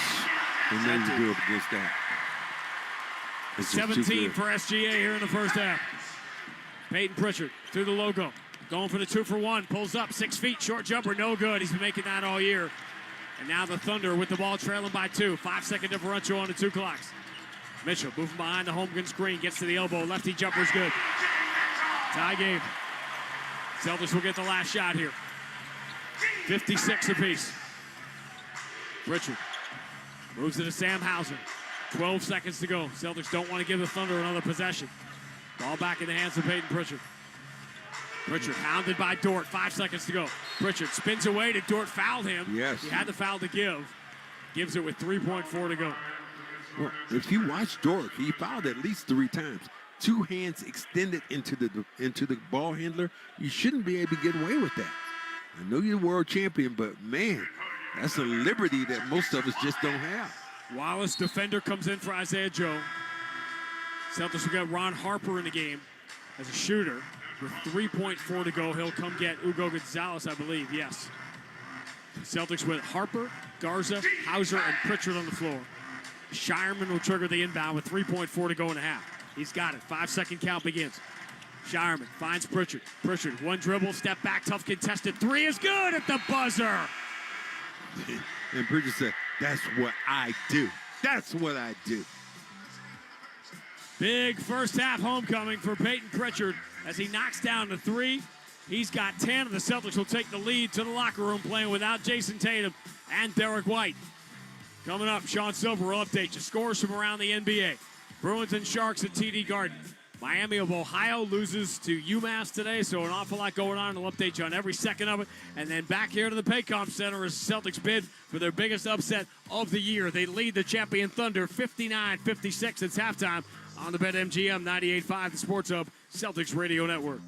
They never do it against that. 17 for SGA here in the first half. Peyton Pritchard through the logo. Going for the 2 for 1. Pulls up 6 feet. Short jumper. No good. He's been making that all year. And now the Thunder with the ball trailing by 2. 5-second differential on the 2 clocks. Mitchell moving behind the Holmgren screen. Gets to the elbow. Lefty jumper's good. Tie game. Celtics will get the last shot here. 56 apiece. Pritchard moves it to Sam Hauser. 12 seconds to go. Celtics don't want to give the Thunder another possession. Ball back in the hands of Peyton Pritchard. Pritchard hounded by Dort. 5 seconds to go. Pritchard spins away to Dort. Fouled him. Yes. He had the foul to give. Gives it with 3.4 to go. Well, if you watch Dort, he fouled at least 3 times. 2 hands extended into the ball handler. You shouldn't be able to get away with that. I know you're the world champion, but man, that's a liberty that most of us just don't have. Wallace, defender, comes in for Isaiah Joe. Celtics will get Ron Harper in the game as a shooter. With 3.4 to go, he'll come get Ugo Gonzalez, I believe, yes. Celtics with Harper, Garza, Hauser, and Pritchard on the floor. Shireman will trigger the inbound with 3.4 to go in a half. He's got it. 5-second count begins. Shireman finds Pritchard. Pritchard, one dribble, step back, tough contested. 3 is good at the buzzer. And Pritchard said, that's what I do. That's what I do. Big first half homecoming for Peyton Pritchard as he knocks down the 3. He's got 10, and the Celtics will take the lead to the locker room playing without Jason Tatum and Derek White. Coming up, Sean Silver will update you scores from around the NBA. Bruins and Sharks at TD Garden. Miami of Ohio loses to UMass today, so an awful lot going on. I'll update you on every second of it. And then back here to the Paycom Center as the Celtics bid for their biggest upset of the year. They lead the champion Thunder 59-56. It's halftime on the BetMGM 98.5, the Sports Hub, Celtics Radio Network.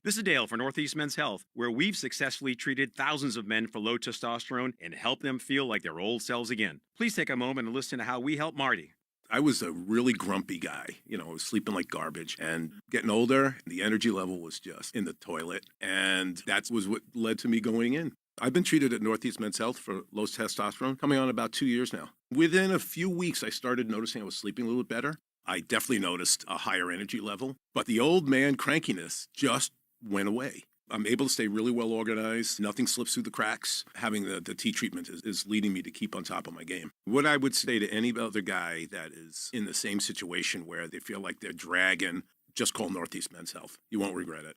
This is Dale for Northeast Men's Health, where we've successfully treated thousands of men for low testosterone and helped them feel like their old selves again. Please take a moment and listen to how we help Marty. I was a really grumpy guy, I was sleeping like garbage, and getting older, the energy level was just in the toilet, and that was what led to me going in. I've been treated at Northeast Men's Health for low testosterone, coming on about 2 years now. Within a few weeks, I started noticing I was sleeping a little bit better. I definitely noticed a higher energy level, but the old man crankiness just went away. I'm able to stay really well organized. Nothing slips through the cracks. Having the T treatment is leading me to keep on top of my game. What I would say to any other guy that is in the same situation where they feel like they're dragging, just call Northeast Men's Health. You won't regret it.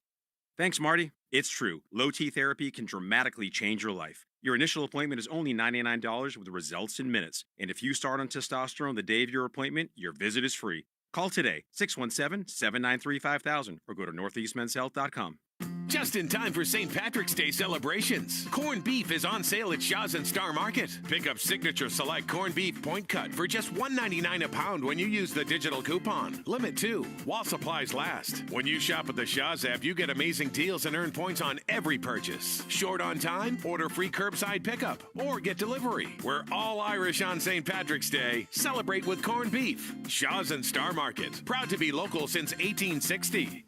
Thanks, Marty. It's true. Low T therapy can dramatically change your life. Your initial appointment is only $99 with results in minutes. And if you start on testosterone the day of your appointment, your visit is free. Call today, 617-793-5000, or go to northeastmenshealth.com. Just in time for St. Patrick's Day celebrations. Corned beef is on sale at Shaw's and Star Market. Pick up Signature Select Corned Beef Point Cut for just $1.99 a pound when you use the digital coupon. Limit 2, while supplies last. When you shop at the Shaw's app, you get amazing deals and earn points on every purchase. Short on time? Order free curbside pickup or get delivery. We're all Irish on St. Patrick's Day. Celebrate with corned beef. Shaw's and Star Market. Proud to be local since 1860.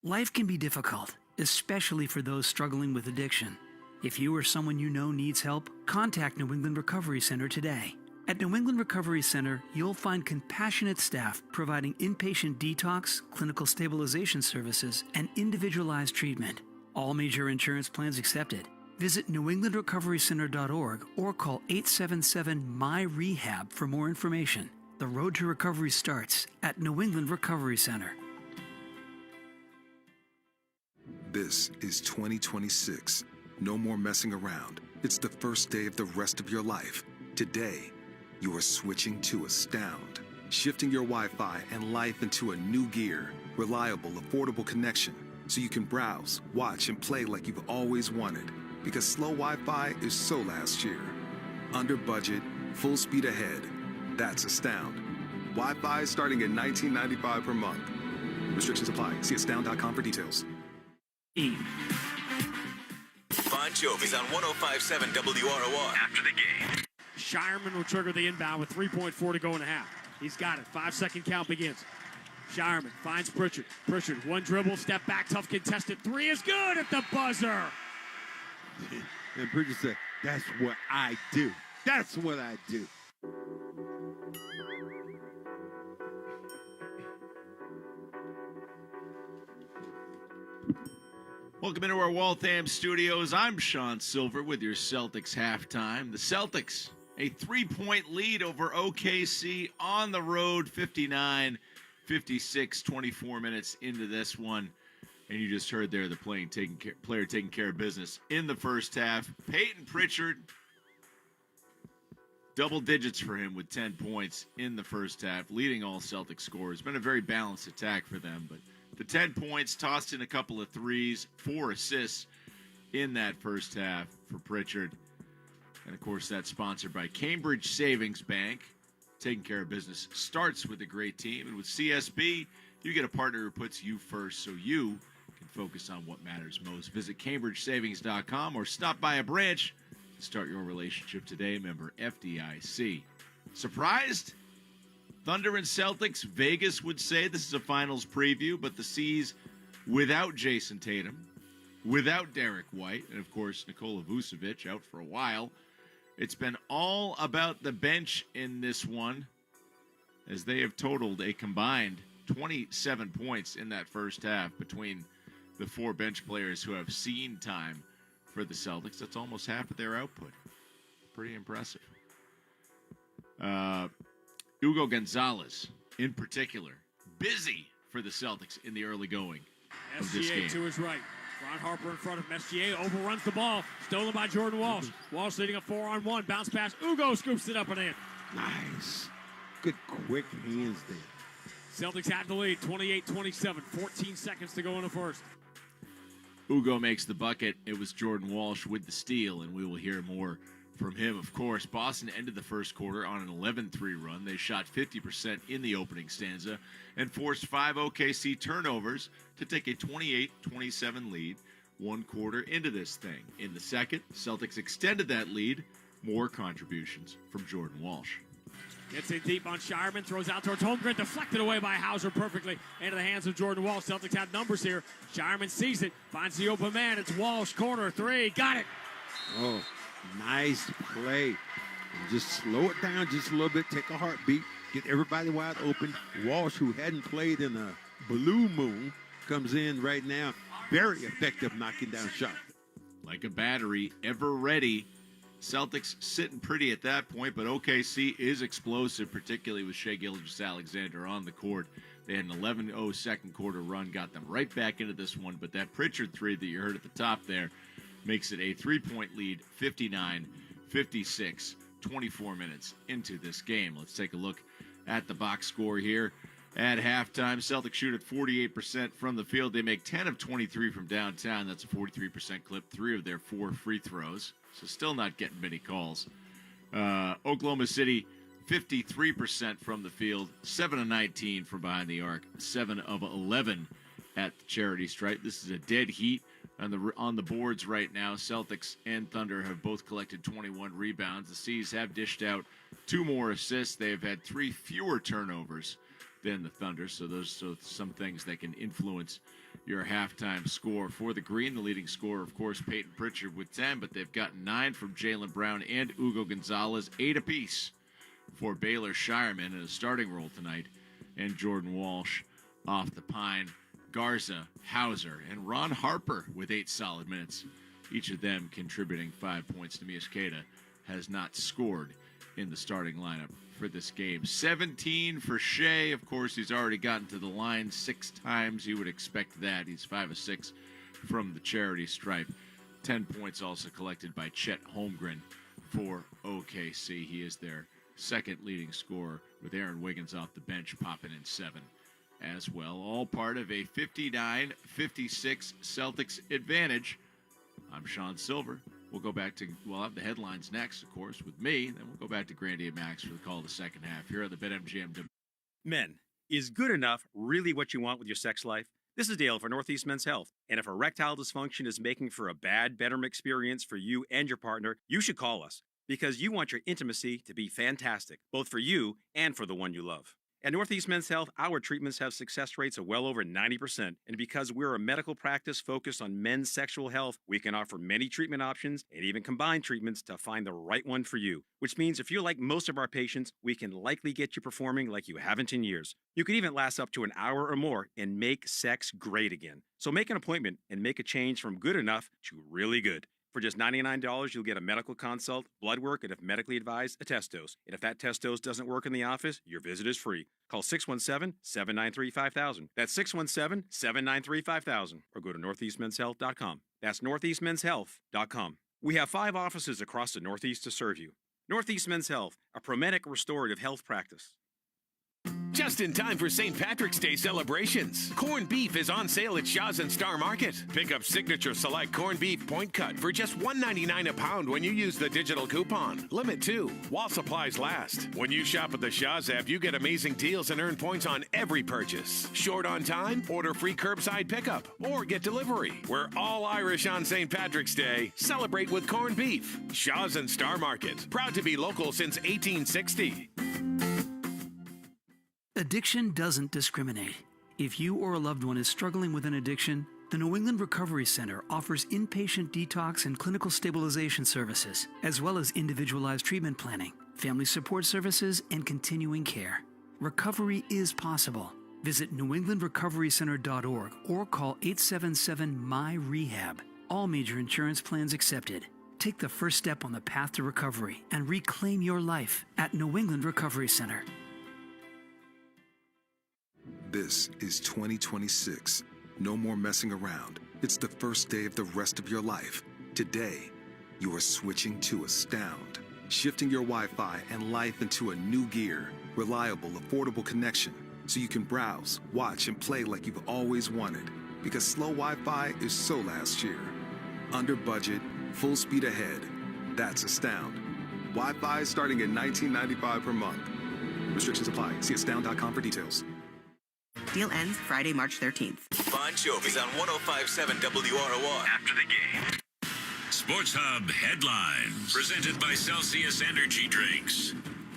Life can be difficult, especially for those struggling with addiction. If you or someone you know needs help, contact New England Recovery Center today. At New England Recovery Center, you'll find compassionate staff providing inpatient detox, clinical stabilization services, and individualized treatment. All major insurance plans accepted. Visit newenglandrecoverycenter.org or call 877-MY-REHAB for more information. The road to recovery starts at New England Recovery Center. This is 2026. No more messing around. It's the first day of the rest of your life. Today, you are switching to Astound, shifting your Wi-Fi and life into a new gear. Reliable, affordable connection, so you can browse, watch, and play like you've always wanted. Because slow Wi-Fi is so last year. Under budget, full speed ahead. That's Astound. Wi-Fi starting at $19.95 per month. Restrictions apply. See astound.com for details. Bon Jovi's on 105.7 WROR. After the game. Shireman will trigger the inbound with 3.4 to go in the half. He's got it. 5-second count begins. Shireman finds Pritchard. Pritchard, one dribble, step back, tough contested. 3 is good at the buzzer. And Pritchard said, that's what I do. That's what I do. Welcome into our Waltham studios. I'm Sean Silver with your Celtics halftime. The Celtics, a 3-point lead over OKC on the road, 59-56, 24 minutes into this one. And you just heard there the player taking care of business in the first half. Peyton Pritchard, double digits for him with 10 points in the first half, leading all Celtic scorers. It's been a very balanced attack for them, but the 10 points, tossed in a couple of threes, 4 assists in that first half for Pritchard. And, of course, that's sponsored by Cambridge Savings Bank. Taking care of business starts with a great team. And with CSB, you get a partner who puts you first so you can focus on what matters most. Visit CambridgeSavings.com or stop by a branch to start your relationship today. Member FDIC. Surprised? Thunder and Celtics, Vegas would say this is a finals preview, but the C's without Jason Tatum, without Derek White, and of course Nikola Vucevic out for a while. It's been all about the bench in this one, as they have totaled a combined 27 points in that first half between the 4 bench players who have seen time for the Celtics. That's almost half of their output. Pretty impressive. Hugo Gonzalez, in particular, busy for the Celtics in the early going of this game. SGA to his right. Ron Harper in front of him. SGA overruns the ball. Stolen by Jordan Walsh. Walsh leading a 4-on-1. Bounce pass. Ugo scoops it up and in. Nice. Good quick hands there. Celtics have the lead, 28-27, 14 seconds to go in the first. Ugo makes the bucket. It was Jordan Walsh with the steal, and we will hear more from him, of course. Boston ended the first quarter on an 11-3 run. They shot 50% in the opening stanza and forced 5 OKC turnovers to take a 28-27 lead 1 quarter into this thing. In the second, Celtics extended that lead. More contributions from Jordan Walsh. Gets it deep on Shireman, throws out towards Holmgren, deflected away by Hauser perfectly into the hands of Jordan Walsh. Celtics have numbers here. Shireman sees it, finds the open man. It's Walsh, corner 3, got it. Oh, nice play. And just slow it down just a little bit, take a heartbeat, get everybody wide open. Walsh, who hadn't played in a blue moon, comes in right now. Very effective knocking down shot. Like a battery, ever ready. Celtics sitting pretty at that point, but OKC is explosive, particularly with Shai Gilgeous-Alexander on the court. They had an 11-0 second quarter run, got them right back into this one, but that Pritchard three that you heard at the top there makes it a 3-point lead, 59-56, 24 minutes into this game. Let's take a look at the box score here. At halftime, Celtics shoot at 48% from the field. They make 10 of 23 from downtown. That's a 43% clip, 3 of their 4 free throws. So still not getting many calls. Oklahoma City, 53% from the field, 7 of 19 from behind the arc, 7 of 11 at the charity stripe. This is a dead heat on the boards right now. Celtics and Thunder have both collected 21 rebounds. The C's have dished out 2 more assists. They have had 3 fewer turnovers than the Thunder, so those are some things that can influence your halftime score. For the Green, the leading scorer, of course, Peyton Pritchard with 10, but they've gotten 9 from Jaylen Brown and Ugo Gonzalez, 8 apiece for Baylor Shireman in a starting role tonight, and Jordan Walsh off the pine, Garza, Hauser, and Ron Harper with 8 solid minutes, each of them contributing 5 points. Neemias Queta has not scored in the starting lineup for this game. 17 for Shai. Of course, he's already gotten to the line 6 times. You would expect that. He's 5 of 6 from the charity stripe. 10 points also collected by Chet Holmgren for OKC. He is their second leading scorer, with Aaron Wiggins off the bench popping in 7 as well. All part of a 59-56 Celtics advantage. I'm Sean Silver. We'll have the headlines next, of course, with me. Then we'll go back to Grandy and Max for the call of the second half here on the BetMGM. Men, is good enough really what you want with your sex life? This is Dale for Northeast Men's Health. And if erectile dysfunction is making for a bad bedroom experience for you and your partner, you should call us, because you want your intimacy to be fantastic, both for you and for the one you love. At Northeast Men's Health, our treatments have success rates of well over 90%. And because we're a medical practice focused on men's sexual health, we can offer many treatment options and even combine treatments to find the right one for you. Which means if you're like most of our patients, we can likely get you performing like you haven't in years. You could even last up to an hour or more and make sex great again. So make an appointment and make a change from good enough to really good. For just $99, you'll get a medical consult, blood work, and if medically advised, a test dose. And if that test dose doesn't work in the office, your visit is free. Call 617-793-5000. That's 617-793-5000. Or go to northeastmenshealth.com. That's northeastmenshealth.com. We have 5 offices across the Northeast to serve you. Northeast Men's Health, a Promedic restorative health practice. Just in time for St. Patrick's Day celebrations. Corned beef is on sale at Shaw's and Star Market. Pick up Signature Select Corned Beef Point Cut for just $1.99 a pound when you use the digital coupon. Limit 2, while supplies last. When you shop at the Shaw's app, you get amazing deals and earn points on every purchase. Short on time? Order free curbside pickup or get delivery. We're all Irish on St. Patrick's Day. Celebrate with corned beef. Shaw's and Star Market. Proud to be local since 1860. Addiction doesn't discriminate. If you or a loved one is struggling with an addiction, the New England Recovery Center offers inpatient detox and clinical stabilization services, as well as individualized treatment planning, family support services, and continuing care. Recovery is possible. Visit newenglandrecoverycenter.org or call 877-MY-REHAB. All major insurance plans accepted. Take the first step on the path to recovery and reclaim your life at New England Recovery Center. This is 2026. No more messing around. It's the first day of the rest of your life. Today, you are switching to Astound, shifting your Wi-Fi and life into a new gear, reliable, affordable connection so you can browse, watch, and play like you've always wanted. Because slow Wi-Fi is so last year. Under budget, full speed ahead. That's Astound. Wi-Fi starting at $19.95 per month. Restrictions apply. See astound.com for details. Deal ends Friday, March 13th. Bon Jovi's on 105.7 WROR. After the game. Sports Hub headlines presented by Celsius Energy Drinks.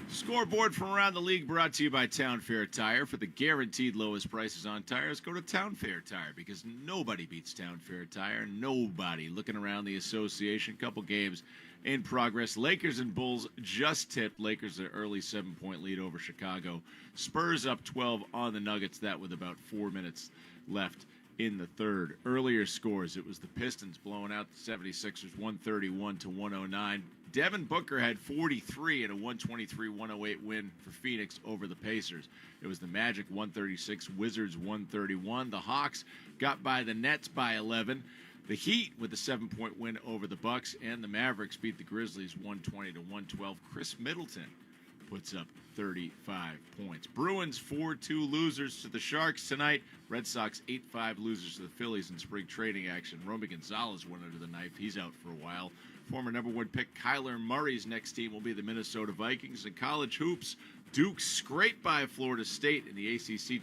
Scoreboard from around the league brought to you by Town Fair Tire. For the guaranteed lowest prices on tires, go to Town Fair Tire, because nobody beats Town Fair Tire. Nobody. Looking around the association, couple games in progress. Lakers and Bulls just tipped. Lakers an early 7-point lead over Chicago. Spurs up 12 on the Nuggets. That with about 4 minutes left in the third. Earlier scores, it was the Pistons blowing out the 76ers 131-109. Devin Booker had 43 in a 123-108 win for Phoenix over the Pacers. It was the Magic 136, Wizards 131. The Hawks got by the Nets by 11. The Heat with a 7-point win over the Bucks, and the Mavericks beat the Grizzlies 120-112. Chris Middleton puts up 35 points. Bruins 4-2 losers to the Sharks tonight. Red Sox 8-5 losers to the Phillies in spring training action. Romy Gonzalez went under the knife. He's out for a while. Former number one pick Kyler Murray's next team will be the Minnesota Vikings. In college hoops, Duke scraped by Florida State in the ACC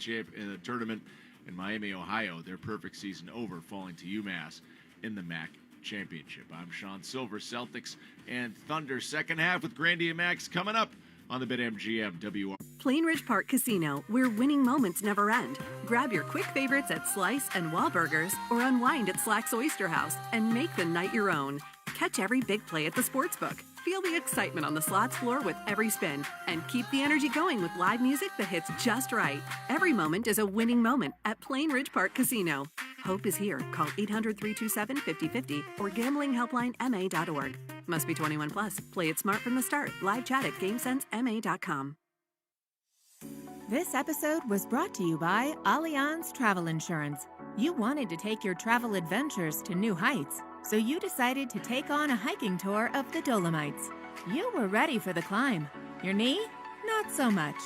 tournament in Miami, Ohio. Their perfect season over, falling to UMass in the MAC championship. I'm Sean Silver. Celtics and Thunder second half with Grandy and Max coming up on the BetMGM WR. Plainridge Park Casino, where winning moments never end. Grab your quick favorites at Slice and Wahlburgers, or unwind at Slack's Oyster House and make the night your own. Catch every big play at the Sportsbook. Feel the excitement on the slots floor with every spin, and keep the energy going with live music that hits just right. Every moment is a winning moment at Plainridge Park Casino. Hope is here. Call 800-327-5050 or gamblinghelplinema.org. Must be 21 plus. Play it smart from the start. Live chat at GameSenseMA.com. This episode was brought to you by Allianz Travel Insurance. You wanted to take your travel adventures to new heights, so you decided to take on a hiking tour of the Dolomites. You were ready for the climb. Your knee? Not so much.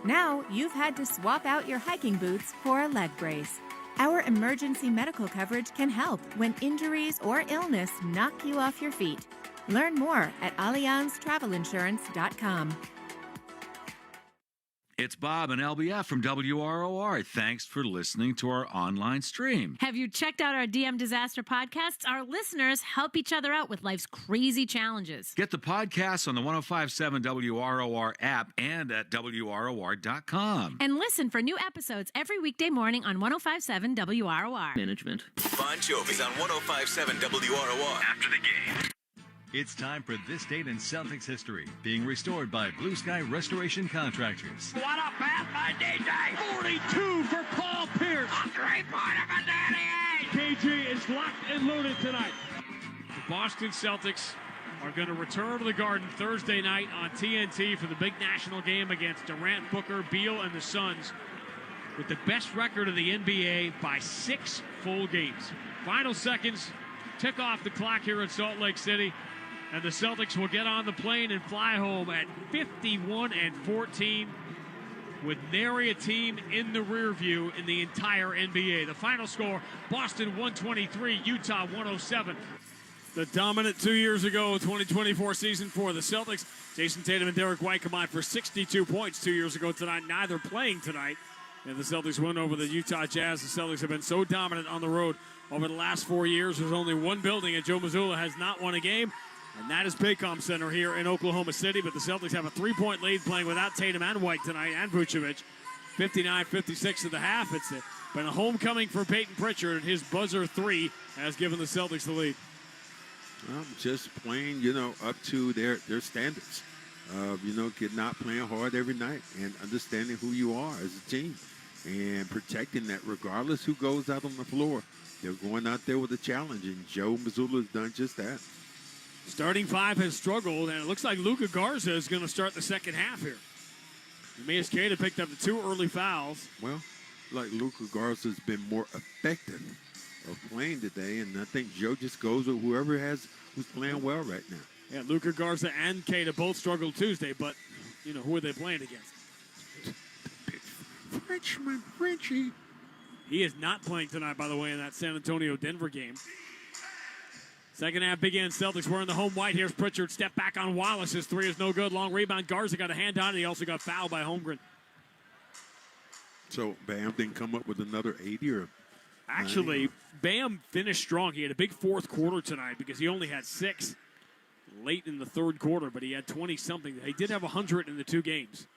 Now you've had to swap out your hiking boots for a leg brace. Our emergency medical coverage can help when injuries or illness knock you off your feet. Learn more at AllianzTravelInsurance.com. It's Bob and LBF from WROR. Thanks for listening to our online stream. Have you checked out our DM Disaster podcasts? Our listeners help each other out with life's crazy challenges. Get the podcasts on the 105.7 WROR app and at WROR.com. And listen for new episodes every weekday morning on 105.7 WROR. Management. Bon Jovi's on 105.7 WROR. After the game. It's time for This Date in Celtics History, being restored by Blue Sky Restoration Contractors. What a pass by DJ! 42 for Paul Pierce! A 3-pointer for Danny Ainge! KG is locked and loaded tonight. The Boston Celtics are going to return to the Garden Thursday night on TNT for the big national game against Durant, Booker, Beal, and the Suns, with the best record of the NBA by 6 full games. Final seconds tick off the clock here in Salt Lake City, and the Celtics will get on the plane and fly home at 51-14 with nary a team in the rear view in the entire NBA. The final score, Boston 123, Utah 107. The dominant 2 years ago, 2024 season for the Celtics. Jason Tatum and Derek White combined for 62 points 2 years ago tonight, neither playing tonight. And the Celtics win over the Utah Jazz. The Celtics have been so dominant on the road over the last 4 years. There's only one building, and Joe Mazzulla has not won a game, and that is Paycom Center here in Oklahoma City. But the Celtics have a 3-point lead playing without Tatum and White tonight, and Vucevic. 59-56 at the half. It's been a homecoming for Peyton Pritchard, and his buzzer 3 has given the Celtics the lead. Just playing, up to their standards. Not playing hard every night and understanding who you are as a team and protecting that regardless who goes out on the floor. They're going out there with a challenge, and Joe Mazzulla has done just that. Starting five has struggled, and it looks like Luka Garza is going to start the second half here. Mies Queta picked up the 2 early fouls. Well, like Luka Garza has been more effective of playing today, and I think Joe just goes with who's playing well right now. Yeah, Luka Garza and Queta both struggled Tuesday, but, who are they playing against? Frenchman, Frenchie. He is not playing tonight, by the way, in that San Antonio-Denver game. Second half begins. Celtics wearing the home white. Here's Pritchard. Step back on Wallace. His three is no good. Long rebound. Garza got a hand on it. He also got fouled by Holmgren. So Bam didn't come up with another 80 or... Actually, Bam finished strong. He had a big fourth quarter tonight because he only had 6 late in the third quarter, but he had 20-something. He did have 100 in the 2 games.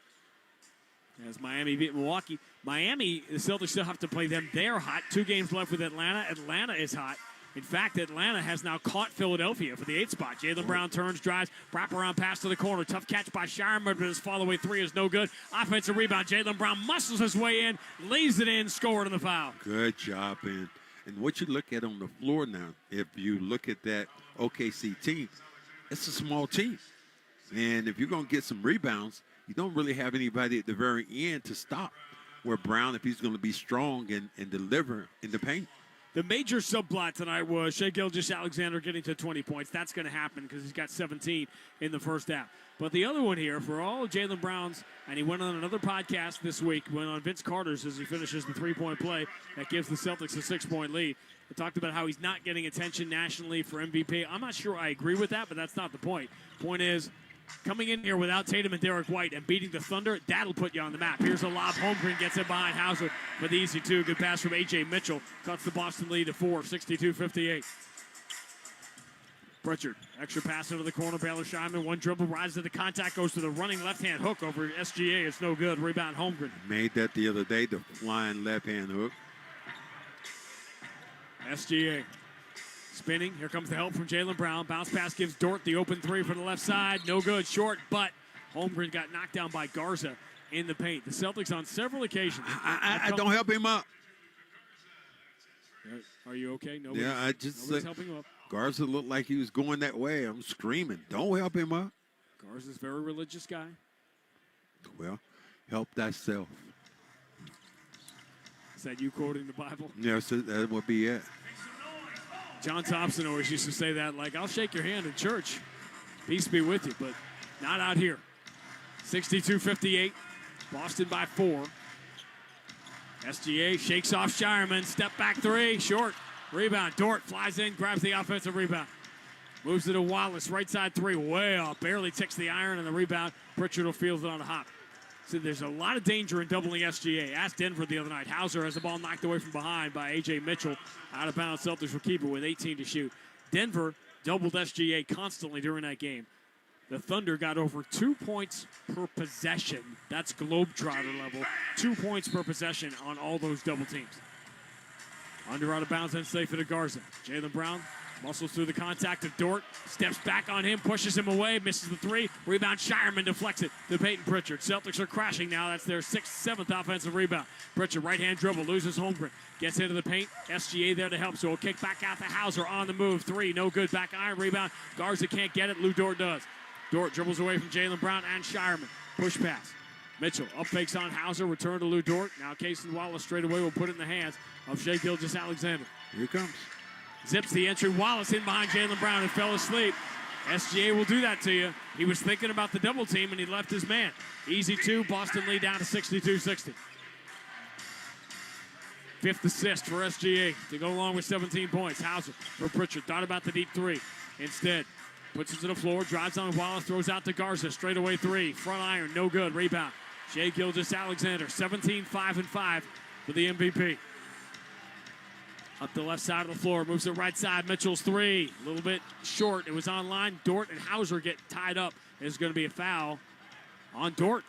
As Miami beat Milwaukee. Miami, the Celtics still have to play them. They're hot. 2 games left with Atlanta. Atlanta is hot. In fact, Atlanta has now caught Philadelphia for the 8th spot. Jaylen Brown turns, drives, wraparound pass to the corner. Tough catch by Shireman, but his follow-away 3 is no good. Offensive rebound. Jaylen Brown muscles his way in, lays it in, scored on the foul. Good job. And what you look at on the floor now, if you look at that OKC team, it's a small team. And if you're going to get some rebounds, you don't really have anybody at the very end to stop. Where Brown, if he's going to be strong and deliver in the paint. The major subplot tonight was Shai Gilgeous-Alexander getting to 20 points. That's going to happen because he's got 17 in the first half. But the other one here, for all of Jaylen Brown's, and he went on another podcast this week, went on Vince Carter's as he finishes the three-point play that gives the Celtics a 6-point lead. He talked about how he's not getting attention nationally for MVP. I'm not sure I agree with that, but that's not the point. Point is, coming in here without Tatum and Derek White and beating the Thunder, that'll put you on the map. Here's a lob. Holmgren gets it behind Hauser for the easy 2. Good pass from A.J. Mitchell. Cuts the Boston lead to 4, 62-58. Pritchard, extra pass into the corner. Baylor Scheinman, one dribble, rises to the contact, goes to the running left-hand hook over SGA. It's no good. Rebound Holmgren. Made that the other day, the flying left-hand hook. SGA. Spinning. Here comes the help from Jaylen Brown. Bounce pass gives Dort the open 3 for the left side. No good. Short, but Holmgren got knocked down by Garza in the paint. The Celtics on several occasions. I don't help him up. Are you okay? Nobody's helping him up. Garza looked like he was going that way. I'm screaming. Don't help him up. Garza's a very religious guy. Well, help thyself. Is that you quoting the Bible? Yes, that would be it. John Thompson always used to say that, like, I'll shake your hand in church. Peace be with you, but not out here. 62-58. Boston by 4. SGA shakes off Shireman. Step back 3. Short. Rebound. Dort flies in, grabs the offensive rebound. Moves it to Wallace. Right side 3. Way off. Barely ticks the iron and the rebound. Pritchard will field it on a hop. So there's a lot of danger in doubling SGA. Asked Denver the other night. Hauser has the ball knocked away from behind by A.J. Mitchell. Out of bounds. Celtics will keep it with 18 to shoot. Denver doubled SGA constantly during that game. The Thunder got over 2 points per possession. That's Globetrotter level. 2 points per possession on all those double teams. Under out of bounds and safe to Garza. Jaylen Brown muscles through the contact of Dort. Steps back on him, pushes him away, misses the 3. Rebound, Shireman deflects it to Peyton Pritchard. Celtics are crashing now. That's their 6th, 7th offensive rebound. Pritchard, right-hand dribble, loses Holmgren. Gets into the paint. SGA there to help, so he'll kick back out to Hauser on the move. 3, no good. Back iron rebound. Garza can't get it. Lou Dort does. Dort dribbles away from Jaylen Brown and Shireman. Push pass. Mitchell up fakes on Hauser. Return to Lou Dort. Now Casey Wallace straight away will put it in the hands of Shai Gilgeous-Alexander. Here he comes. Zips the entry. Wallace in behind Jaylen Brown and fell asleep. SGA will do that to you. He was thinking about the double team and he left his man. Easy 2. Boston lead down to 62-60. 5th assist for SGA to go along with 17 points. Hauser for Pritchard. Thought about the deep 3. Instead, puts it to the floor, drives on Wallace, throws out to Garza. Straight away 3. Front iron, no good. Rebound. Shai Gilgeous-Alexander, 17, 5 and 5 for the MVP. Up the left side of the floor, moves it right side. Mitchell's 3, a little bit short. It was on line. Dort and Hauser get tied up. There's going to be a foul on Dort.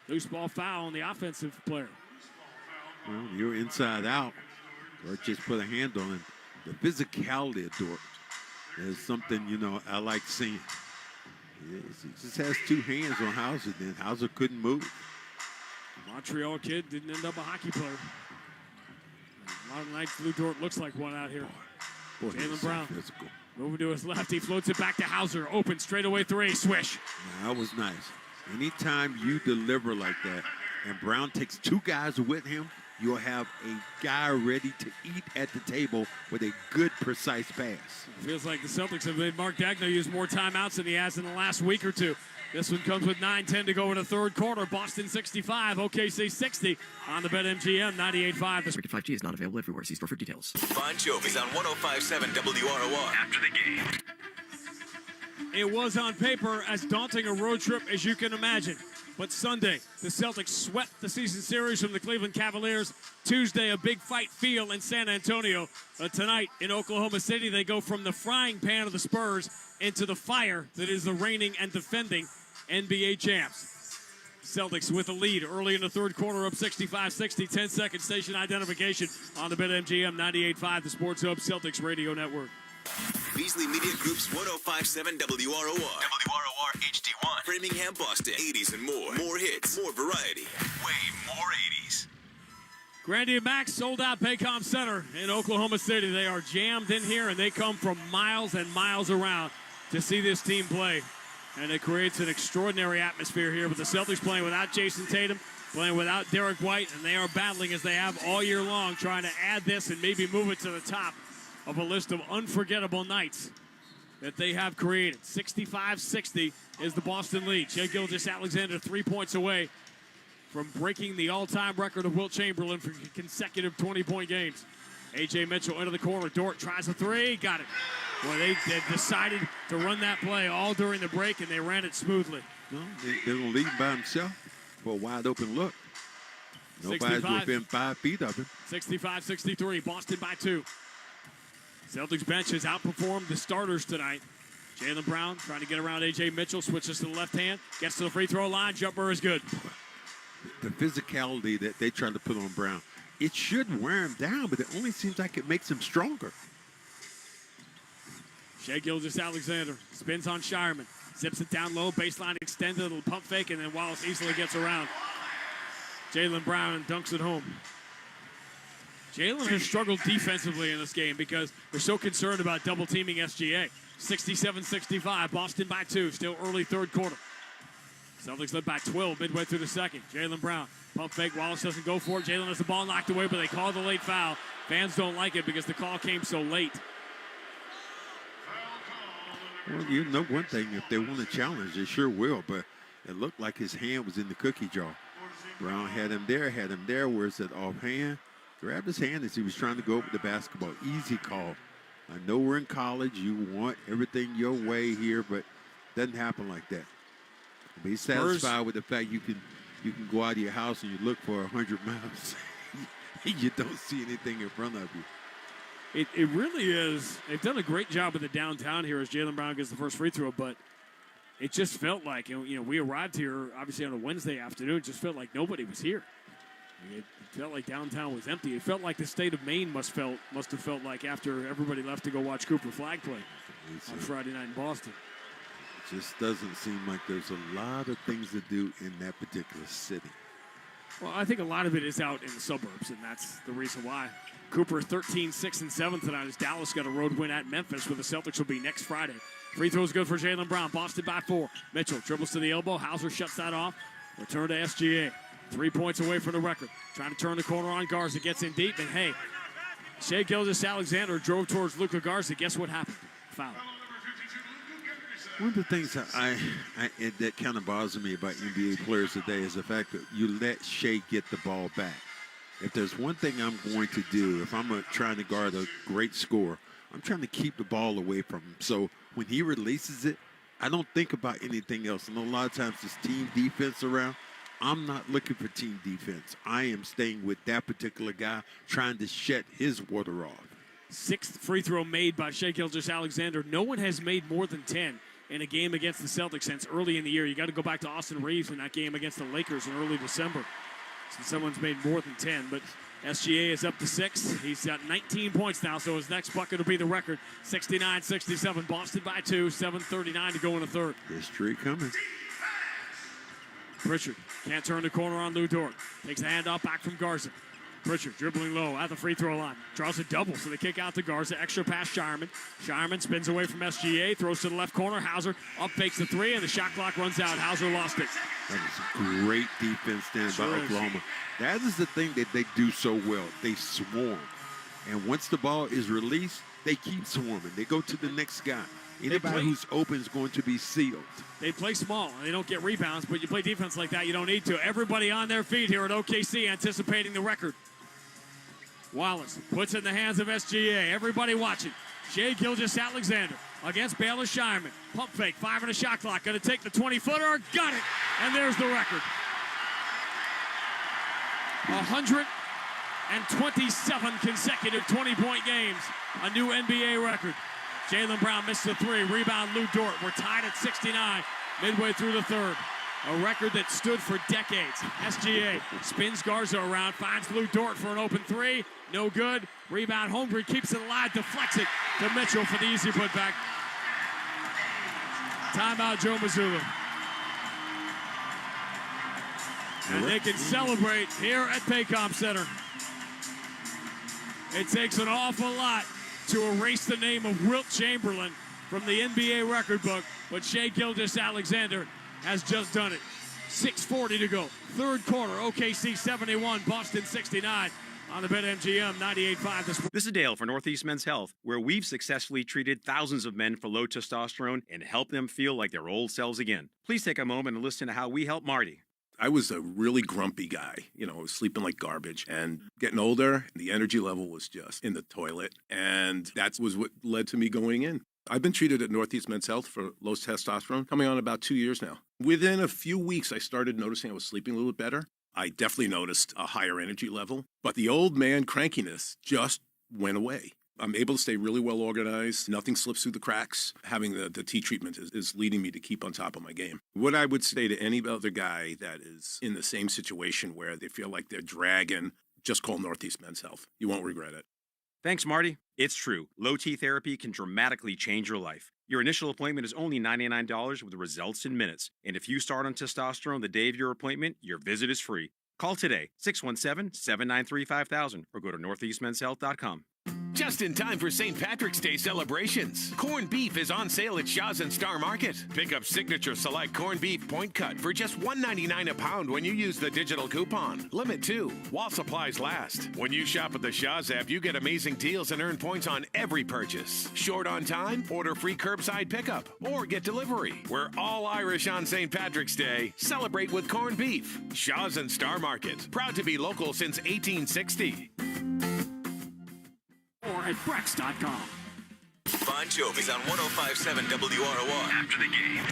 Loose ball foul on the offensive player. Well, you're inside out. Dort just put a hand on him. The physicality of Dort is something, I like seeing. He just has 2 hands on Hauser. Then Hauser couldn't move. Montreal kid didn't end up a hockey player. A lot of nights Lou Dort looks like one out here. Jaylen Brown moving to his left. He floats it back to Hauser. Open straightaway 3. Swish. That was nice. Anytime you deliver like that and Brown takes 2 guys with him, you'll have a guy ready to eat at the table with a good, precise pass. Feels like the Celtics have made Mark Daigneault use more timeouts than he has in the last week or 2. This one comes with 9:10 to go in the third quarter. Boston 65, OKC 60 on the BetMGM 98.5. This rated 5G is not available everywhere. See store for details. Bon Jovi's on 105.7 WROR. After the game. It was on paper as daunting a road trip as you can imagine. But Sunday, the Celtics swept the season series from the Cleveland Cavaliers. Tuesday, a big fight feel in San Antonio. Tonight in Oklahoma City, they go from the frying pan of the Spurs into the fire that is the reigning and defending NBA champs. Celtics with a lead early in the third quarter, up 65-60, 10-second station identification on the BetMGM 98.5, the Sports Hub Celtics Radio Network. Beasley Media Group's 105.7 WROR. WROR HD1. Framingham, Boston. 80s and more. More hits. More variety. Way more 80s. Grandy and Max sold out Paycom Center in Oklahoma City. They are jammed in here, and they come from miles and miles around to see this team play. And it creates an extraordinary atmosphere here with the Celtics playing without Jason Tatum, playing without Derek White, and they are battling as they have all year long, trying to add this and maybe move it to the top of a list of unforgettable nights that they have created. 65-60 is the Boston lead. Shai Gilgeous-Alexander 3 points away from breaking the all-time record of Wilt Chamberlain for consecutive 20-point games. A.J. Mitchell into the corner. Dort tries a three. Got it. Boy, they decided to run that play all during the break, and they ran it smoothly. No, they're going to lead by himself for a wide-open look. Nobody's within 5 feet of him. 65-63, Boston by 2. Celtics bench has outperformed the starters tonight. Jaylen Brown trying to get around A.J. Mitchell, switches to the left hand, gets to the free throw line, jumper is good. The physicality that they try to put on Brown, it should wear him down, but it only seems like it makes him stronger. Shai Gilgeous-Alexander spins on Shireman, zips it down low, baseline extended, a little pump fake, and then Wallace easily gets around Jaylen Brown and dunks it home. Jaylen has struggled defensively in this game because they're so concerned about double teaming SGA. 67-65, Boston by 2, still early third quarter. Celtics led by 12 midway through the second. Jaylen Brown, pump fake, Wallace doesn't go for it. Jaylen has the ball knocked away, but they call the late foul. Fans don't like it because the call came so late. Well, you know one thing, if they want to challenge, they sure will, but it looked like his hand was in the cookie jar. Brown had him there, where's that offhand? Grabbed his hand as he was trying to go over the basketball. Easy call. I know we're in college, you want everything your way here, but it doesn't happen like that. Be satisfied with the fact you can go out of your house and you look for 100 miles. You don't see anything in front of you. It really is. They've done a great job with the downtown here as Jaylen Brown gets the first free throw, but it just felt like, we arrived here obviously on a Wednesday afternoon. It just felt like nobody was here. It felt like downtown was empty. It felt like the state of Maine must have felt like after everybody left to go watch Cooper Flag play on Friday night in Boston. It just doesn't seem like there's a lot of things to do in that particular city. Well, I think a lot of it is out in the suburbs, and that's the reason why. Cooper 13, 6, and 7 tonight as Dallas got a road win at Memphis, where the Celtics will be next Friday. Free throw is good for Jaylen Brown. Boston by 4. Mitchell dribbles to the elbow. Hauser shuts that off. Return to SGA. 3 points away from the record. Trying to turn the corner on Garza. Gets in deep, and hey, Shai Gilgeous-Alexander drove towards Luka Garza. Guess what happened? Foul. One of the things that kind of bothers me about NBA players today is the fact that you let Shai get the ball back. If there's one thing I'm going to do, if I'm trying to guard a great scorer, I'm trying to keep the ball away from him. So when he releases it, I don't think about anything else. And a lot of times there's team defense around. I'm not looking for team defense. I am staying with that particular guy, trying to shut his water off. 6th free throw made by Shai Gilgeous-Alexander. No one has made more than 10 in a game against the Celtics since early in the year. You got to go back to Austin Reeves in that game against the Lakers in early December. Since someone's made more than 10, but SGA is up to 6. He's got 19 points now, so his next bucket will be the record. 69-67, Boston by 2, 7:39 to go in the third. History coming. Pritchard can't turn the corner on Lou Dort. Takes the handoff back from Garza. Pritchard dribbling low at the free throw line. Draws a double, so they kick out to Garza. Extra pass Shireman. Shireman spins away from SGA, throws to the left corner. Hauser up fakes the 3, and the shot clock runs out. Hauser lost it. That is great defense stand by Oklahoma. That is the thing that they do so well. They swarm. And once the ball is released, they keep swarming. They go to the next guy. Anybody who's open is going to be sealed. They play small, and they don't get rebounds, but you play defense like that, you don't need to. Everybody on their feet here at OKC anticipating the record. Wallace puts it in the hands of SGA. Everybody watching. Shai Gilgeous-Alexander against Baylor Shireman. Pump fake, 5 on a shot clock. Going to take the 20-footer. Got it. And there's the record. 127 consecutive 20-point games. A new NBA record. Jaylen Brown missed the 3. Rebound, Lou Dort. We're tied at 69 midway through the third. A record that stood for decades. SGA spins Garza around, finds Lou Dort for an open 3. No good. Rebound, Holmgren keeps it alive, deflects it to Mitchell for the easy putback. Timeout, Joe Mazzulla. And they can celebrate here at Paycom Center. It takes an awful lot to erase the name of Wilt Chamberlain from the NBA record book, but Shai Gilgeous-Alexander has just done it. 6:40 to go. Third quarter, OKC 71, Boston 69 on the BetMGM 98.5. This is Dale for Northeast Men's Health, where we've successfully treated thousands of men for low testosterone and helped them feel like their old selves again. Please take a moment and listen to how we help Marty. I was a really grumpy guy, sleeping like garbage and getting older. The energy level was just in the toilet. And that was what led to me going in. I've been treated at Northeast Men's Health for low testosterone coming on about 2 years now. Within a few weeks, I started noticing I was sleeping a little bit better. I definitely noticed a higher energy level, but the old man crankiness just went away. I'm able to stay really well organized. Nothing slips through the cracks. Having the T treatment is leading me to keep on top of my game. What I would say to any other guy that is in the same situation where they feel like they're dragging, just call Northeast Men's Health. You won't regret it. Thanks, Marty. It's true. Low T therapy can dramatically change your life. Your initial appointment is only $99 with results in minutes. And if you start on testosterone the day of your appointment, your visit is free. Call today, 617-793-5000, or go to northeastmenshealth.com. Just in time for St. Patrick's Day celebrations. Corned beef is on sale at Shaw's and Star Market. Pick up Signature Select Corned Beef Point Cut for just $1.99 a pound when you use the digital coupon. Limit 2 while supplies last. When you shop at the Shaw's app, you get amazing deals and earn points on every purchase. Short on time? Order free curbside pickup or get delivery. We're all Irish on St. Patrick's Day. Celebrate with corned beef. Shaw's and Star Market. Proud to be local since 1860. Or at Brex.com. Bon Jovi's on 105.7 WROR. After the game.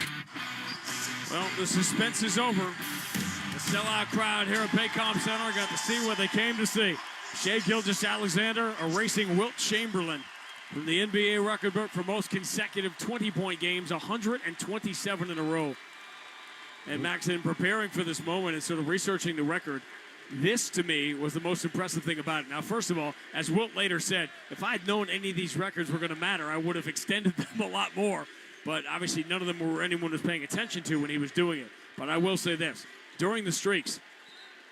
Well, the suspense is over. The sellout crowd here at Paycom Center got to see what they came to see. Shai Gilgeous-Alexander erasing Wilt Chamberlain from the NBA record book for most consecutive 20-point games, 127 in a row. And Max, in preparing for this moment and sort of researching the record, this, to me, was the most impressive thing about it. Now, first of all, as Wilt later said, if I'd known any of these records were going to matter, I would have extended them a lot more. But obviously, none of them were anyone was paying attention to when he was doing it. But I will say this. During the streaks,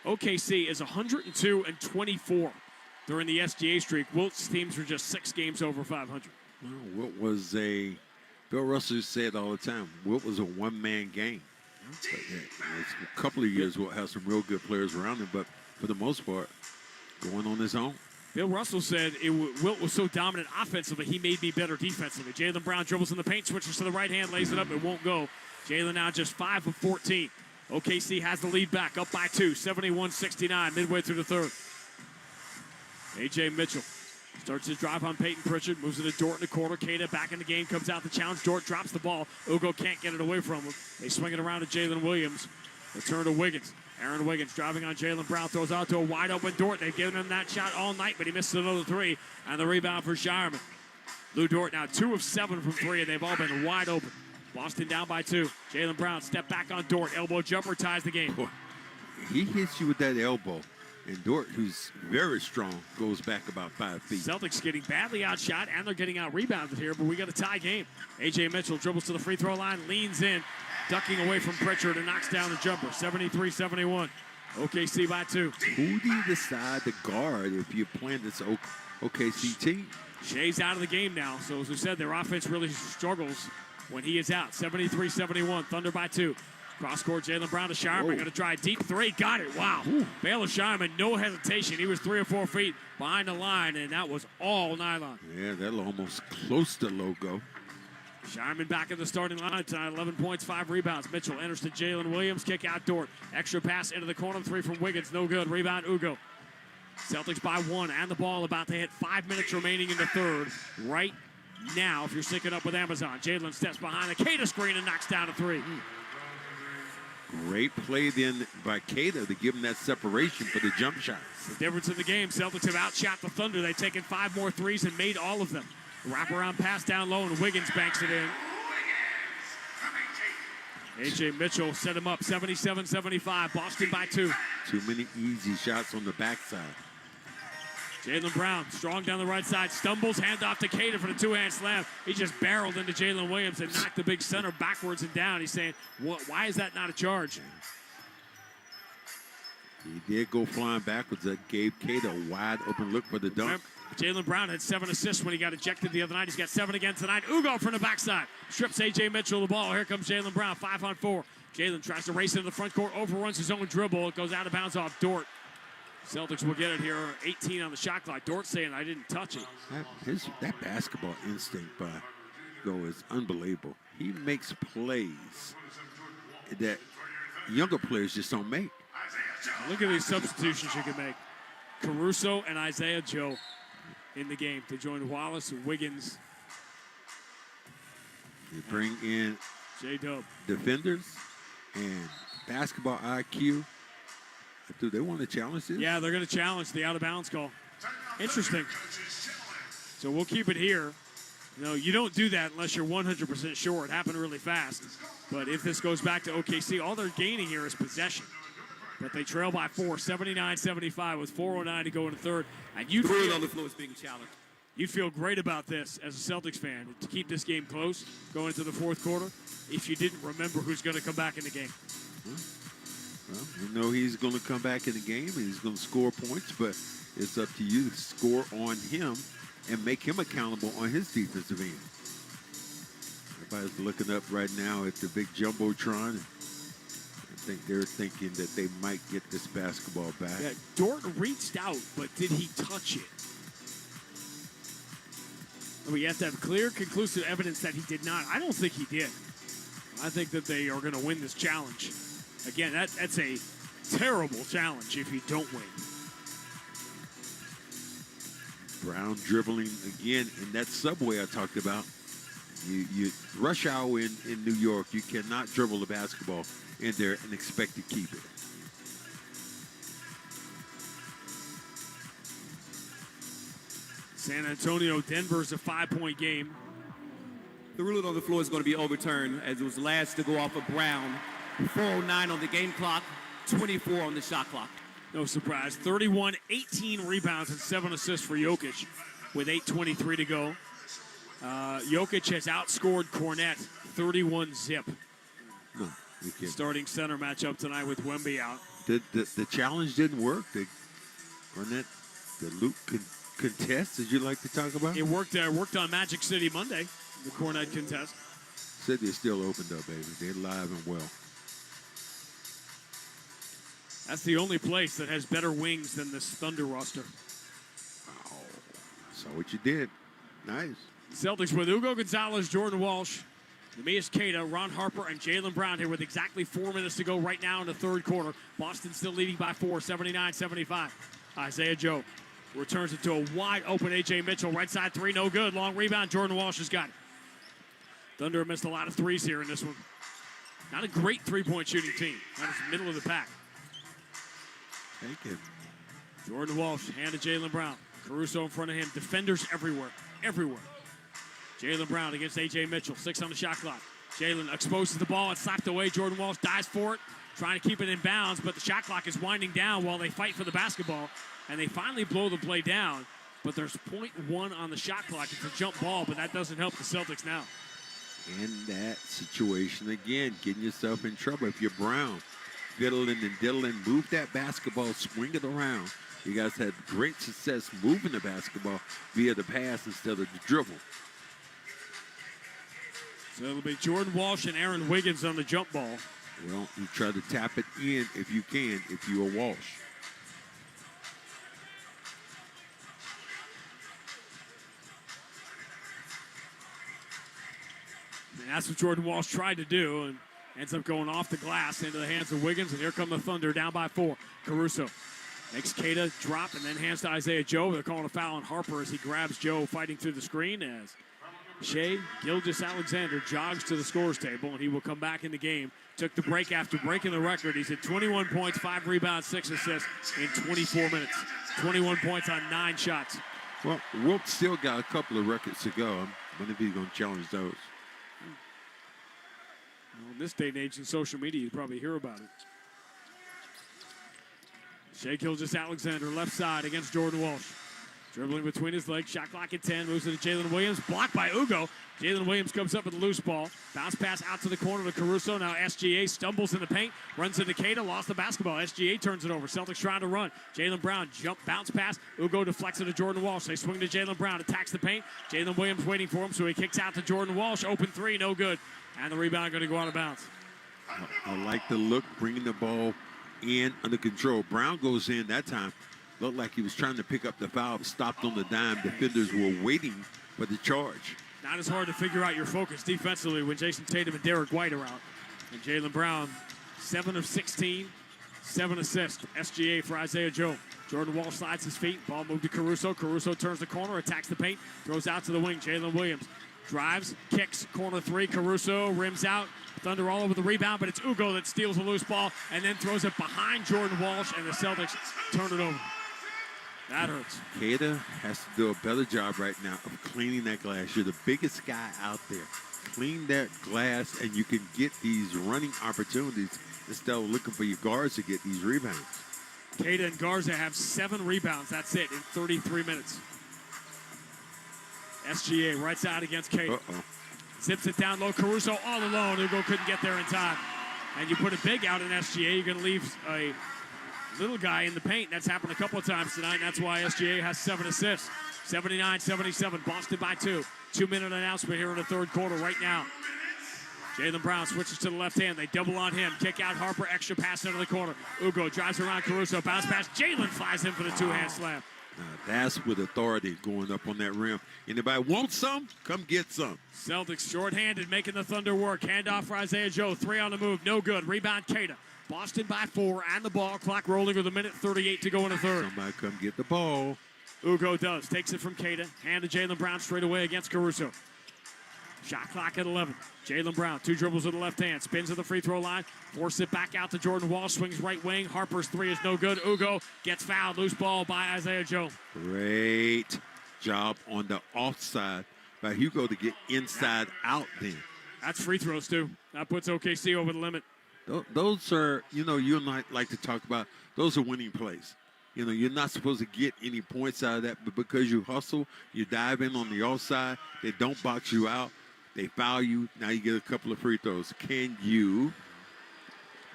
OKC is 102-24. During the SGA streak, Wilt's teams were just 6 games over 500. Well, Wilt was Bill Russell said all the time, Wilt was a one-man game. A couple of years we'll have some real good players around him, but for the most part, going on his own. Bill Russell said Wilt was so dominant offensively, he made me better defensively. Jaylen Brown dribbles in the paint, switches to the right hand, lays it up, it won't go. Jaylen now just 5 of 14. OKC has the lead back, up by 2, 71-69, midway through the third. A.J. Mitchell starts his drive on Peyton Pritchard, moves it to Dort in the corner. Kata back in the game, comes out the challenge. Dort drops the ball. Ugo can't get it away from him. They swing it around to Jalen Williams. They turn to Wiggins. Aaron Wiggins driving on Jaylen Brown, throws out to a wide open Dort. They've given him that shot all night, but he misses another 3. And the rebound for Shireman. Lou Dort now 2 of 7 from 3, and they've all been wide open. Boston down by 2. Jaylen Brown step back on Dort. Elbow jumper ties the game. Boy, he hits you with that elbow. And Dort, who's very strong, goes back about 5 feet. Celtics getting badly outshot, and they're getting out-rebounded here, but we got a tie game. A.J. Mitchell dribbles to the free throw line, leans in, ducking away from Pritchard, and knocks down the jumper. 73-71. OKC by 2. Who do you decide to guard if you're playing this OKC team? Shai's out of the game now, so as we said, their offense really struggles when he is out. 73-71, Thunder by 2. Cross-court, Jaylen Brown to Shireman. Going to try deep 3. Got it. Wow. Baylor Shireman, no hesitation. He was 3 or 4 feet behind the line, and that was all nylon. Yeah, that's almost close to logo. Shireman back in the starting line tonight, 11 points, 5 rebounds. Mitchell enters to Jalen Williams, kick out Dort. Extra pass into the corner, 3 from Wiggins, no good. Rebound, Ugo. Celtics by 1, and the ball about to hit. 5 minutes remaining in the third. Right now, if you're syncing up with Amazon, Jalen steps behind the Keita screen and knocks down a 3. Great play then by Keita to give him that separation for the jump shot. The difference in the game, Celtics have outshot the Thunder. They've taken 5 more threes and made all of them. Wraparound pass down low, and Wiggins banks it in. A.J. Mitchell set him up, 77-75. Boston by 2. Too many easy shots on the backside. Jaylen Brown, strong down the right side, stumbles, handoff to Keita for the two-hand slam. He just barreled into Jalen Williams and knocked the big center backwards and down. He's saying, why is that not a charge? He did go flying backwards. That gave Keita a wide open look for the dunk. Jaylen Brown had 7 assists when he got ejected the other night. He's got 7 again tonight. Ugo from the backside. Strips A.J. Mitchell the ball. Here comes Jaylen Brown, 5-on-4. Jalen tries to race into the front court, overruns his own dribble. It goes out of bounds off Dort. Celtics will get it here, 18 on the shot clock. Dort saying, I didn't touch it. That basketball instinct by Go is unbelievable. He makes plays that younger players just don't make. Look at these substitutions you can make. Caruso and Isaiah Joe in the game to join Wallace and Wiggins. They bring in J-Dub defenders and basketball IQ. Do they want to challenge this? Yeah, they're going to challenge the out-of-bounds call. Interesting. So we'll keep it here. You don't do that unless you're 100% sure. It happened really fast. But if this goes back to OKC, all they're gaining here is possession. But they trail by 4, 79-75 with 4:09 to go in the third. And you'd feel great about this as a Celtics fan to keep this game close going into the fourth quarter if you didn't remember who's going to come back in the game. Well, you know he's going to come back in the game and he's going to score points, but it's up to you to score on him and make him accountable on his defensive end. Everybody's looking up right now at the big Jumbotron. I think they're thinking that they might get this basketball back. Yeah, Dort reached out, but did he touch it? We have to have clear, conclusive evidence that he did not. I don't think he did. I think that they are going to win this challenge. Again, that's a terrible challenge if you don't win. Brown dribbling again in that subway I talked about. You rush hour in New York, you cannot dribble the basketball in there and expect to keep it. San Antonio, Denver's a 5-point game. The ruling on the floor is going to be overturned as it was last to go off of Brown. 4:09 on the game clock, 24 on the shot clock. No surprise. 31, 18 rebounds, and 7 assists for Jokic with 8:23 to go. Jokic has outscored Cornette 31-zip. No, starting center matchup tonight with Wemby out. The challenge didn't work. The Luke contest, as you like to talk about? It worked on Magic City Monday, the Cornette contest. City is still opened up, baby. They're live and well. That's the only place that has better wings than this Thunder roster. Oh, saw what you did. Nice. Celtics with Ugo Gonzalez, Jordan Walsh, Neemias Queta, Ron Harper, and Jaylen Brown here with exactly 4 minutes to go right now in the third quarter. Boston still leading by 4, 79-75. Isaiah Joe returns it to a wide-open A.J. Mitchell. Right side three, no good. Long rebound, Jordan Walsh has got it. Thunder missed a lot of threes here in this one. Not a great three-point shooting team. That is middle of the pack. Take it. Jordan Walsh, hand to Jaylen Brown. Caruso in front of him. Defenders everywhere. Everywhere. Jaylen Brown against A.J. Mitchell. 6 on the shot clock. Jaylen exposes the ball. It's slapped away. Jordan Walsh dives for it. Trying to keep it in bounds, but the shot clock is winding down while they fight for the basketball. And they finally blow the play down. But there's 0.1 on the shot clock. It's a jump ball, but that doesn't help the Celtics now. In that situation, again, getting yourself in trouble. If you're Brown, fiddling and diddling, move that basketball, swing it around. You guys had great success moving the basketball via the pass instead of the dribble. So it'll be Jordan Walsh and Aaron Wiggins on the jump ball. Well, you try to tap it in if you can, if you're Walsh. And that's what Jordan Walsh tried to do, and ends up going off the glass into the hands of Wiggins, and here come the Thunder down by 4. Caruso makes Queta drop and then hands to Isaiah Joe. They're calling a foul on Harper as he grabs Joe fighting through the screen as Shai Gilgeous-Alexander jogs to the scores table, and he will come back in the game. Took the break after breaking the record. He's at 21 points, 5 rebounds, 6 assists in 24 minutes. 21 points on 9 shots. Well, Wilt still got a couple of records to go. I wonder if he's going to challenge those. Well, in this day and age in social media, you probably hear about it. Shai Gilgeous-Alexander, left side against Jordan Walsh. Dribbling between his legs, shot clock at 10, moves it to Jalen Williams, blocked by Ugo. Jalen Williams comes up with a loose ball. Bounce pass out to the corner to Caruso. Now SGA stumbles in the paint, runs into Queta, lost the basketball. SGA turns it over. Celtics trying to run. Jalen Brown, jump, bounce pass. Ugo deflects it to Jordan Walsh. They swing to Jalen Brown, attacks the paint. Jalen Williams waiting for him, so he kicks out to Jordan Walsh. Open 3, no good. And the rebound going to go out of bounds. I like the look, bringing the ball in under control. Brown goes in that time. Looked like he was trying to pick up the foul, stopped on the dime. Defenders were waiting for the charge. Not as hard to figure out your focus defensively when Jason Tatum and Derek White are out. And Jalen Brown, 7 of 16, 7 assists. SGA for Isaiah Joe. Jordan Walsh slides his feet. Ball moved to Caruso. Caruso turns the corner, attacks the paint, throws out to the wing. Jalen Williams drives, kicks, corner 3. Caruso rims out. Thunder all over the rebound, but it's Ugo that steals a loose ball and then throws it behind Jordan Walsh, and the Celtics turn it over. That hurts. Queta has to do a better job right now of cleaning that glass. You're the biggest guy out there. Clean that glass, and you can get these running opportunities instead of looking for your guards to get these rebounds. Queta and Garza have 7 rebounds. That's it in 33 minutes. SGA right side against Queta. Zips it down low. Caruso all alone. Ugo couldn't get there in time. And you put a big out in SGA, you're going to leave a little guy in the paint. That's happened a couple of times tonight, and that's why SGA has 7 assists. 79-77, Boston by 2. 2-minute announcement here in the third quarter right now. Jalen Brown switches to the left hand. They double on him. Kick out Harper, extra pass into the corner. Ugo drives around Caruso, bounce pass. Jalen flies in for the two-hand slam. That's with authority going up on that rim. Anybody want some? Come get some. Celtics shorthanded, making the Thunder work. Handoff for Isaiah Joe. 3 on the move. No good. Rebound, Queta. Boston by 4 and the ball. Clock rolling with 1:38 to go in the third. Somebody come get the ball. Ugo does. Takes it from Queta. Hand to Jalen Brown straight away against Caruso. Shot clock at 11. Jalen Brown, 2 dribbles with the left hand. Spins to the free throw line. Force it back out to Jordan Walsh. Swings right wing. Harper's 3 is no good. Ugo gets fouled. Loose ball by Isaiah Joe. Great job on the offside by Hugo to get inside out then. That's free throws, too. That puts OKC over the limit. Those are, you and I like to talk about, those are winning plays. You're not supposed to get any points out of that, but because you hustle, you dive in on the offside, they don't box you out, they foul you, now you get a couple of free throws. Can you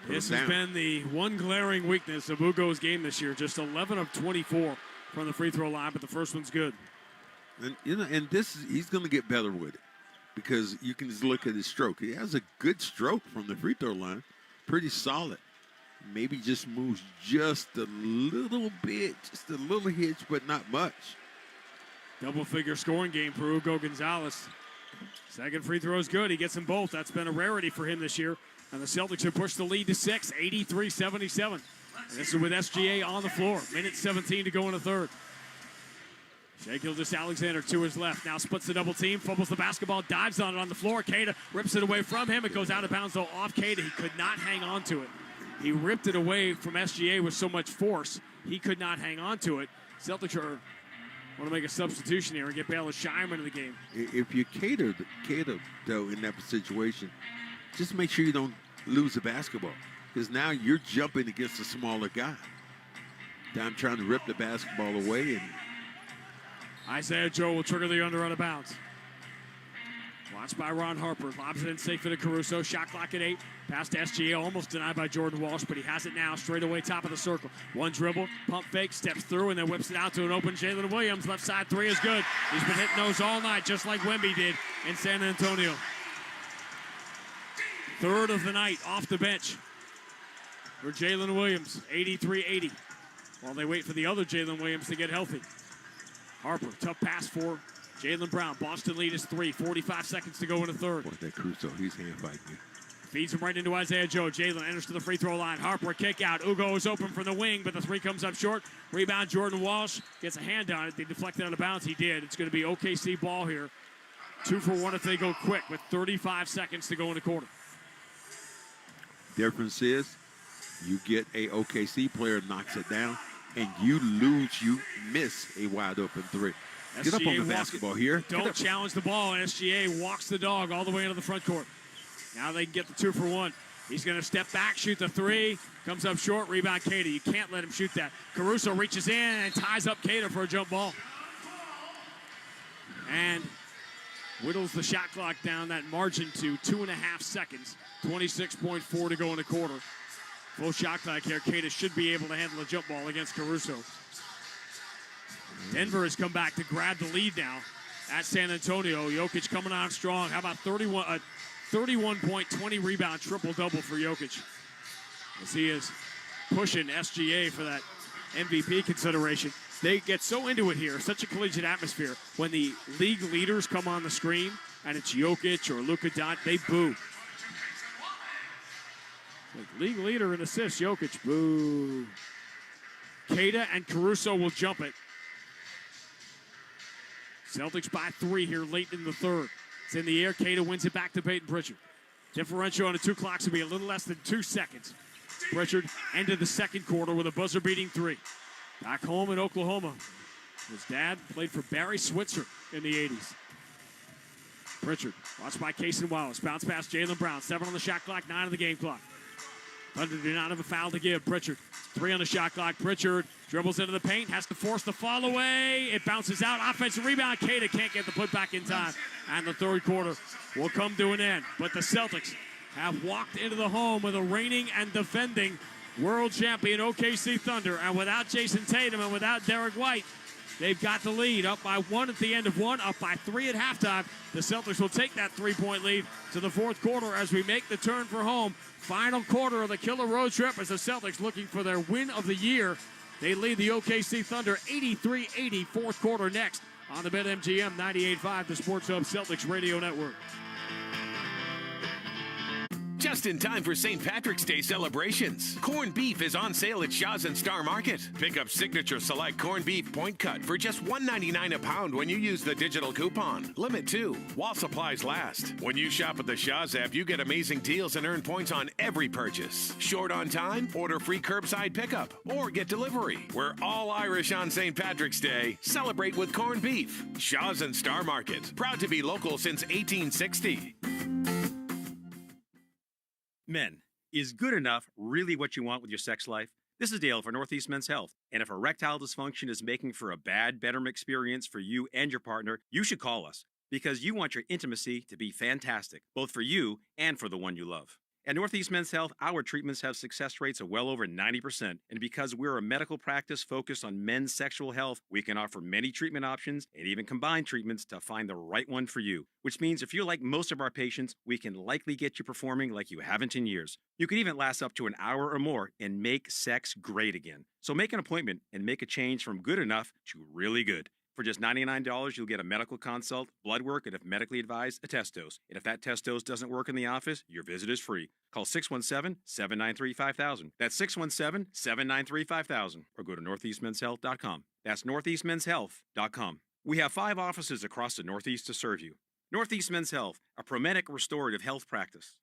This has been the one glaring weakness of Ugo's game this year. Just 11 of 24 from the free throw line, but the first one's good. And he's going to get better with it because you can just look at his stroke. He has a good stroke from the free throw line, pretty solid. Maybe just moves just a little bit, just a little hitch, but not much. Double-figure scoring game for Ugo Gonzalez. Second free throw is good. He gets them both. That's been a rarity for him this year. And the Celtics have pushed the lead to 6, 83-77. And this is with SGA on the floor. 1:17 to go in the third. Shai Gilgeous-Alexander to his left. Now splits the double team, fumbles the basketball, dives on it on the floor. Queta rips it away from him. It goes out of bounds, though, off Queta. He could not hang on to it. He ripped it away from SGA with so much force, he could not hang on to it. Celtics want to make a substitution here and get Baylor Shimer into the game. If you cater, though, in that situation, just make sure you don't lose the basketball because now you're jumping against a smaller guy. I'm trying to rip the basketball away. And Isaiah Joe will trigger the under out of bounds. Watched by Ron Harper. Lobs it in safe to Caruso. Shot clock at 8. Pass to SGA. Almost denied by Jordan Walsh, but he has it now. Straight away, top of the circle. One dribble, pump fake, steps through, and then whips it out to an open Jalen Williams. Left side 3 is good. He's been hitting those all night, just like Wemby did in San Antonio. Third of the night off the bench for Jalen Williams. 83-80. While they wait for the other Jalen Williams to get healthy. Harper, tough pass for Jaylen Brown, Boston lead is 3. 45 seconds to go in the third. Boy, that Caruso, he's hand fighting you. Feeds him right into Isaiah Joe. Jaylen enters to the free throw line. Harper kick out. Ugo is open from the wing, but the three comes up short. Rebound, Jordan Walsh gets a hand on it. They deflected out of bounds. He did. It's going to be OKC ball here. 2 for 1 if they go quick with 35 seconds to go in the quarter. Difference is you get a OKC player knocks it down, and you miss a wide open three. Get up on the basketball here. Don't challenge the ball, and SGA walks the dog all the way into the front court. Now they can get the 2 for 1. He's going to step back, shoot the 3. Comes up short, rebound Keita. You can't let him shoot that. Caruso reaches in and ties up Keita for a jump ball. And whittles the shot clock down that margin to 2.5 seconds. 26.4 to go in the quarter. Full shot clock here. Keita should be able to handle a jump ball against Caruso. Denver has come back to grab the lead now at San Antonio. Jokic coming on strong. How about 31-point, 20 rebound, triple-double for Jokic. As he is pushing SGA for that MVP consideration. They get so into it here, such a collegiate atmosphere. When the league leaders come on the screen, and it's Jokic or Luka Doncic, they boo. Like league leader in assists, Jokic, boo. Keita and Caruso will jump it. Celtics by 3 here late in the third. It's in the air. Keita wins it back to Peyton Pritchard. Differential on the 2 clocks will be a little less than 2 seconds. Pritchard ended the second quarter with a buzzer-beating 3. Back home in Oklahoma. His dad played for Barry Switzer in the 80s. Pritchard, watched by Cason Wallace. Bounce past Jaylen Brown. 7 on the shot clock, 9 on the game clock. Thunder do not have a foul to give. Pritchard, 3 on the shot clock. Pritchard dribbles into the paint, has to force the fall away. It bounces out. Offensive rebound. Keita can't get the putback in time. And the third quarter will come to an end. But the Celtics have walked into the home of the reigning and defending world champion OKC Thunder. And without Jason Tatum and without Derek White, they've got the lead. Up by 1 at the end of 1, up by 3 at halftime. The Celtics will take that 3-point lead to the fourth quarter as we make the turn for home. Final quarter of the killer road trip as the Celtics looking for their win of the year. They lead the OKC Thunder 83-80. Fourth quarter next on the BetMGM 98.5, the Sports Hub Celtics Radio Network. Just in time for St. Patrick's Day celebrations. Corned beef is on sale at Shaw's and Star Market. Pick up Signature Select Corned Beef Point Cut for just $1.99 a pound when you use the digital coupon. Limit 2, while supplies last. When you shop at the Shaw's app, you get amazing deals and earn points on every purchase. Short on time? Order free curbside pickup or get delivery. We're all Irish on St. Patrick's Day. Celebrate with corned beef. Shaw's and Star Market. Proud to be local since 1860. Men, is good enough really what you want with your sex life? This is Dale for Northeast Men's Health. And if erectile dysfunction is making for a bad bedroom experience for you and your partner, you should call us because you want your intimacy to be fantastic, both for you and for the one you love. At Northeast Men's Health, our treatments have success rates of well over 90%. And because we're a medical practice focused on men's sexual health, we can offer many treatment options and even combine treatments to find the right one for you. Which means if you're like most of our patients, we can likely get you performing like you haven't in years. You could even last up to an hour or more and make sex great again. So make an appointment and make a change from good enough to really good. For just $99, you'll get a medical consult, blood work, and if medically advised, a test dose. And if that test dose doesn't work in the office, your visit is free. Call 617-793-5000. That's 617-793-5000. Or go to northeastmenshealth.com. That's northeastmenshealth.com. We have 5 offices across the Northeast to serve you. Northeast Men's Health, a Promedic restorative health practice.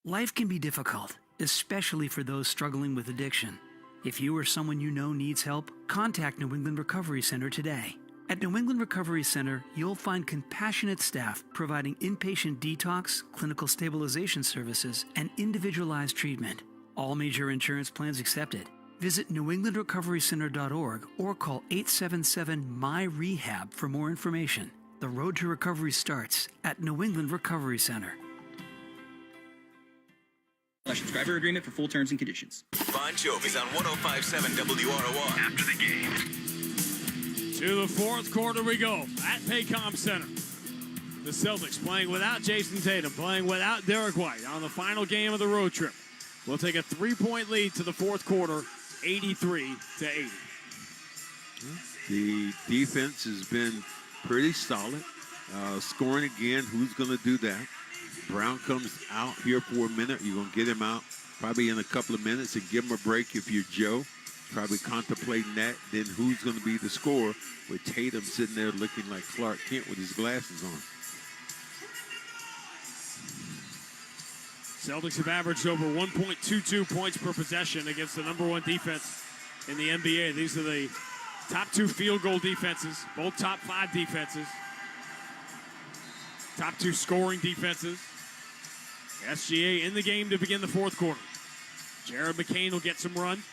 Life can be difficult, especially for those struggling with addiction. If you or someone you know needs help, contact New England Recovery Center today. At New England Recovery Center, you'll find compassionate staff providing inpatient detox, clinical stabilization services, and individualized treatment. All major insurance plans accepted. Visit newenglandrecoverycenter.org or call 877-MY-REHAB for more information. The road to recovery starts at New England Recovery Center. Subscriber agreement for full terms and conditions. Bon Jovi's on 105.7 WROR. After the game. To the fourth quarter we go at Paycom Center. The Celtics playing without Jason Tatum, playing without Derek White on the final game of the road trip. We'll take a 3-point lead to the fourth quarter, 83-80. The defense has been pretty solid. Scoring again, who's going to do that? Brown comes out here for a minute. You're going to get him out probably in a couple of minutes and give him a break if you're Joe. Probably contemplating that. Then who's going to be the scorer with Tatum sitting there looking like Clark Kent with his glasses on. Celtics have averaged over 1.22 points per possession against the number one defense in the NBA. These are the top 2 field goal defenses, both top 5 defenses. Top 2 scoring defenses. SGA in the game to begin the fourth quarter. Jared McCain will get some run.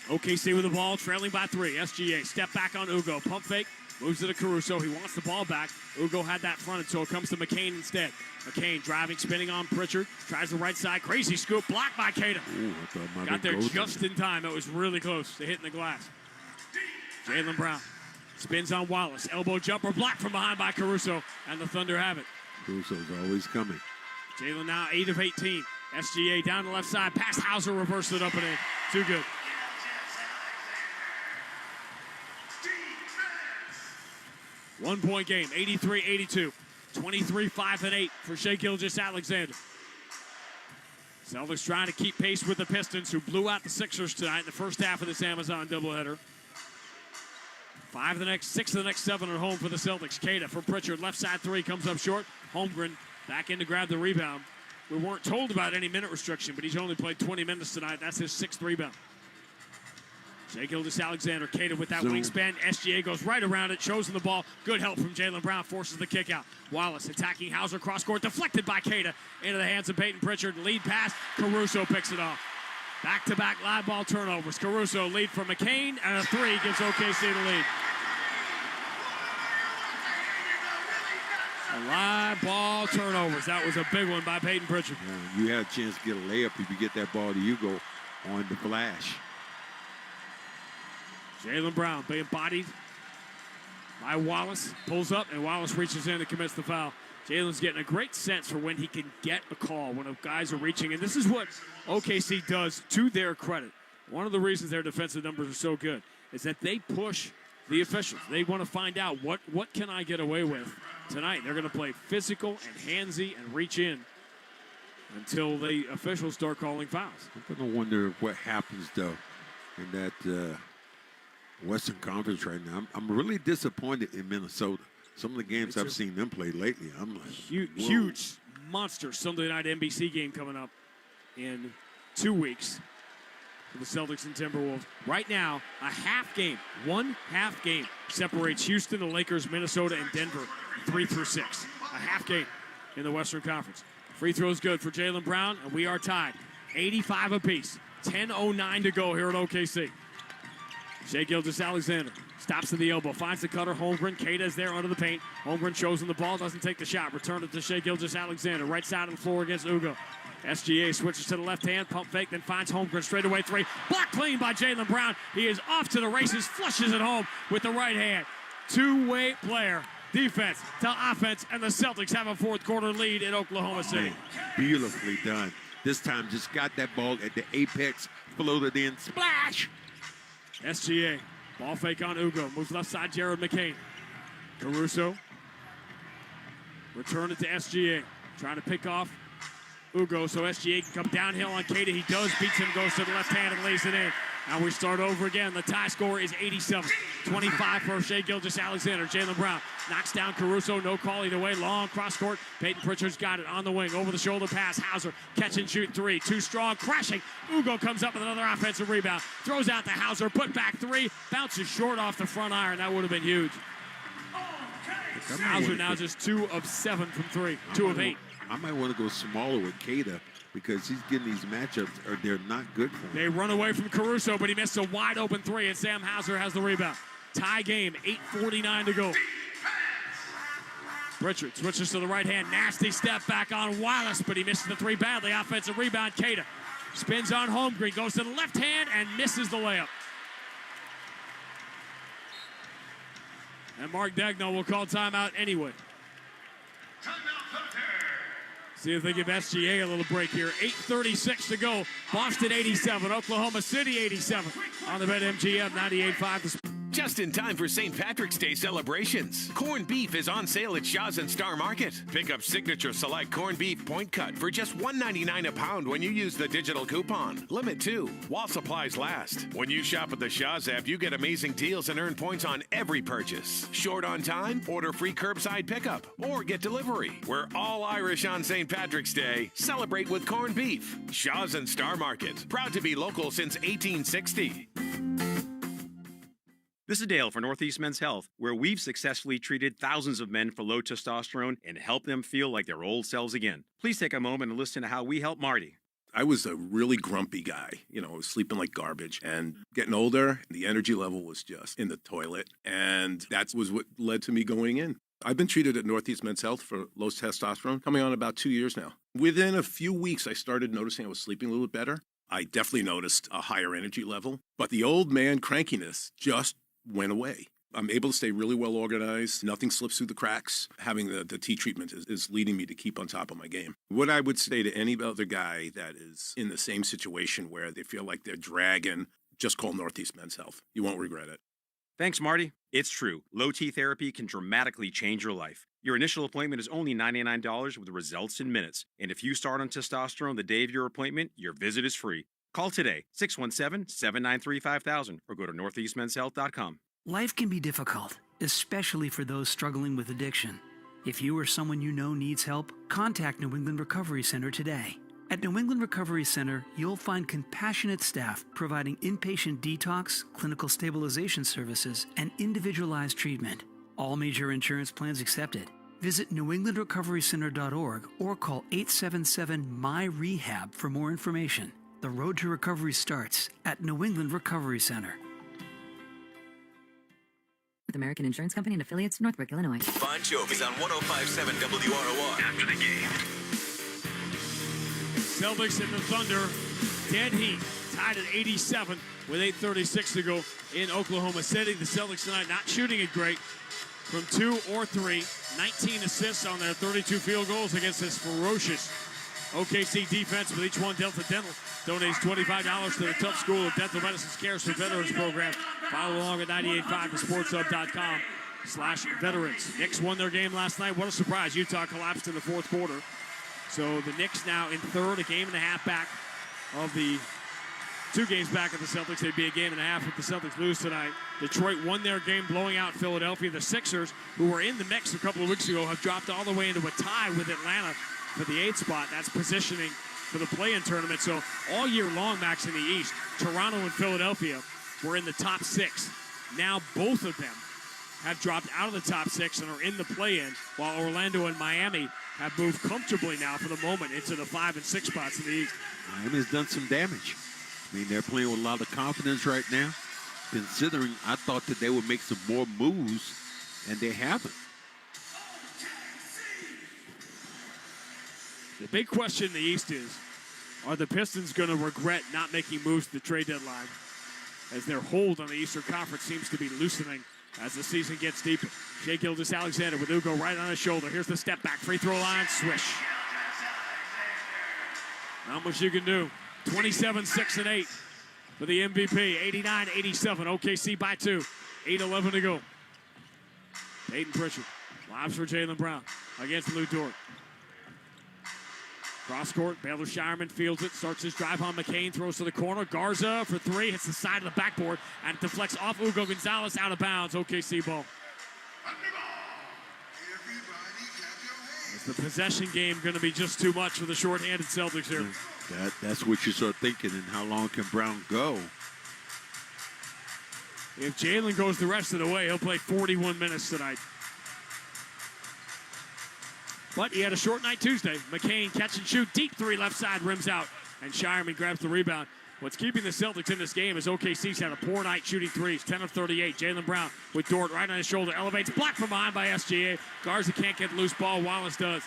OKC with the ball, trailing by 3. SGA, step back on Ugo. Pump fake, moves it to Caruso. He wants the ball back. Ugo had that fronted, so it comes to McCain instead. McCain driving, spinning on Pritchard. Tries the right side. Crazy scoop, blocked by Queta. Got there just in time. It was really close to hitting the glass. Jaylen Brown spins on Wallace. Elbow jumper, blocked from behind by Caruso. And the Thunder have it. Caruso's always coming. Jaylen now 8 of 18. SGA down the left side. Past Hauser, reversed it up and in. Too good. One-point game, 83-82. 23-5-8 for Shai Gilgeous-Alexander. Celtics trying to keep pace with the Pistons, who blew out the Sixers tonight in the first half of this Amazon doubleheader. 6 of the next 7 at home for the Celtics. Queta from Pritchard, left side 3, comes up short. Holmgren back in to grab the rebound. We weren't told about any minute restriction, but he's only played 20 minutes tonight. That's his 6th rebound. Shai Gilgeous-Alexander, Queta with that wingspan. SGA goes right around it, chosen the ball. Good help from Jaylen Brown, forces the kick out. Wallace attacking Hauser, cross court, deflected by Queta into the hands of Peyton Pritchard. Lead pass, Caruso picks it off. Back-to-back live ball turnovers. Caruso lead from McCain, and a 3 gives OKC the lead. Live ball turnovers. That was a big one by Peyton Pritchard. Yeah, you had a chance to get a layup if you get that ball to Ugo on the flash. Jaylen Brown being bodied by Wallace. Pulls up, and Wallace reaches in and commits the foul. Jaylen's getting a great sense for when he can get a call, when guys are reaching. And this is what OKC does to their credit. One of the reasons their defensive numbers are so good is that they push the officials. They want to find out what can I get away with tonight. They're going to play physical and handsy and reach in until the officials start calling fouls. I'm going to wonder what happens, though, in that Western Conference right now. I'm really disappointed in Minnesota. Some of the games I've seen them play lately, I'm like, huge monster Sunday night NBC game coming up in 2 weeks for the Celtics and Timberwolves. Right now, one half game separates Houston, the Lakers, Minnesota, and Denver 3 through 6. A half game in the Western Conference. Free throws good for Jaylen Brown, and we are tied. 85 apiece. 10:09 to go here at OKC. Shai Gilgeous-Alexander stops at the elbow, finds the cutter. Holmgren, Queta is there under the paint. Holmgren chosen the ball, doesn't take the shot. Return it to Shai Gilgeous-Alexander, right side of the floor against Ugo. SGA switches to the left hand, pump fake, then finds Holmgren, straightaway 3. Blocked clean by Jaylen Brown. He is off to the races, flushes it home with the right hand. Two-way player, defense to offense, and the Celtics have a fourth quarter lead in Oklahoma City. Man, beautifully done. This time just got that ball at the apex, floated in, splash! SGA, ball fake on Ugo, moves left side, Jared McCain. Caruso, return it to SGA, trying to pick off Ugo so SGA can come downhill on Queta. He does, beats him, goes to the left hand and lays it in. Now we start over again. The tie score is 87-25 for Shai Gilgeous-Alexander. Jaylen Brown knocks down Caruso, no call either way. Long cross court. Peyton Pritchard's got it on the wing. Over the shoulder pass. Hauser, catch and shoot 3. Too strong, crashing. Ugo comes up with another offensive rebound. Throws out to Hauser, put back 3. Bounces short off the front iron. That would have been huge. Hauser now just 2 of 7 from 3. 2 of 8. I might want to go smaller with Queta because he's getting these matchups, or they're not good for him. They run away from Caruso, but he missed a wide open 3, and Sam Hauser has the rebound. Tie game, 8:49 to go. Pritchard switches to the right hand. Nasty step back on Wallace, but he misses the 3 badly. Offensive rebound, Queta spins on Holmgren, goes to the left hand and misses the layup. And Mark Daigneault will call timeout anyway. See if they give SGA a little break here. 8:36 to go. Boston 87, Oklahoma City 87 on the BetMGM 98.5. Just in time for St. Patrick's Day celebrations. Corned beef is on sale at Shaw's and Star Market. Pick up Signature Select Corned Beef Point Cut for just $1.99 a pound when you use the digital coupon. Limit 2, while supplies last. When you shop at the Shaw's app, you get amazing deals and earn points on every purchase. Short on time? Order free curbside pickup or get delivery. We're all Irish on St. Patrick's Day. Celebrate with corned beef. Shaw's and Star Market. Proud to be local since 1860. This is Dale for Northeast Men's Health, where we've successfully treated thousands of men for low testosterone and helped them feel like their old selves again. Please take a moment and listen to how we help Marty. I was a really grumpy guy, sleeping like garbage and getting older. The energy level was just in the toilet. And that was what led to me going in. I've been treated at Northeast Men's Health for low testosterone coming on about 2 years now. Within a few weeks, I started noticing I was sleeping a little bit better. I definitely noticed a higher energy level, but the old man crankiness just went away. I'm able to stay really well organized. Nothing slips through the cracks. Having the T treatment is leading me to keep on top of my game. What I would say to any other guy that is in the same situation where they feel like they're dragging, just call Northeast Men's Health. You won't regret it. Thanks, Marty. It's true. Low T therapy can dramatically change your life. Your initial appointment is only $99 with results in minutes. And if you start on testosterone the day of your appointment, your visit is free. Call today, 617-793-5000, or go to northeastmenshealth.com. Life can be difficult, especially for those struggling with addiction. If you or someone you know needs help, contact New England Recovery Center today. At New England Recovery Center, you'll find compassionate staff providing inpatient detox, clinical stabilization services, and individualized treatment. All major insurance plans accepted. Visit newenglandrecoverycenter.org or call 877-MY-REHAB for more information. The road to recovery starts at New England Recovery Center. With American Insurance Company and affiliates, Northbrook, Illinois. Bon Jovi's on 105.7 WROR. After the game. Celtics and the Thunder, dead heat, tied at 87 with 8:36 to go in Oklahoma City. The Celtics tonight not shooting it great from 2 or 3. 19 assists on their 32 field goals against this ferocious OKC defense, with each one. Delta Dental donates $25 to the Tough School of Dental Medicine's Cares for Veterans program. Follow along at 985thesportshub.com/veterans. Knicks won their game last night. What a surprise. Utah collapsed in the fourth quarter. So the Knicks now in third, a game and a half back of the 2 games back of the Celtics. They'd be a game and a half if the Celtics lose tonight. Detroit won their game, blowing out Philadelphia. The Sixers, who were in the mix a couple of weeks ago, have dropped all the way into a tie with Atlanta for the 8th spot. That's positioning for the play-in tournament. So all year long, Max, in the East, Toronto and Philadelphia were in the top 6. Now both of them have dropped out of the top 6 and are in the play-in, while Orlando and Miami have moved comfortably now for the moment into the 5 and 6 spots in the East. Miami's done some damage. I mean, they're playing with a lot of confidence right now, considering I thought that they would make some more moves, and they haven't. The big question in the East is, are the Pistons going to regret not making moves at the trade deadline, as their hold on the Eastern Conference seems to be loosening as the season gets deeper? Shai Gilgeous-Alexander with Ugo right on his shoulder. Here's the step back, free throw line, swish. Not much you can do. 27, 6, and 8 for the MVP. 89-87. OKC by 2. 8:11 to go. Peyton Pritchard lobs for Jaylen Brown against Lou Dort. Cross court, Baylor Shireman fields it, starts his drive on McCain, throws to the corner. Garza for 3, hits the side of the backboard, and deflects off Ugo Gonzalez, out of bounds. OKC ball. Is the possession game going to be just too much for the short-handed Celtics here? That's what you start thinking, and how long can Brown go? If Jaylen goes the rest of the way, he'll play 41 minutes tonight. But he had a short night Tuesday. McCain catch and shoot, deep 3 left side, rims out, and Shireman grabs the rebound. What's keeping the Celtics in this game is OKC's had a poor night shooting threes, 10 of 38. Jaylen Brown with Dort right on his shoulder, elevates, blocked from behind by SGA. Garza can't get loose ball, Wallace does.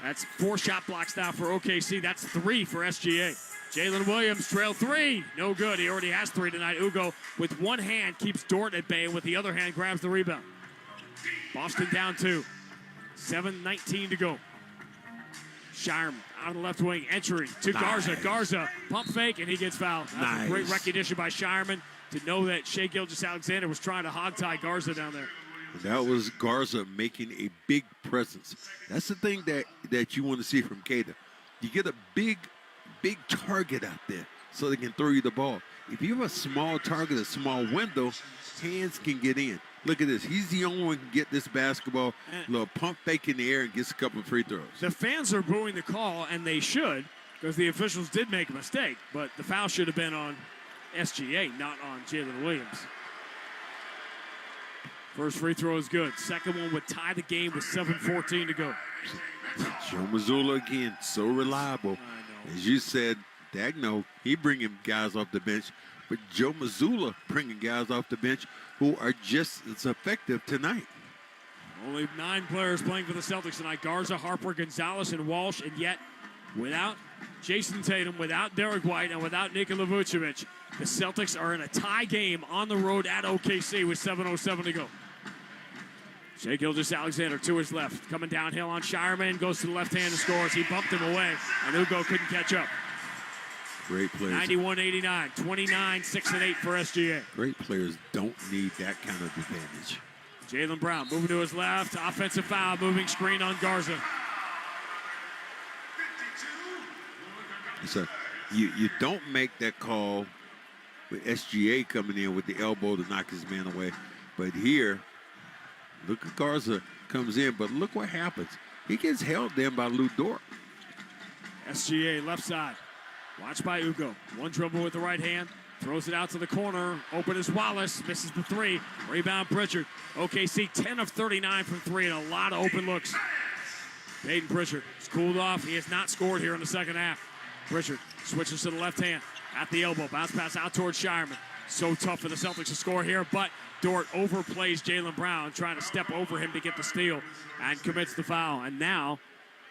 That's 4 shot blocks now for OKC. That's 3 for SGA. Jalen Williams, trail 3. No good. He already has 3 tonight. Ugo, with one hand, keeps Dort at bay, and with the other hand, grabs the rebound. Boston down 2. 7:19 to go. Shireman out of the left wing, entry to Garza. Garza, pump fake, and he gets fouled. That's a great recognition by Shireman. to know that Shai Gilgeous-Alexander was trying to hog-tie Garza down there. And that was Garza making a big presence. That's the thing that you want to see from Keita. You get a big target out there so they can throw you the ball. If you have a small target, a small window, hands can get in. Look at this. He's the only one who can get this basketball, a little pump fake in the air, and gets a couple of free throws. The fans are booing the call, and they should, because the officials did make a mistake. But the foul should have been on SGA, not on Jalen Williams. First free throw is good. Second one would tie the game with 7:14 to go. Joe Mazzulla again, so reliable. As you said, Dagno, he bringing guys off the bench, but Joe Mazzulla bringing guys off the bench who are just as effective tonight. Only 9 players playing for the Celtics tonight. Garza, Harper, Gonzalez, and Walsh, and yet without Jason Tatum, without Derek White, and without Nikola Vucevic, the Celtics are in a tie game on the road at OKC with 7:07 to go. Shai Gilgeous-Alexander to his left, coming downhill on Shireman, goes to the left hand and scores. He bumped him away, and Ugo couldn't catch up. Great players. 91-89, 29, 6 and 8 for SGA. Great players don't need that kind of advantage. Jaylen Brown moving to his left, offensive foul, moving screen on Garza. So you don't make that call with SGA coming in with the elbow to knock his man away. But here, look at Garza comes in, but look what happens. He gets held then by Lou Dort. SGA left side. Watched by Ugo. One dribble with the right hand. Throws it out to the corner. Open is Wallace. Misses the three. Rebound Pritchard. OKC 10 of 39 from three and a lot of open looks. Peyton Pritchard is cooled off. He has not scored here in the second half. Pritchard switches to the left hand. At the elbow. Bounce pass out towards Shireman. So tough for the Celtics to score here, but Dort overplays Jaylen Brown, trying to step over him to get the steal, and commits the foul. And now,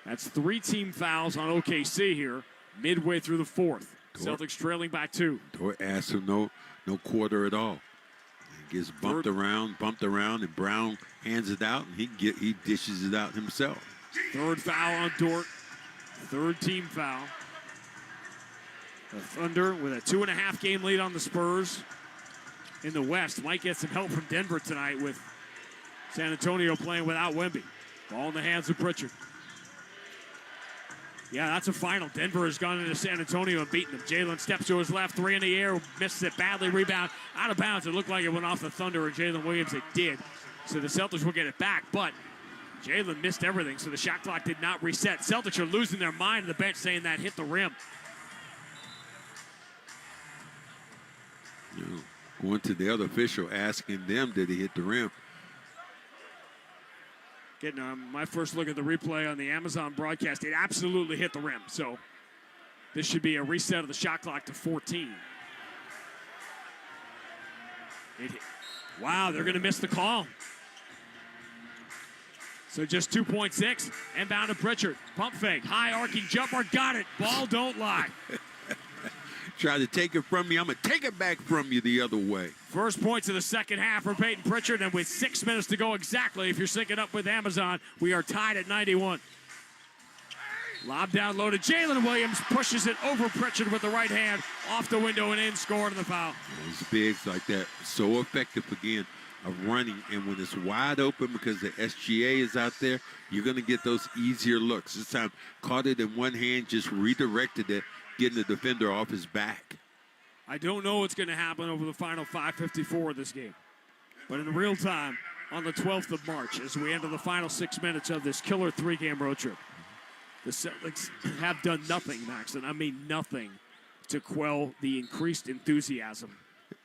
that's 3 team fouls on OKC here, midway through the fourth. Dort, Celtics trailing by 2. Dort asks him no quarter at all. He gets bumped around, and Brown hands it out, and he dishes it out himself. Third foul on Dort. Third team foul. The Thunder with a 2.5 game lead on the Spurs in the West. Might get some help from Denver tonight with San Antonio playing without Wemby. Ball in the hands of Pritchard. Yeah, that's a final. Denver has gone into San Antonio and beaten them. Jalen steps to his left, 3 in the air, misses it badly, rebound, out of bounds. It looked like it went off the Thunder or Jalen Williams. It did. So the Celtics will get it back, but Jalen missed everything, so the shot clock did not reset. Celtics are losing their mind on the bench saying that hit the rim. Going to the other official, asking them, did he hit the rim? Getting my first look at the replay on the Amazon broadcast. It absolutely hit the rim. So this should be a reset of the shot clock to 14. Wow, they're going to miss the call. So just 2.6. Inbound to Pritchard. Pump fake. High arcing jumper. Got it. Ball don't lie. Try to take it from you. I'm going to take it back from you the other way. First points of the second half for Peyton Pritchard, and with 6 minutes to go exactly, if you're syncing up with Amazon, we are tied at 91. Lob down low to Jalen Williams, pushes it over Pritchard with the right hand, off the window and in, scored on the foul. Those bigs like that, so effective again of running, and when it's wide open because the SGA is out there, you're going to get those easier looks. This time, caught it in one hand, just redirected it, getting the defender off his back. I don't know what's going to happen over the final 5:54 of this game. But in real time, on the 12th of March, as we enter the final 6 minutes of this killer 3-game road trip, the Celtics have done nothing, Max, and I mean nothing, to quell the increased enthusiasm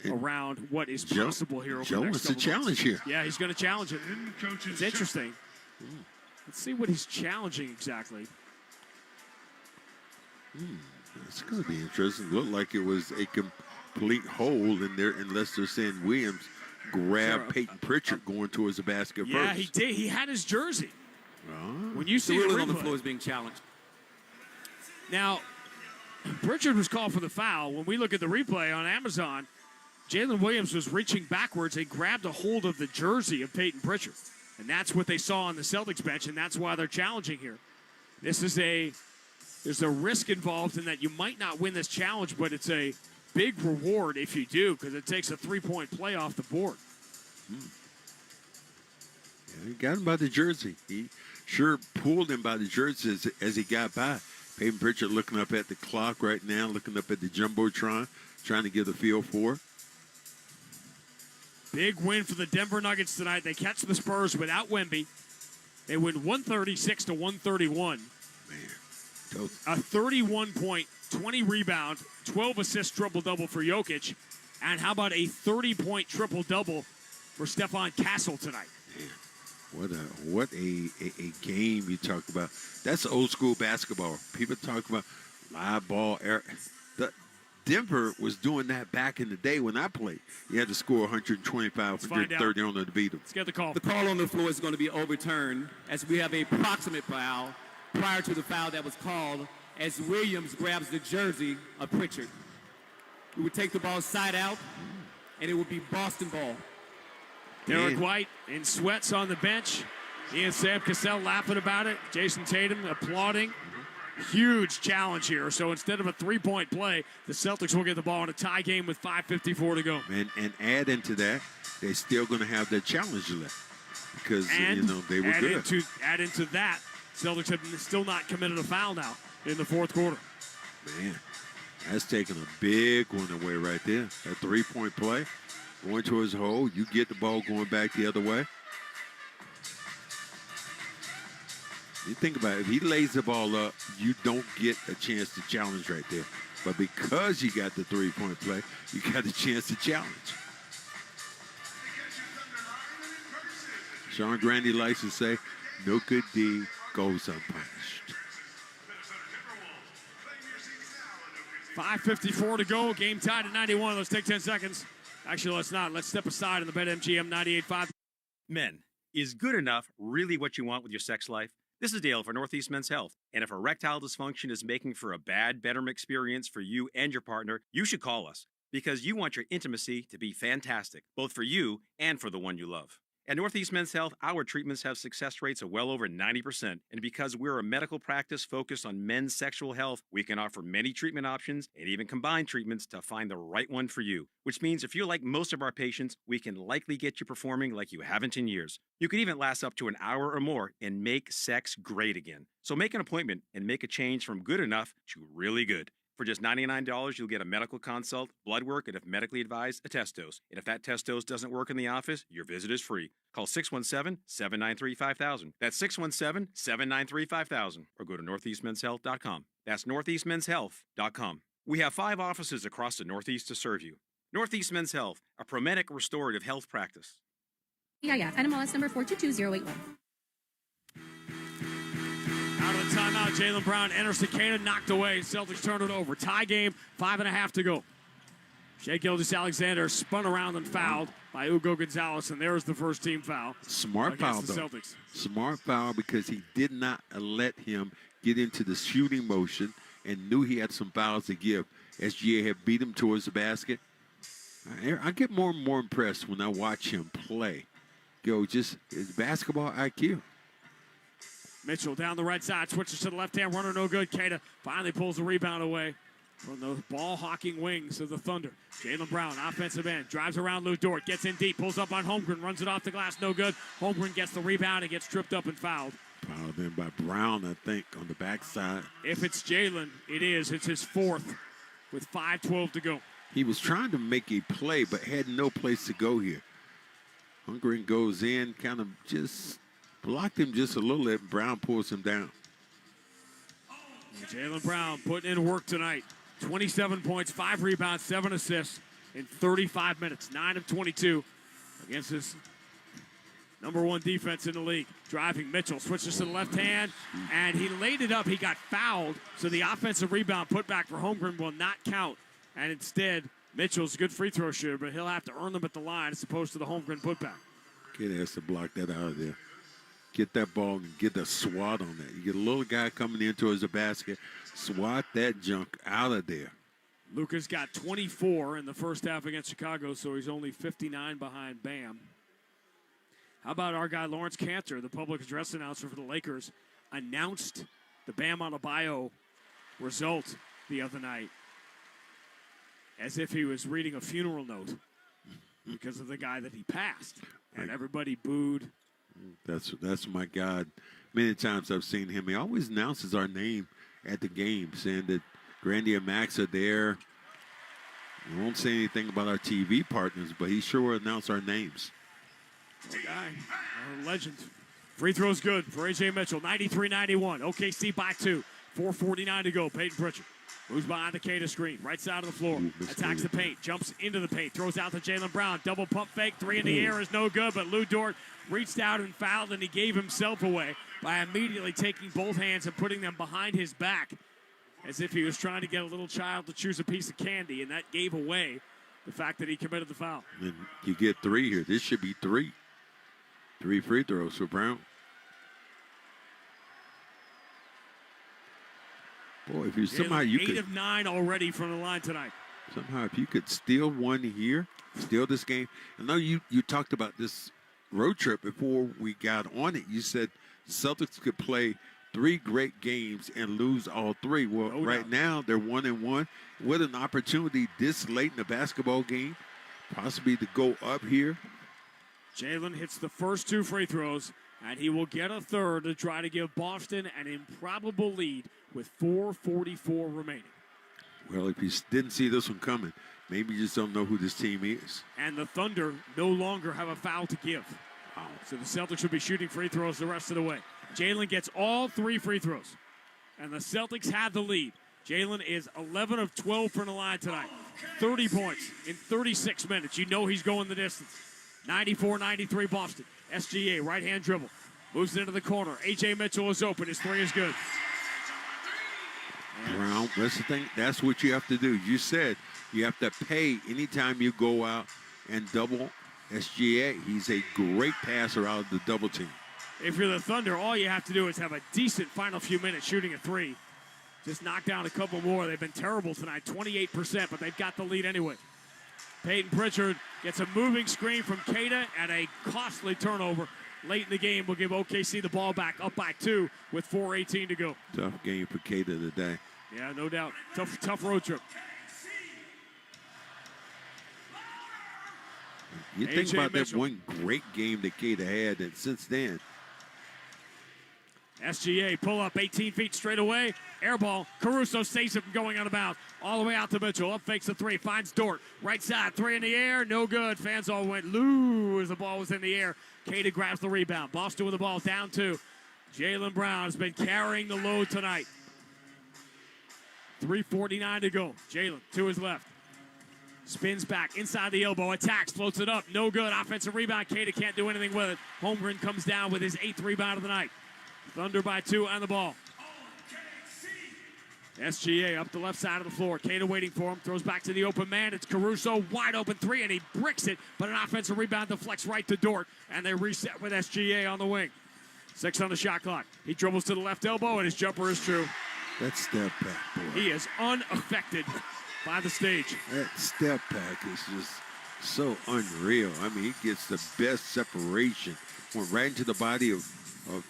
around what is possible here over the next couple months. Joe wants to challenge here. Yeah, he's going to challenge it. It's interesting. Let's see what he's challenging exactly. It's going to be interesting. Looked like it was a complete hole in there, unless they're saying Williams grabbed Peyton Pritchard going towards the basket first. Yeah, he did. He had his jersey. When you see the ruling replay, on the floor is being challenged. Now, Pritchard was called for the foul. When we look at the replay on Amazon, Jalen Williams was reaching backwards and grabbed a hold of the jersey of Peyton Pritchard. And that's what they saw on the Celtics bench, and that's why they're challenging here. There's a risk involved in that you might not win this challenge, but it's a big reward if you do, because it takes a 3-point play off the board. Yeah, he got him by the jersey. He sure pulled him by the jersey as he got by. Peyton Pritchard looking up at the clock right now, looking up at the Jumbotron, trying to get a feel for it. Big win for the Denver Nuggets tonight. They catch the Spurs without Wemby. They win 136-131. Man. A 31-point, 20-rebound, 12-assist triple-double for Jokic. And how about a 30-point triple-double for Stephon Castle tonight? Man, what a game you talk about. That's old school basketball. People talk about live ball. Denver was doing that back in the day when I played. You had to score 125, 130 on the beat them. Let's get the call. The call on the floor is going to be overturned as we have a proximate foul prior to the foul that was called as Williams grabs the jersey of Pritchard. We would take the ball side out, and it would be Boston ball. Derek White in sweats on the bench. He and Sam Cassell laughing about it. Jason Tatum applauding. Huge challenge here. So instead of a 3-point play, the Celtics will get the ball in a tie game with 5:54 to go. And add into that, they're still going to have their challenge left because they were good. Add into that, Celtics have still not committed a foul now in the fourth quarter. Man, that's taking a big one away right there. That 3-point play going towards the hole. You get the ball going back the other way. You think about it, if he lays the ball up, you don't get a chance to challenge right there. But because you got the 3-point play, you got a chance to challenge. Sean Grandy likes to say, no good deed goes unpunished. 5:54 to go. Game tied at 91. Let's take 10 seconds. Actually, let's not. Let's step aside in the BetMGM 98.5. Men, is good enough really what you want with your sex life? This is Dale for Northeast Men's Health. And if erectile dysfunction is making for a bad bedroom experience for you and your partner, you should call us because you want your intimacy to be fantastic, both for you and for the one you love. At Northeast Men's Health, our treatments have success rates of well over 90%. And because we're a medical practice focused on men's sexual health, we can offer many treatment options and even combine treatments to find the right one for you. Which means if you're like most of our patients, we can likely get you performing like you haven't in years. You could even last up to an hour or more and make sex great again. So make an appointment and make a change from good enough to really good. For just $99, you'll get a medical consult, blood work, and if medically advised, a test dose. And if that test dose doesn't work in the office, your visit is free. Call 617-793-5000. That's 617-793-5000. Or go to northeastmenshealth.com. That's northeastmenshealth.com. We have 5 offices across the Northeast to serve you. Northeast Men's Health, a Promedic restorative health practice. NMLS number 422081. Out of the timeout, Jaylen Brown enters Cicada, knocked away. Celtics turn it over. Tie game, 5.5 to go. Shai Gilgeous-Alexander spun around and fouled by Hugo Gonzalez, and there's the first team foul. Smart foul, the though. Celtics. Smart foul because he did not let him get into the shooting motion and knew he had some fouls to give. SGA had beat him towards the basket. I get more and more impressed when I watch him play. Just his basketball IQ. Mitchell down the right side, switches to the left-hand runner, no good. Queta finally pulls the rebound away from the ball-hawking wings of the Thunder. Jaylen Brown, offensive end, drives around Lou Dort, gets in deep, pulls up on Holmgren, runs it off the glass, no good. Holmgren gets the rebound and gets tripped up and fouled. Fouled in by Brown, I think, on the backside. If it's Jaylen, it is. It's his 4th with 5:12 to go. He was trying to make a play, but had no place to go here. Holmgren goes in, kind of just blocked him just a little bit, and Brown pulls him down. Jaylen Brown putting in work tonight. 27 points, 5 rebounds, 7 assists in 35 minutes. 9 of 22 against his #1 defense in the league. Driving Mitchell, switches to the left hand, and he laid it up. He got fouled, so the offensive rebound put back for Holmgren will not count. And instead, Mitchell's a good free throw shooter, but he'll have to earn them at the line as opposed to the Holmgren putback. Kid has to block that out of there. Get that ball and get the swat on that. You get a little guy coming in towards the basket, swat that junk out of there. Luka's got 24 in the first half against Chicago, so he's only 59 behind Bam. How about our guy Lawrence Cantor, the public address announcer for the Lakers, announced the Bam Adebayo result the other night. as if he was reading a funeral note because of the guy that he passed. And everybody booed. That's my God. Many times I've seen him. He always announces our name at the game, saying that Grandy and Max are there. He won't say anything about our TV partners, but he sure will announce our names. Our guy, our legend. Free throw's good for A.J. Mitchell, 93-91. OKC by 2. 4:49 to go. Peyton Pritchard moves behind the Cada screen. Right side of the floor. Attacks the paint. Jumps into the paint. Throws out to Jaylen Brown. Double pump fake. 3 in the air is no good, but Lou Dort reached out and fouled, and he gave himself away by immediately taking both hands and putting them behind his back as if he was trying to get a little child to choose a piece of candy, and that gave away the fact that he committed the foul. And you get 3 here. This should be 3. 3 free throws for Brown. Boy, if you somehow you 8 could, of 9 already from the line tonight. Somehow, if you could steal one here, steal this game. I know you talked about this road trip before we got on it. You said the Celtics could play 3 great games and lose all 3. Well, right now they're 1-1. What an opportunity this late in the basketball game, possibly to go up here. Jaylen hits the first 2 free throws, and he will get a third to try to give Boston an improbable lead with 4:44 remaining. Well, if you didn't see this one coming, maybe you just don't know who this team is. And the Thunder no longer have a foul to give. Wow. So the Celtics will be shooting free throws the rest of the way. Jaylen gets all 3 free throws, and the Celtics have the lead. Jaylen is 11 of 12 from the line tonight. 30 points in 36 minutes. You know he's going the distance. 94-93 Boston. SGA, right-hand dribble. Moves it into the corner. A.J. Mitchell is open. His 3 is good. Brown, that's the thing. That's what you have to do. You said you have to pay anytime you go out and double SGA. He's a great passer out of the double team. If you're the Thunder, all you have to do is have a decent final few minutes shooting a 3. Just knock down a couple more. They've been terrible tonight, 28%, but they've got the lead anyway. Peyton Pritchard gets a moving screen from Cada and a costly turnover late in the game will give OKC the ball back up by 2 with 4:18 to go. Tough game for Cada today. Yeah, no doubt. Tough road trip. You think about that one great game that Cada had, and since then. SGA pull up 18 feet straight away. Air ball. Caruso saves it from going out of bounds. All the way out to Mitchell. Up fakes the 3. Finds Dort. Right side. 3 in the air. No good. Fans all went loo as the ball was in the air. Cada grabs the rebound. Boston with the ball down 2. Jaylen Brown has been carrying the load tonight. 3:49 to go. Jaylen to his left. Spins back inside the elbow. Attacks. Floats it up. No good. Offensive rebound. Cada can't do anything with it. Holmgren comes down with his 8th rebound of the night. Thunder by 2 on the ball. SGA up the left side of the floor. Cada waiting for him. Throws back to the open man. It's Caruso. Wide open 3, and he bricks it. But an offensive rebound deflects right to Dort. And they reset with SGA on the wing. 6 on the shot clock. He dribbles to the left elbow, and his jumper is true. That step back, boy. He is unaffected by the stage. That step back is just so unreal. I mean, he gets the best separation. Went right into the body of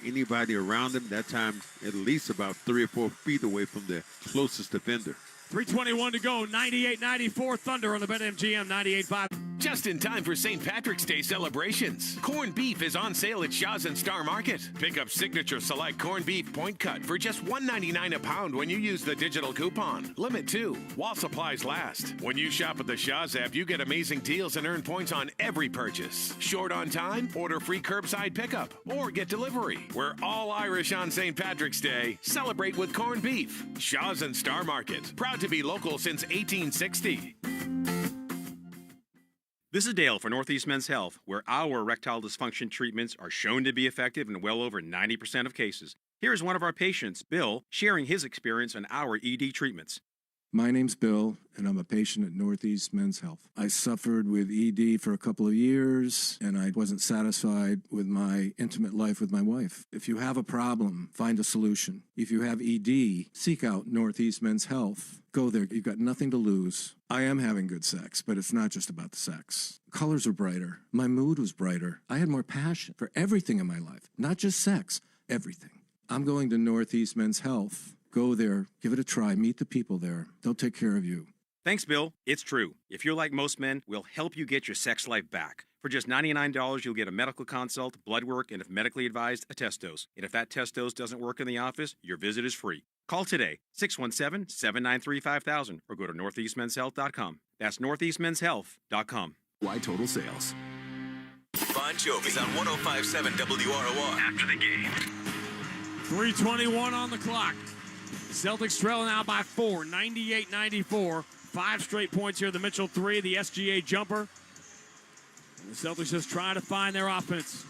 anybody around him. That time, at least about 3 or 4 feet away from the closest defender. 3:21 to go. 98-94 Thunder on the BetMGM 98.5. Just in time for St. Patrick's Day celebrations. Corned beef is on sale at Shaw's and Star Market. Pick up Signature Select Corned Beef Point Cut for just $1.99 a pound when you use the digital coupon. Limit 2 while supplies last. When you shop at the Shaw's app, you get amazing deals and earn points on every purchase. Short on time? Order free curbside pickup or get delivery. We're all Irish on St. Patrick's Day. Celebrate with corned beef. Shaw's and Star Market. Proud to be local since 1860. This is Dale for Northeast Men's Health, where our erectile dysfunction treatments are shown to be effective in well over 90% of cases. Here's one of our patients, Bill, sharing his experience on our ED treatments. My name's Bill, and I'm a patient at Northeast Men's Health. I suffered with ED for a couple of years, and I wasn't satisfied with my intimate life with my wife. If you have a problem, find a solution. If you have ED, seek out Northeast Men's Health. Go there. You've got nothing to lose. I am having good sex, but it's not just about the sex. Colors are brighter. My mood was brighter. I had more passion for everything in my life, not just sex, everything. I'm going to Northeast Men's Health. Go there, give it a try, meet the people there. They'll take care of you. Thanks, Bill. It's true. If you're like most men, we'll help you get your sex life back. For just $99, you'll get a medical consult, blood work, and if medically advised, a test dose. And if that test dose doesn't work in the office, your visit is free. Call today, 617-793-5000, or go to northeastmenshealth.com. That's northeastmenshealth.com. Why total sales? Bon Jovi's on 105.7 WROR. After the game. 3:21 on the clock. Celtics trail now by 4, 98-94. 5 straight points here. The Mitchell 3, the SGA jumper. And the Celtics just trying to find their offense.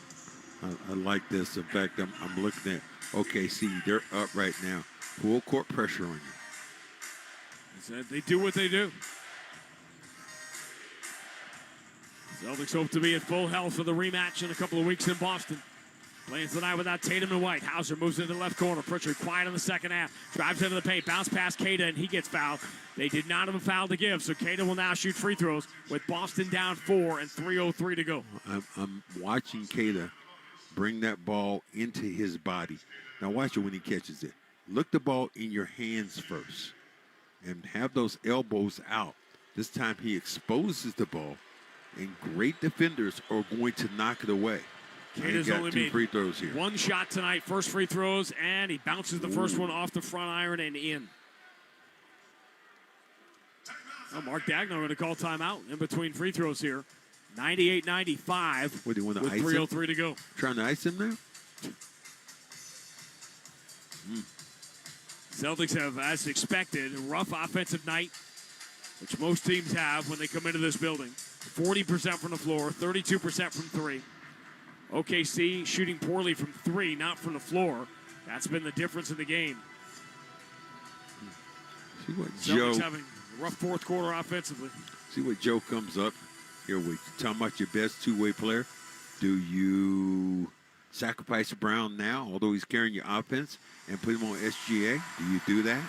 I like this. In fact, I'm looking at OKC. They're up right now. Full court pressure on you. They do what they do. Celtics hope to be at full health for the rematch in a couple of weeks in Boston. Playing tonight without Tatum and White. Hauser moves into the left corner. Pritchard quiet in the second half. Drives into the paint. Bounce past Queta, and he gets fouled. They did not have a foul to give, so Queta will now shoot free throws with Boston down 4 and 3:03 to go. I'm watching Queta bring that ball into his body. Now watch it when he catches it. Look the ball in your hands first and have those elbows out. This time he exposes the ball, and great defenders are going to knock it away. Queta's got only 2 made free throws here. 1 shot tonight, first free throws, and he bounces the first one off the front iron and in. Well, Mark Dagno going to call timeout in between free throws here. 98-95 What, do you want to with ice 3:03 to go. him? Trying to ice him now? Celtics have, as expected, a rough offensive night, which most teams have when they come into this building. 40% from the floor, 32% from 3. OKC shooting poorly from 3, not from the floor. That's been the difference in the game. See what Celtics Joe having a rough fourth quarter offensively. See what Joe comes up here with. Talking about your best two-way player. Do you sacrifice Brown now, although he's carrying your offense, and put him on SGA? Do you do that?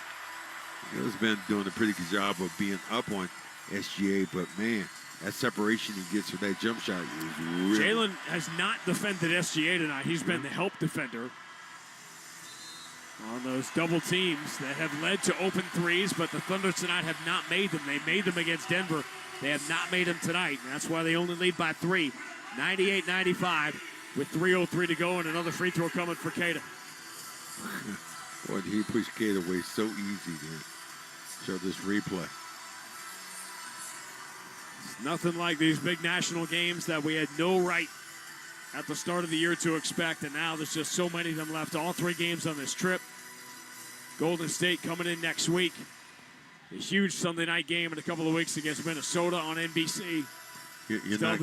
Joe's been doing a pretty good job of being up on SGA, but man, that separation he gets with that jump shot is really... Jalen has not defended SGA tonight. He's been the help defender on those double teams that have led to open threes, but the Thunder tonight have not made them. They made them against Denver. They have not made them tonight, and that's why they only lead by 3. 98-95 with 3:03 to go, and another free throw coming for Queta. Boy, he pushed Queta away so easy there. Show this replay. Nothing like these big national games that we had no right at the start of the year to expect, and now there's just so many of them left. All 3 games on this trip. Golden State coming in next week. A huge Sunday night game in a couple of weeks against Minnesota on NBC. You're not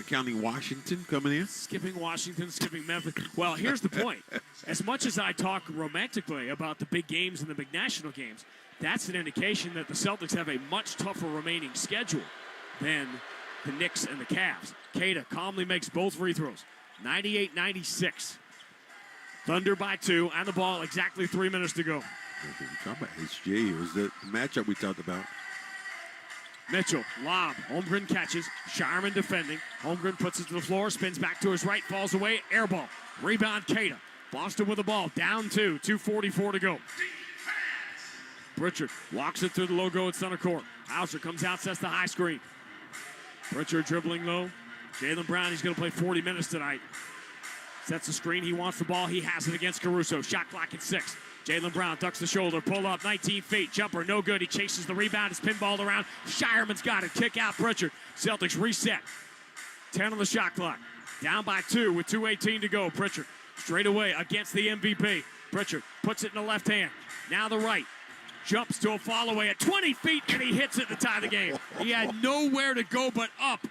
counting Washington coming in? Skipping Washington, skipping Memphis. Well, here's the point. As much as I talk romantically about the big games and the big national games, that's an indication that the Celtics have a much tougher remaining schedule than the Knicks and the Cavs. Queta calmly makes both free throws. 98-96. Thunder by 2, and the ball exactly 3 minutes to go. We're talking about SGA. It was the matchup we talked about. Mitchell, lob. Holmgren catches. Shireman defending. Holmgren puts it to the floor, spins back to his right, falls away. Air ball. Rebound, Queta. Boston with the ball. Down 2. 2:44 to go. Pritchard walks it through the logo at center court. Hauser comes out, sets the high screen. Pritchard dribbling low. Jaylen Brown, he's going to play 40 minutes tonight. Sets the screen. He wants the ball. He has it against Caruso. Shot clock at 6. Jaylen Brown ducks the shoulder. Pull up. 19 feet. Jumper. No good. He chases the rebound. It's pinballed around. Shireman's got it. Kick out Pritchard. Celtics reset. 10 on the shot clock. Down by 2 with 2:18 to go. Pritchard straight away against the MVP. Pritchard puts it in the left hand. Now the right. Jumps to a fall away at 20 feet, and he hits it to tie the game. He had nowhere to go but up,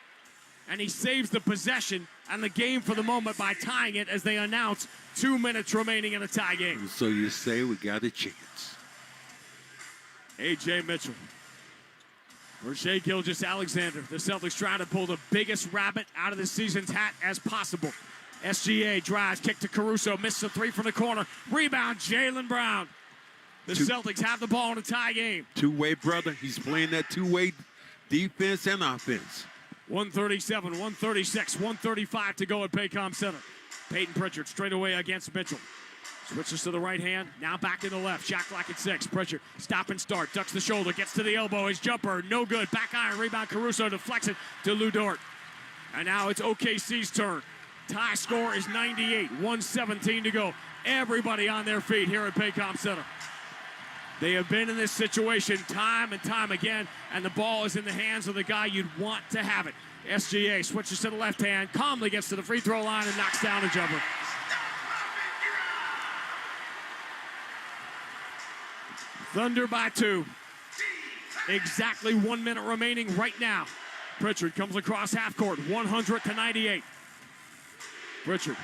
and he saves the possession and the game for the moment by tying it as they announce 2 minutes remaining in a tie game. So you say we got a chance. A.J. Mitchell. For Shai Gilgeous-Alexander. The Celtics trying to pull the biggest rabbit out of this season's hat as possible. SGA drives, kick to Caruso, misses a 3 from the corner. Rebound, Jaylen Brown. The Celtics have the ball in a tie game. Two-way brother. He's playing that two-way defense and offense. 137, 136, 135 to go at Paycom Center. Peyton Pritchard straight away against Mitchell. Switches to the right hand, now back in the left. Shot clock at 6. Pressure, stop and start. Ducks the shoulder, gets to the elbow. His jumper, no good. Back iron, rebound. Caruso deflects it to Lou Dort. And now it's OKC's turn. Tie score is 98, 1:17 to go. Everybody on their feet here at Paycom Center. They have been in this situation time and time again, and the ball is in the hands of the guy you'd want to have it. SGA switches to the left hand, calmly gets to the free throw line and knocks down a jumper. Thunder by 2. Exactly 1 minute remaining right now. Pritchard comes across half court, 100-98. Pritchard,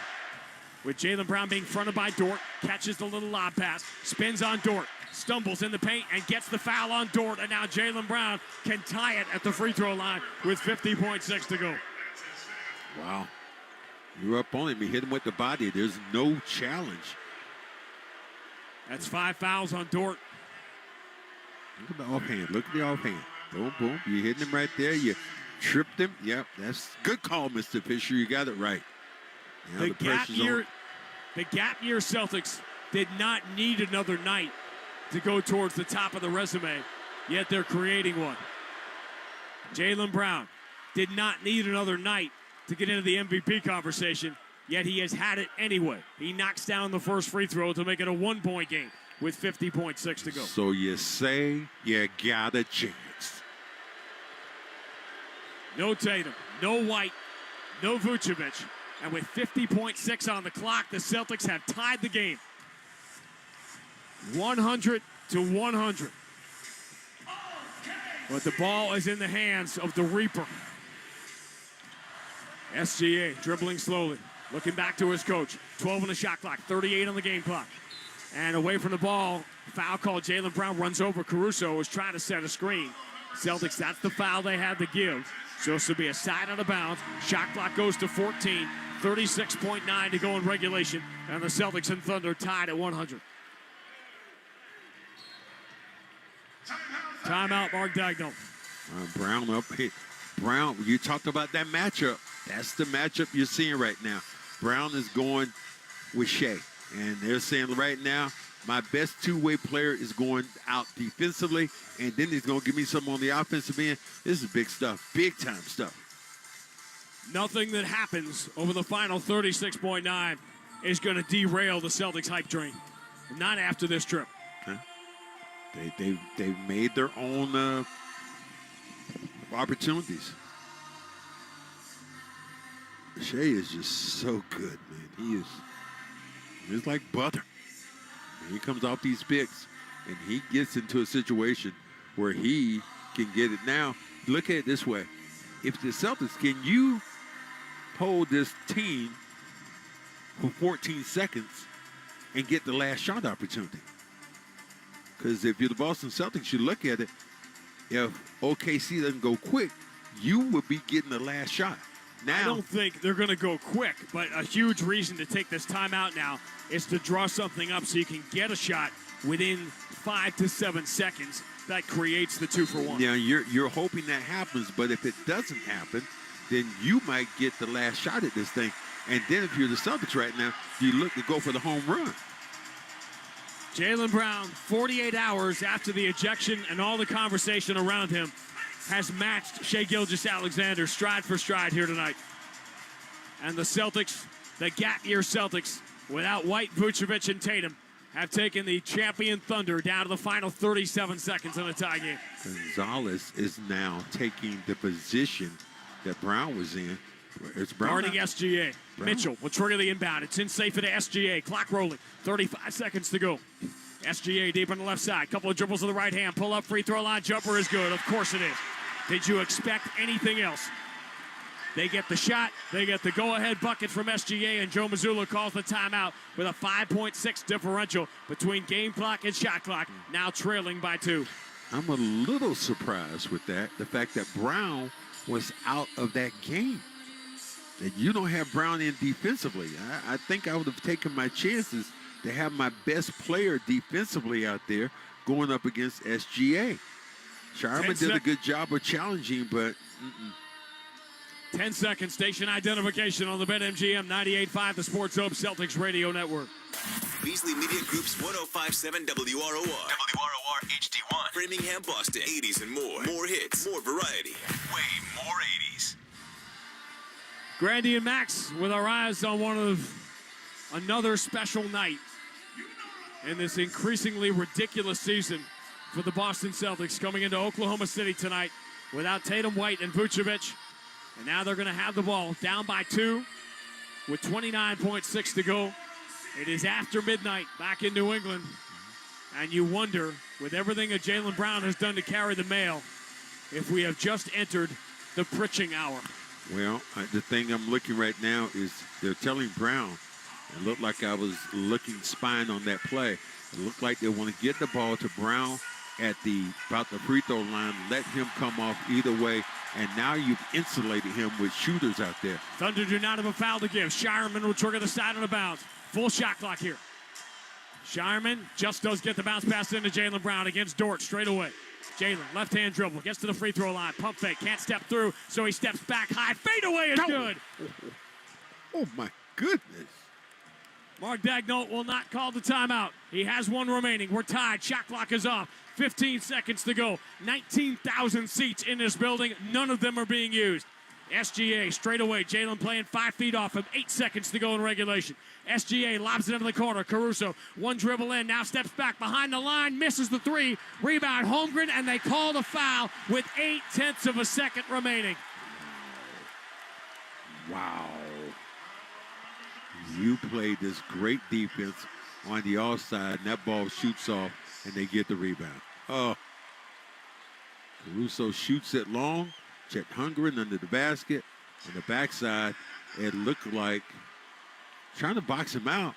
with Jaylen Brown being fronted by Dort, catches the little lob pass, spins on Dort, stumbles in the paint and gets the foul on Dort, and now Jaylen Brown can tie it at the free throw line with 50.6 to go. Wow. You're up on him. You hit him with the body. There's no challenge. That's 5 fouls on Dort. Look at the offhand. Look at the offhand. Boom, boom. You hitting him right there. You tripped him. Yep, that's good call, Mr. Fisher. You got it right. Now The gap year Celtics did not need another night to go towards the top of the resume, yet they're creating one. Jaylen Brown did not need another night to get into the MVP conversation, yet he has had it anyway. He knocks down the first free throw to make it a 1-point game with 50.6 to go. So you say you got a chance. No Tatum, no White, no Vucevic. And with 50.6 on the clock, the Celtics have tied the game. 100-100. But the ball is in the hands of the Reaper. SGA dribbling slowly, looking back to his coach. 12 on the shot clock, 38 on the game clock. And away from the ball, foul call. Jaylen Brown runs over Caruso, was trying to set a screen. Celtics, that's the foul they had to give. So this will be a side out of bounds. Shot clock goes to 14. 36.9 to go in regulation. And the Celtics and Thunder tied at 100. Timeout, Mark Dagnall. Brown up here. Brown, you talked about that matchup. That's the matchup you're seeing right now. Brown is going with Shea. And they're saying right now, my best two-way player is going out defensively, and then he's going to give me something on the offensive end. This is big stuff, big-time stuff. Nothing that happens over the final 36.9 is going to derail the Celtics hype train. Not after this trip. Huh? They've made their own opportunities. Shea is just so good, man. He's like butter. And he comes off these picks, and he gets into a situation where he can get it. Now, look at it this way. If the Celtics, can you hold this team for 14 seconds and get the last shot opportunity? Because if you're the Boston Celtics, you look at it, if OKC doesn't go quick, you would be getting the last shot. Now, I don't think they're going to go quick, but a huge reason to take this timeout now is to draw something up so you can get a shot within 5 to 7 seconds. That creates the 2-for-1. Now, you're hoping that happens, but if it doesn't happen, then you might get the last shot at this thing. And then if you're the Celtics right now, you look to go for the home run. Jaylen Brown, 48 hours after the ejection and all the conversation around him, has matched Shai Gilgeous-Alexander stride for stride here tonight. And the Celtics, the gap year Celtics, without White, Vucevic, and Tatum, have taken the champion Thunder down to the final 37 seconds in a tie game. Gonzalez is now taking the position that Brown was in. It's Brown guarding SGA. Brown. Mitchell will trigger the inbound. It's in safe to SGA. Clock rolling. 35 seconds to go. SGA deep on the left side. Couple of dribbles to the right hand. Pull up, free throw line. Jumper is good. Of course it is. Did you expect anything else? They get the shot. They get the go-ahead bucket from SGA, and Joe Mazzulla calls the timeout with a 5.6 differential between game clock and shot clock, now trailing by 2. I'm a little surprised with that, the fact that Brown was out of that game. And you don't have Brown in defensively. I think I would have taken my chances to have my best player defensively out there going up against SGA. Sharman did a good job of challenging, but 10 seconds, station identification on the BetMGM 98.5, the Sports Hub Celtics Radio Network. Beasley Media Group's 105.7 WROR. WROR HD1. Framingham, Boston. 80s and more. More hits, more variety. Way more 80s. Grandy and Max with our eyes on another special night in this increasingly ridiculous season for the Boston Celtics, coming into Oklahoma City tonight without Tatum, White, and Vucevic. And now they're going to have the ball down by 2 with 29.6 to go. It is after midnight back in New England. And you wonder, with everything that Jaylen Brown has done to carry the mail, if we have just entered the Pritching hour. Well, the thing I'm looking right now is they're telling Brown, it looked like I was looking spine on that play. It looked like they want to get the ball to Brown at about the free throw line, let him come off either way, and now you've insulated him with shooters out there. Thunder do not have a foul to give. Shireman will trigger the side on the bounce. Full shot clock here. Shireman just does get the bounce pass into Jaylen Brown against Dort straight away. Jaylen, left-hand dribble, gets to the free throw line, pump fake, can't step through, so he steps back high. Fadeaway is good. Oh, my goodness. Mark Daigneault will not call the timeout. He has one remaining. We're tied. Shot clock is off. 15 seconds to go. 19,000 seats in this building. None of them are being used. SGA straight away. Jaylen playing 5 feet off him. 8 seconds to go in regulation. SGA lobs it into the corner. Caruso, one dribble in, now steps back behind the line, misses the 3. Rebound Holmgren, and they call the foul with 0.8 of a second remaining. Wow. You played this great defense on the offside, and that ball shoots off, and they get the rebound. Oh. Caruso shoots it long. Chet Holmgren under the basket. On the backside, it looked like trying to box him out,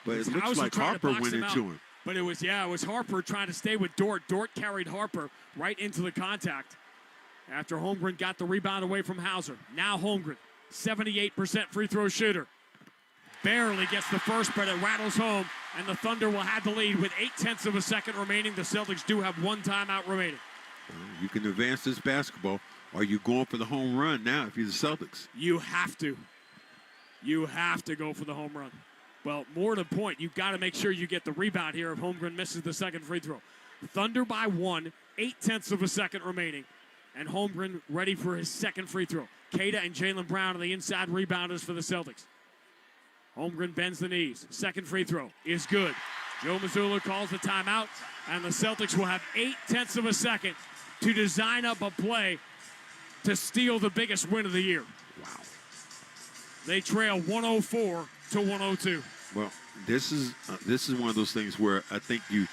but it looks like Harper went into him. But it was Harper trying to stay with Dort. Dort carried Harper right into the contact after Holmgren got the rebound away from Hauser. Now Holmgren, 78% free throw shooter. Barely gets the first, but it rattles home, and the Thunder will have the lead with 0.8 of a second remaining. The Celtics do have one timeout remaining. Well, you can advance this basketball. Are you going for the home run now if you're the Celtics? You have to. You have to go for the home run. Well, more to the point, you've got to make sure you get the rebound here if Holmgren misses the second free throw. Thunder by 1, 0.8 of a second remaining, and Holmgren ready for his second free throw. Queta and Jaylen Brown are the inside rebounders for the Celtics. Holmgren bends the knees. Second free throw is good. Joe Mazzulla calls the timeout, and the Celtics will have 0.8 of a second to design up a play to steal the biggest win of the year. Wow. They trail 104 to 102. Well, this is one of those things where I think you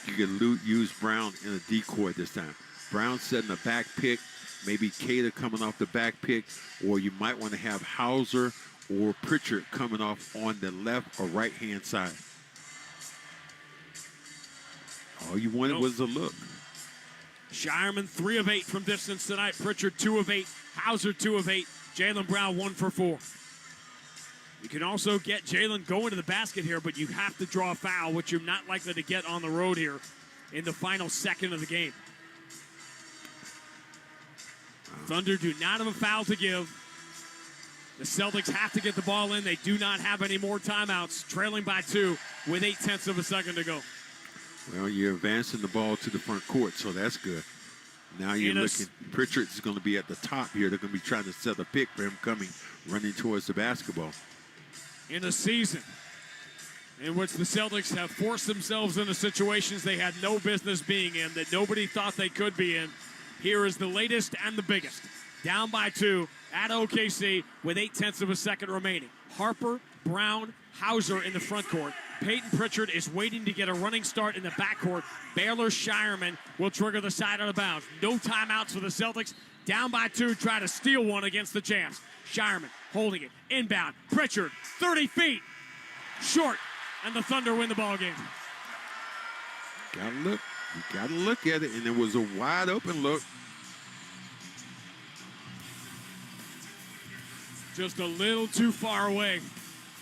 can use Brown in a decoy this time. Brown setting a back pick, maybe Queta coming off the back pick, or you might want to have Hauser or Pritchard coming off on the left or right-hand side. All you wanted was a look. Shireman 3 of 8 from distance tonight. Pritchard 2 of 8. Hauser 2 of 8. Jaylen Brown 1 for 4. You can also get Jaylen going to the basket here, but you have to draw a foul, which you're not likely to get on the road here in the final second of the game. Thunder do not have a foul to give. The Celtics have to get the ball in. They do not have any more timeouts, trailing by 2 with 0.8 of a second to go. Well, you're advancing the ball to the front court, so that's good. Now you're looking, Pritchard is going to be at the top here. They're going to be trying to set a pick for him running towards the basketball. In a season in which the Celtics have forced themselves into situations they had no business being in, that nobody thought they could be in, here is the latest and the biggest. Down by 2 at OKC with 0.8 of a second remaining. Harper, Brown, Hauser in the front court. Peyton Pritchard is waiting to get a running start in the backcourt. Baylor Shireman will trigger the side out of bounds. No timeouts for the Celtics. Down by 2, try to steal one against the champs. Shireman holding it. Inbound. Pritchard, 30 feet. Short. And the Thunder win the ball game. Gotta look. You gotta look at it. And it was a wide open look. Just a little too far away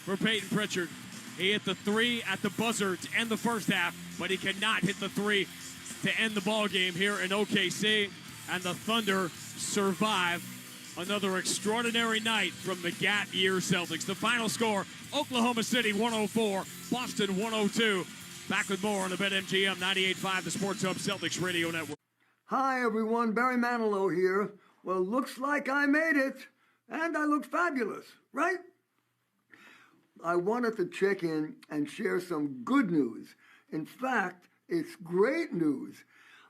for Peyton Pritchard. He hit the 3 at the buzzer to end the first half, but he cannot hit the 3 to end the ball game here in OKC. And the Thunder survive Another extraordinary night from the Gap Year Celtics. The final score, Oklahoma City 104, Boston 102. Back with more on the BetMGM 98.5, the Sports Hub Celtics Radio Network. Hi, everyone. Barry Manilow here. Well, looks like I made it. And I look fabulous, right? I wanted to check in and share some good news. In fact, it's great news.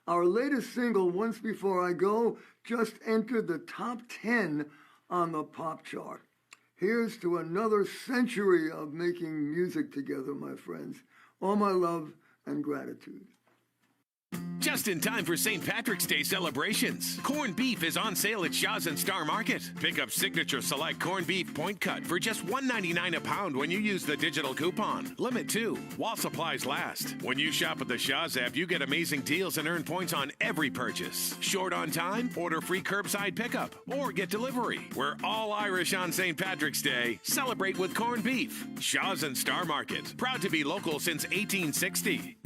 Our latest single, Once Before I Go, just entered the top 10 on the pop chart. Here's to another century of making music together, my friends. All my love and gratitude. Just in time for St. Patrick's Day celebrations. Corned beef is on sale at Shaw's and Star Market. Pick up Signature Select Corned Beef Point Cut for just $1.99 a pound when you use the digital coupon. Limit 2 while supplies last. When you shop at the Shaw's app, you get amazing deals and earn points on every purchase. Short on time? Order free curbside pickup or get delivery. We're all Irish on St. Patrick's Day. Celebrate with corned beef. Shaw's and Star Market. Proud to be local since 1860.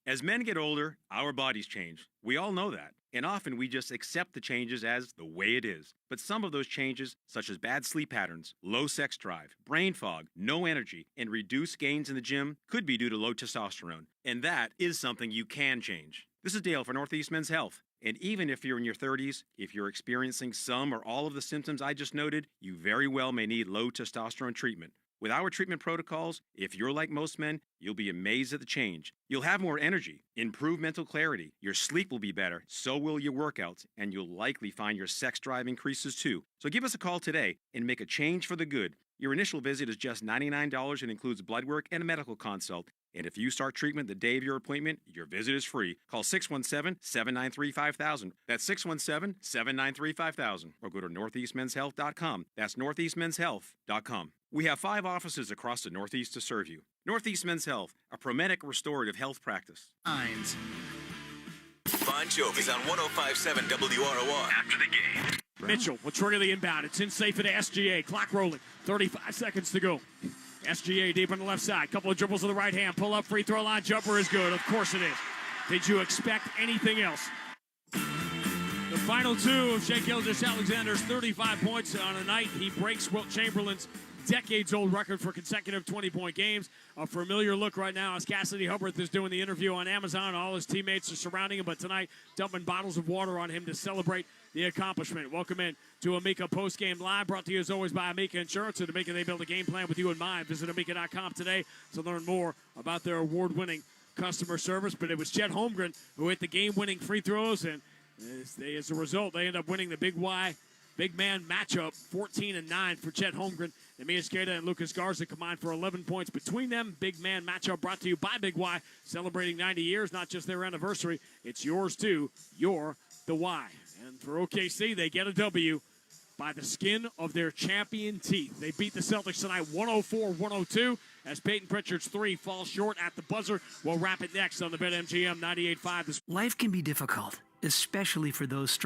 As men get older, our bodies change. We all know that. And often we just accept the changes as the way it is. But some of those changes, such as bad sleep patterns, low sex drive, brain fog, no energy, and reduced gains in the gym, could be due to low testosterone. And that is something you can change. This is Dale for Northeast Men's Health. And even if you're in your 30s, if you're experiencing some or all of the symptoms I just noted, you very well may need low testosterone treatment. With our treatment protocols, if you're like most men, you'll be amazed at the change. You'll have more energy, improve mental clarity, your sleep will be better, so will your workouts, and you'll likely find your sex drive increases too. So give us a call today and make a change for the good. Your initial visit is just $99 and includes blood work and a medical consult. And if you start treatment the day of your appointment, your visit is free. Call 617-793-5000. That's 617-793-5000. Or go to northeastmenshealth.com. That's northeastmenshealth.com. We have 5 offices across the Northeast to serve you. Northeast Men's Health, a Prometic restorative health practice. Bon Jovi's on 105.7 WROR. After the game. Mitchell will trigger the inbound. It's in safe at SGA. Clock rolling. 35 seconds to go. SGA deep on the left side. Couple of dribbles to the right hand. Pull up, free throw line. Jumper is good. Of course it is. Did you expect anything else? The final 2 of Shai Gilgeous-Alexander's 35 points on a night. He breaks Wilt Chamberlain's decades-old record for consecutive 20-point games. A familiar look right now as Cassidy Hubbarth is doing the interview on Amazon. All his teammates are surrounding him, but tonight dumping bottles of water on him to celebrate the accomplishment. Welcome in to Amica Postgame Live, brought to you as always by Amica Insurance. And Amica, they build a game plan with you in mind. Visit Amica.com today to learn more about their award-winning customer service. But it was Chet Holmgren who hit the game-winning free throws, and as a result, they end up winning the Big man matchup, 14-9 for Chet Holmgren. Emir Skeda and Lucas Garza combined for 11 points between them. Big man matchup brought to you by Big Y, celebrating 90 years, not just their anniversary. It's yours too. You're the Y. And for OKC, they get a W by the skin of their champion teeth. They beat the Celtics tonight 104-102 as Peyton Pritchard's 3 falls short at the buzzer. We'll wrap it next on the BetMGM 98.5. Life can be difficult, especially for those struggling.